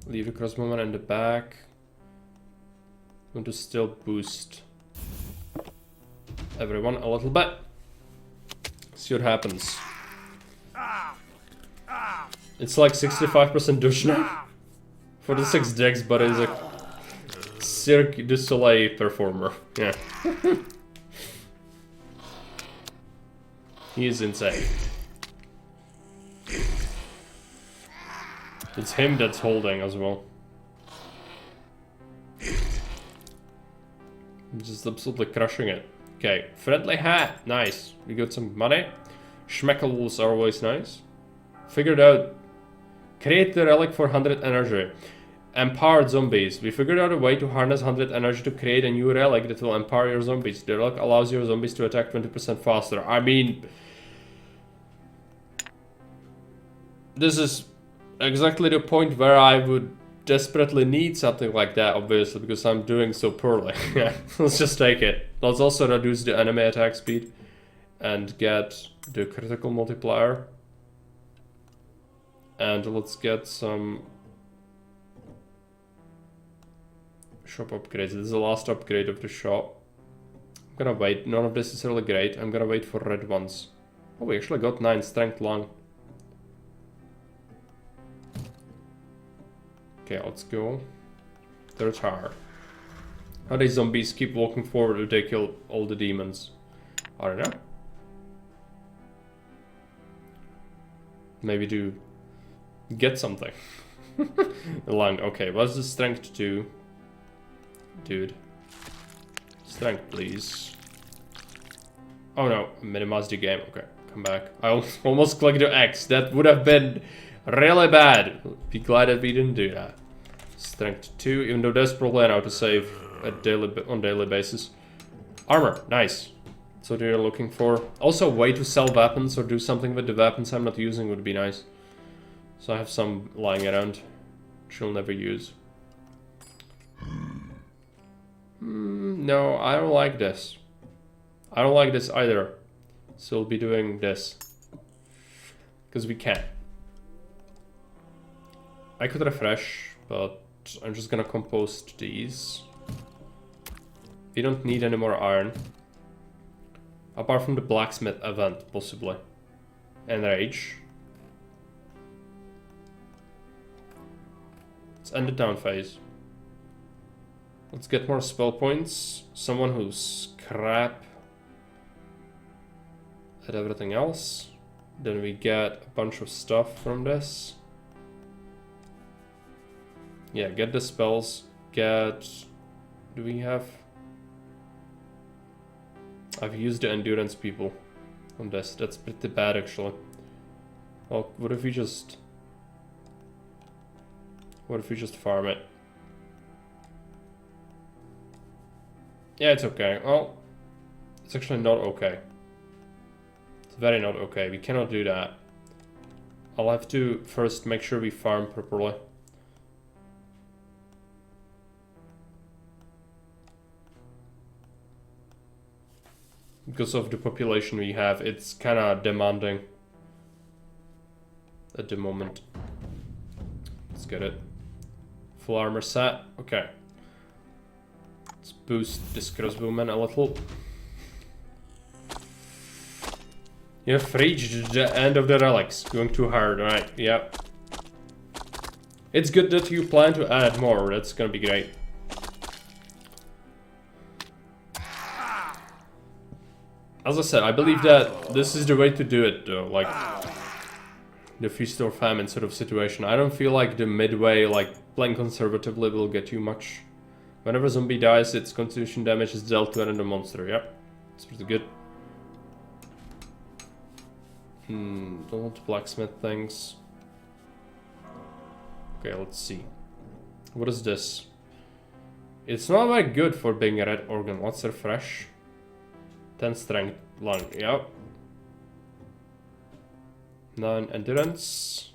S1: Leave a crossbowman in the back. Want to still boost everyone a little bit. See what happens. It's like 65% douche now for the 6 decks, but it's a Cirque du Soleil performer. Yeah. He is insane. It's him that's holding as well. Just absolutely crushing it. Okay, friendly hat, nice. We got some money. Schmeckles are always nice. Figured out, create the relic for 100 energy. Empowered zombies. We figured out a way to harness 100 energy to create a new relic that will empower your zombies. The relic allows your zombies to attack 20% faster. I mean, this is exactly the point where I would desperately need something like that, obviously, because I'm doing so poorly. Yeah, let's just take it. Let's also reduce the enemy attack speed and get the critical multiplier. And let's get some shop upgrades. This is the last upgrade of the shop. I'm gonna wait. None of this is really great. I'm gonna wait for red ones. Oh, we actually got 9 strength lung. Okay, let's go. Their tower. How do zombies keep walking forward if they kill all the demons? I don't know. Maybe to get something. The lung. Okay, what's the strength to? Dude. Strength, please. Oh no, minimize the game. Okay, come back. I almost clicked the X. That would have been really bad. Be glad that we didn't do that. Strength 2, even though there's probably how to save on daily basis. Armor, nice. That's what you're looking for. Also, a way to sell weapons or do something with the weapons I'm not using would be nice. So I have some lying around, which I'll never use. No, I don't like this. I don't like this either. So we'll be doing this. Because we can. I could refresh, but I'm just gonna compost these. We don't need any more iron. Apart from the blacksmith event, possibly. Enrage. Let's end the down phase. Let's get more spell points. Someone who's crap at everything else. Then we get a bunch of stuff from this. Yeah, get the spells. Get... Do we have... I've used the endurance people on this. That's pretty bad, actually. Well, what if we just... What if we just farm it? Yeah, it's okay. Well, it's actually not okay. It's very not okay. We cannot do that. I'll have to first make sure we farm properly. Because of the population we have, it's kind of demanding at the moment. Let's get it. Full armor set. Okay. Let's boost this crossbowman a little. You've reached the end of the relics. Going too hard, right? Yep. It's good that you plan to add more. That's gonna be great. As I said, I believe that this is the way to do it though, like the feast or famine sort of situation. I don't feel like the midway, like playing conservatively will get you much. Whenever a zombie dies, its constitution damage is dealt to another monster, yep. It's pretty good. Don't want to blacksmith things. Okay, let's see. What is this? It's not very good for being a red organ. Let's refresh. 10 strength, lung, yep. 9 endurance.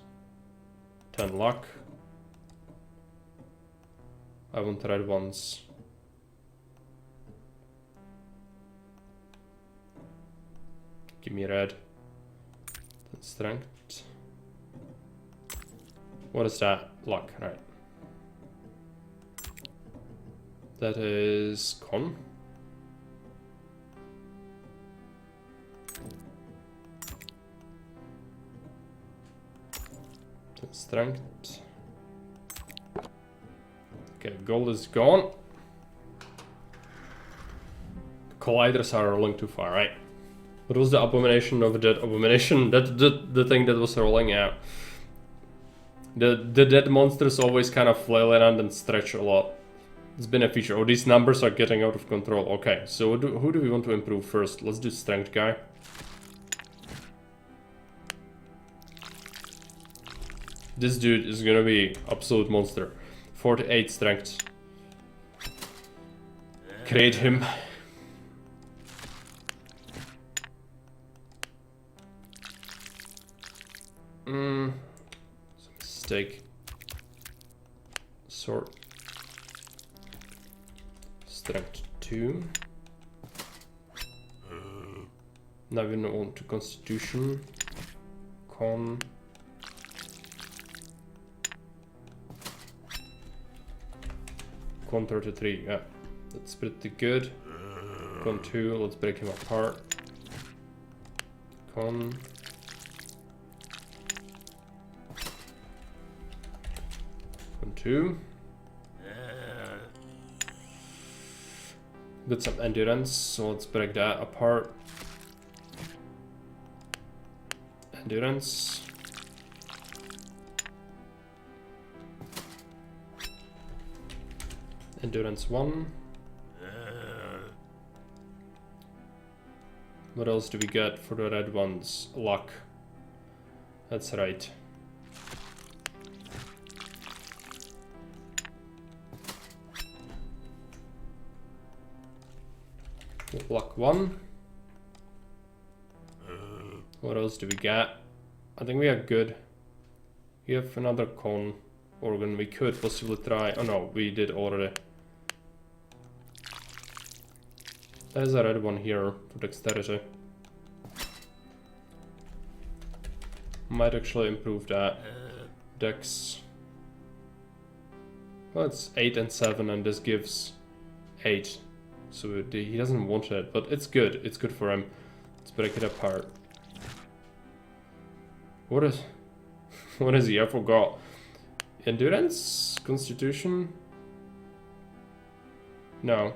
S1: 10 luck. I want red ones. Give me red. 10 strength. What is that? Luck, right. That is con. Strength. Okay, gold is gone. Colliders are rolling too far, right? What was the abomination of a dead abomination? That the thing that was rolling out. The dead monsters always kind of flail around and stretch a lot. It's been a feature. Oh, these numbers are getting out of control. Okay, so who do we want to improve first? Let's do strength guy. This dude is gonna be absolute monster. 48 strength. Create him. Mistake. Sword. Strength 2. Now we know on to constitution. Con. Con 33, yeah, that's pretty good. Con 2, let's break him apart. Con. Con 2. Got some endurance, so let's break that apart. Endurance. Endurance 1. What else do we get for the red ones? Luck. That's right. Luck 1. What else do we get? I think we are good. We have another con organ. We could possibly try. Oh no, we did already. There's a red one here for dexterity. Might actually improve that. Dex. Well, it's 8 and 7, and this gives 8. So he doesn't want it, but it's good. It's good for him. Let's break it apart. What is he? I forgot. Endurance? Constitution? No.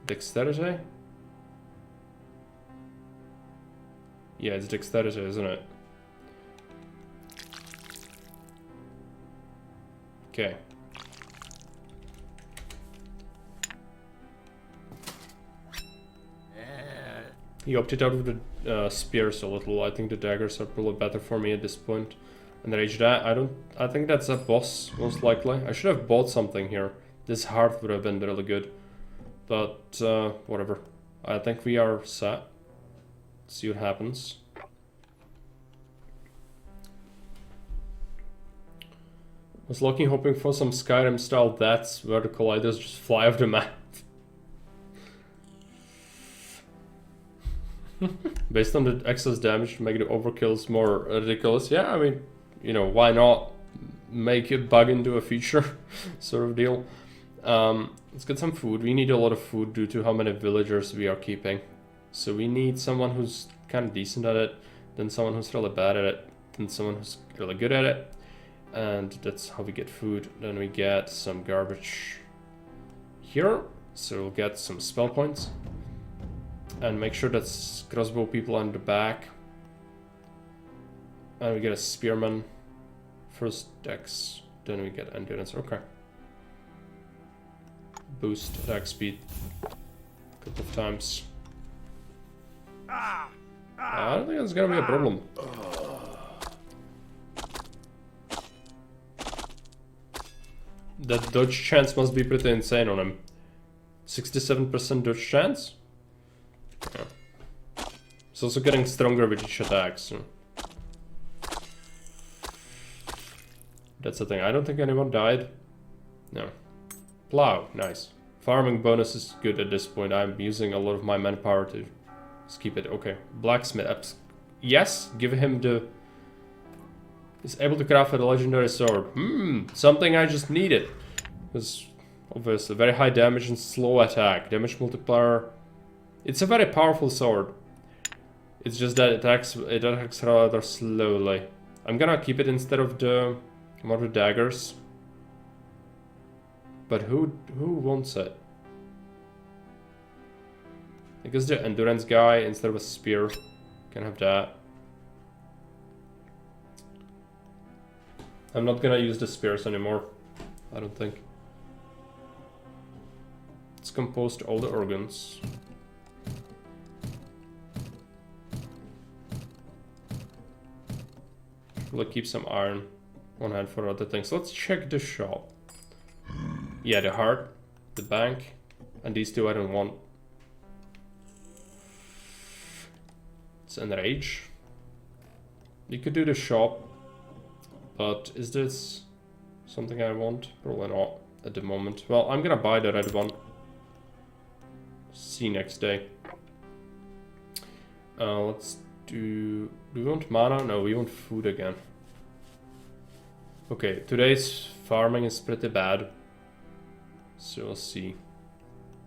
S1: Dexterity? Yeah, it's dexterity, isn't it? Okay. He opted out of the spears a little. I think the daggers are probably better for me at this point. And rage that. I think that's a boss, most likely. I should have bought something here. This heart would have been really good. But, whatever. I think we are set. See what happens. Was looking, hoping for some Skyrim style deaths where the colliders just fly off the map. Based on the excess damage to make the overkills more ridiculous. Yeah, I mean, you know, why not make it bug into a feature sort of deal. Let's get some food. We need a lot of food due to how many villagers we are keeping. So we need someone who's kind of decent at it, then someone who's really bad at it, then someone who's really good at it. And that's how we get food. Then we get some garbage here. So we'll get some spell points. And make sure that crossbow people on the back. And we get a spearman. First dex, then we get endurance. Okay. Boost attack speed a couple of times. I don't think that's gonna be a problem. That dodge chance must be pretty insane on him. 67% dodge chance? Yeah. It's also getting stronger with each attack, so. That's the thing. I don't think anyone died. No. Plow, nice. Farming bonus is good at this point. I'm using a lot of my manpower to just keep it. Okay. Blacksmith. Yes, give him the... He's able to craft a legendary sword. Something I just needed. Because obviously very high damage and slow attack. Damage multiplier. It's a very powerful sword. It's just that it attacks rather slowly. I'm gonna keep it instead of the mortar daggers. But who wants it? I guess the endurance guy instead of a spear can have that. I'm not gonna use the spears anymore. I don't think. Let's compost all the organs. We'll keep some iron on hand for other things. Let's check the shop. Yeah, the heart, the bank, and these two I don't want. It's enrage. You could do the shop, but is this something I want? Probably not at the moment. Well, I'm gonna buy the red one. See you next day. Let's do we want mana? No, we want food again. Okay, today's farming is pretty bad. So we'll see.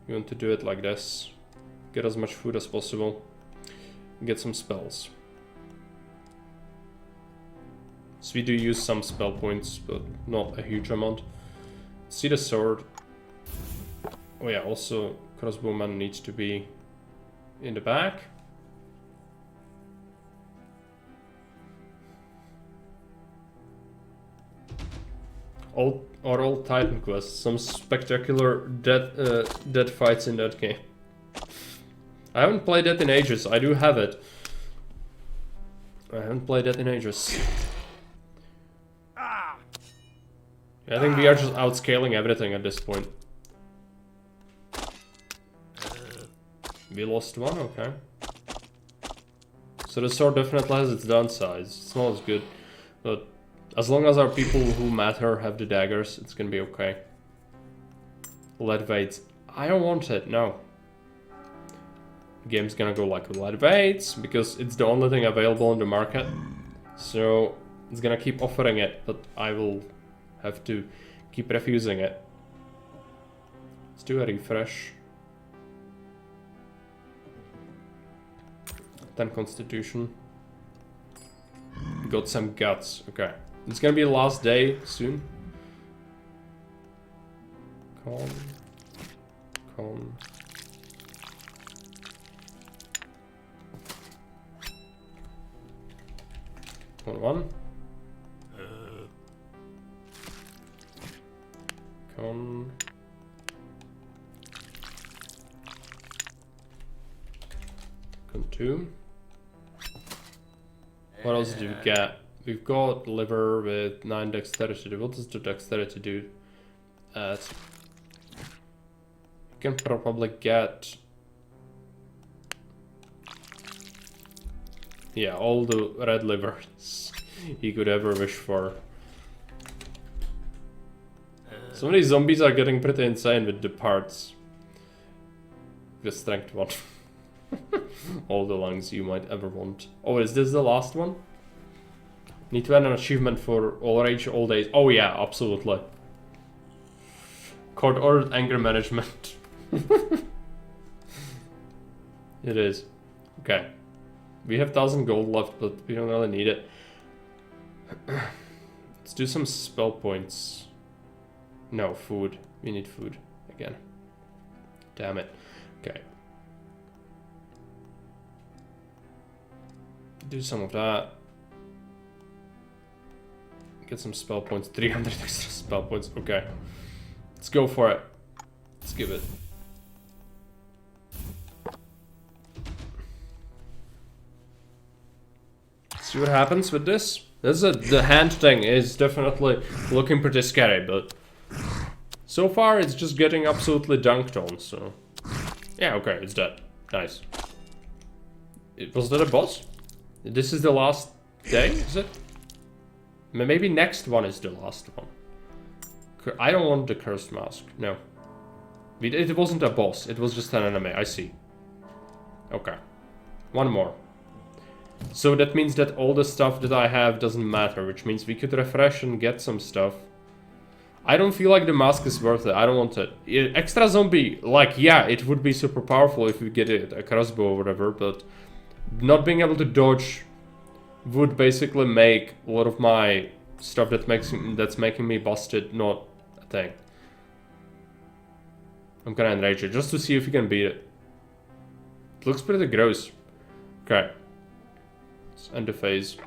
S1: We want to do it like this. Get as much food as possible. Get some spells. So we do use some spell points, but not a huge amount. See the sword. Oh yeah, also crossbowman needs to be in the back. All Titan quests. Some spectacular dead fights in that game. I haven't played that in ages. I do have it. I haven't played that in ages. I think we are just outscaling everything at this point. We lost one, okay. So the sword definitely has its downsides. It's not as good, but as long as our people who matter have the daggers, it's gonna be okay. Lead weights. I don't want it, no. The game's gonna go like lead weights because it's the only thing available on the market. So it's gonna keep offering it, but I will have to keep refusing it. Let's do a refresh. 10 constitution. Got some guts, okay. It's gonna be the last day soon. Con. One. Con. Con 2. What else do we get? We've got liver with 9 dexterity. What does the dexterity do? You can probably get... Yeah, all the red livers you could ever wish for. Some of these zombies are getting pretty insane with the parts. The strength one. All the lungs you might ever want. Oh, is this the last one? Need to add an achievement for all rage, all days. Oh yeah, absolutely. Court ordered anger management. It is. Okay. We have 1000 gold left, but we don't really need it. Let's do some spell points. No, food. We need food again. Damn it. Okay. Do some of that. Get some spell points. 300 extra spell points. Okay. Let's go for it. Let's give it. See what happens with this. The hand thing is definitely looking pretty scary, but so far it's just getting absolutely dunked on, so... Yeah, okay, it's dead. Nice. Was that a boss? This is the last day, is it? Maybe next one is the last one. I don't want the cursed mask, no. It wasn't a boss, it was just an enemy, I see. Okay. One more. So that means that all the stuff that I have doesn't matter, which means we could refresh and get some stuff. I don't feel like the mask is worth it, I don't want it. Extra zombie, like, yeah, it would be super powerful if we get it, a crossbow or whatever, but not being able to dodge would basically make a lot of my stuff that's making me busted not a thing. I'm gonna enrage it just to see if we can beat it. It looks pretty gross. Okay. Let's end the phase.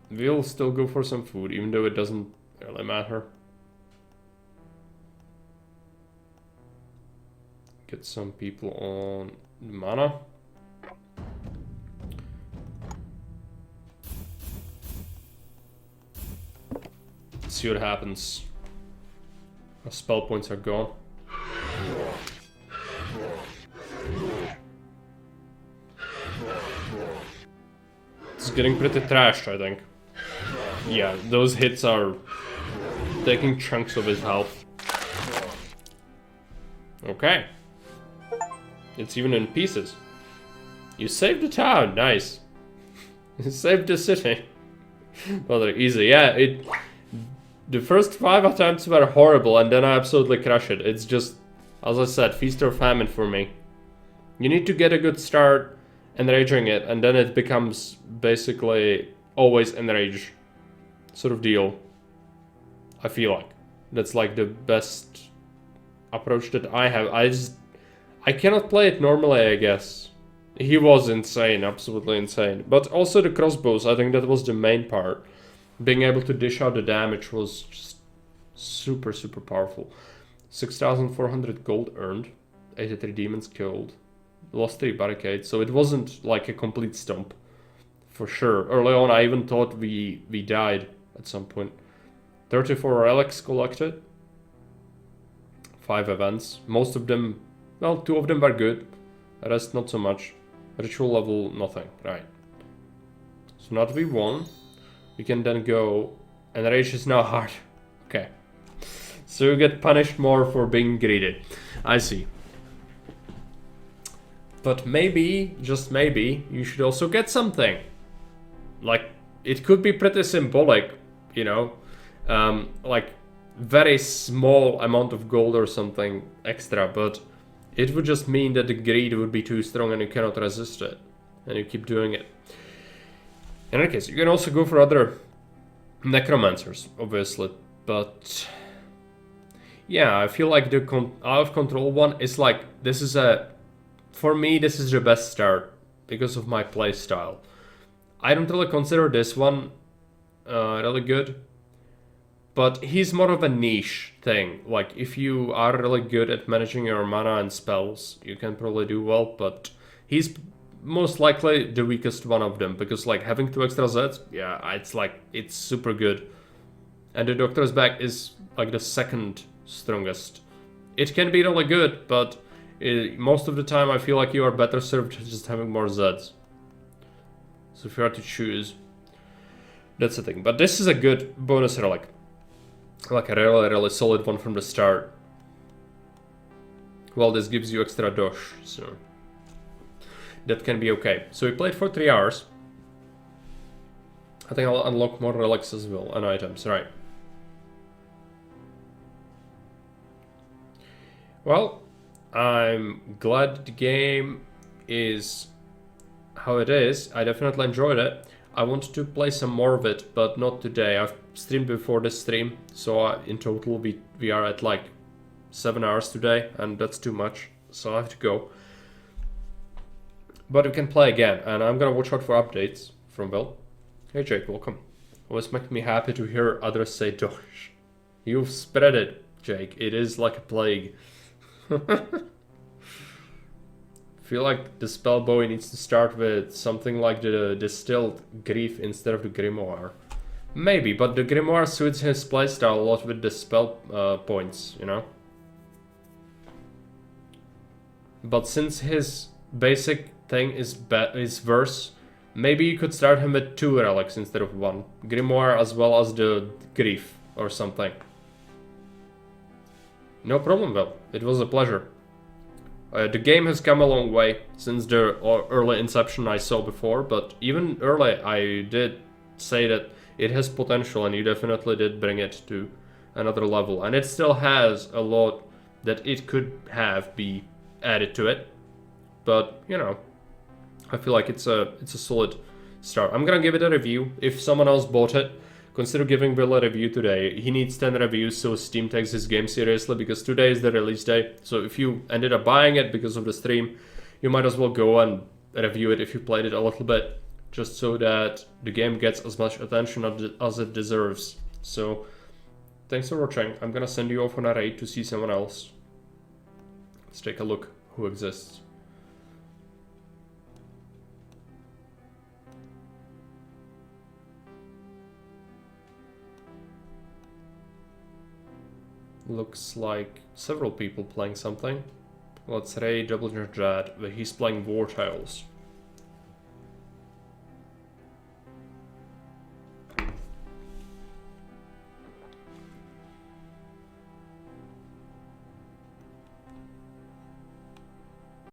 S1: We'll still go for some food, even though it doesn't really matter. Get some people on mana. Let's see what happens. Our spell points are gone. It's getting pretty trashed, I think. Yeah, those hits are taking chunks of his health. Okay. It's even in pieces. You saved the town, nice. You saved the city. Well, they're easy, yeah, the first 5 attempts were horrible and then I absolutely crushed it. It's just, as I said, feast or famine for me. You need to get a good start enraging it and then it becomes basically always enrage sort of deal. I feel like. That's like the best approach that I have. I cannot play it normally, I guess. He was insane, absolutely insane. But also the crossbows, I think that was the main part. Being able to dish out the damage was just super, super powerful. 6,400 gold earned. 83 demons killed. Lost 3 barricades, so it wasn't like a complete stump. For sure. Early on I even thought we died at some point. 34 relics collected. 5 events. Most of them, well, 2 of them were good. The rest not so much. Ritual level, nothing. Right. So now that we won, we can then go, and rage is now hard. Okay. So you get punished more for being greedy. I see. But maybe, just maybe, you should also get something. Like, it could be pretty symbolic, you know. Like, very small amount of gold or something extra, but it would just mean that the greed would be too strong and you cannot resist it. And you keep doing it. In any case, you can also go for other necromancers, obviously, but yeah, I feel like the out of control one is like, this is for me, this is the best start because of my playstyle. I don't really consider this one really good, but he's more of a niche thing. Like, if you are really good at managing your mana and spells, you can probably do well, but he's most likely the weakest one of them, because like having 2 extra Zs, yeah, it's super good. And the Doctor's Bag is like the 2nd strongest. It can be really good, but most of the time I feel like you are better served just having more Zs. So if you are to choose, that's the thing. But this is a good bonus relic. Like a really, really solid one from the start. Well, this gives you extra dosh, so that can be okay. So we played for 3 hours. I think I'll unlock more relics as well, and items, right. Well, I'm glad the game is how it is. I definitely enjoyed it. I want to play some more of it, but not today. I've streamed before this stream, so in total we are at like 7 hours today, and that's too much, so I have to go. But we can play again, and I'm gonna watch out for updates from Will. Hey Jake, welcome. Always makes me happy to hear others say Dosh. You've spread it, Jake. It is like a plague. Feel like the spell boy needs to start with something like the distilled grief instead of the grimoire. Maybe, but the grimoire suits his playstyle a lot with the spell points, you know? But since his basic thing is verse, maybe you could start him with 2 relics instead of 1. Grimoire as well as the grief or something. No problem, Will. It was a pleasure. The game has come a long way since the early inception I saw before, but even early I did say that it has potential, and you definitely did bring it to another level. And it still has a lot that it could have be added to it. But, you know, I feel like it's a solid start. I'm gonna give it a review. If someone else bought it, consider giving Will a review today. He needs 10 reviews so Steam takes his game seriously, because today is the release day. So if you ended up buying it because of the stream, you might as well go and review it if you played it a little bit, just so that the game gets as much attention as it deserves. So thanks for watching. I'm gonna send you off on a raid to see someone else. Let's take a look who exists. Looks like several people playing something. Let's raid Double Jad, where he's playing War Tales.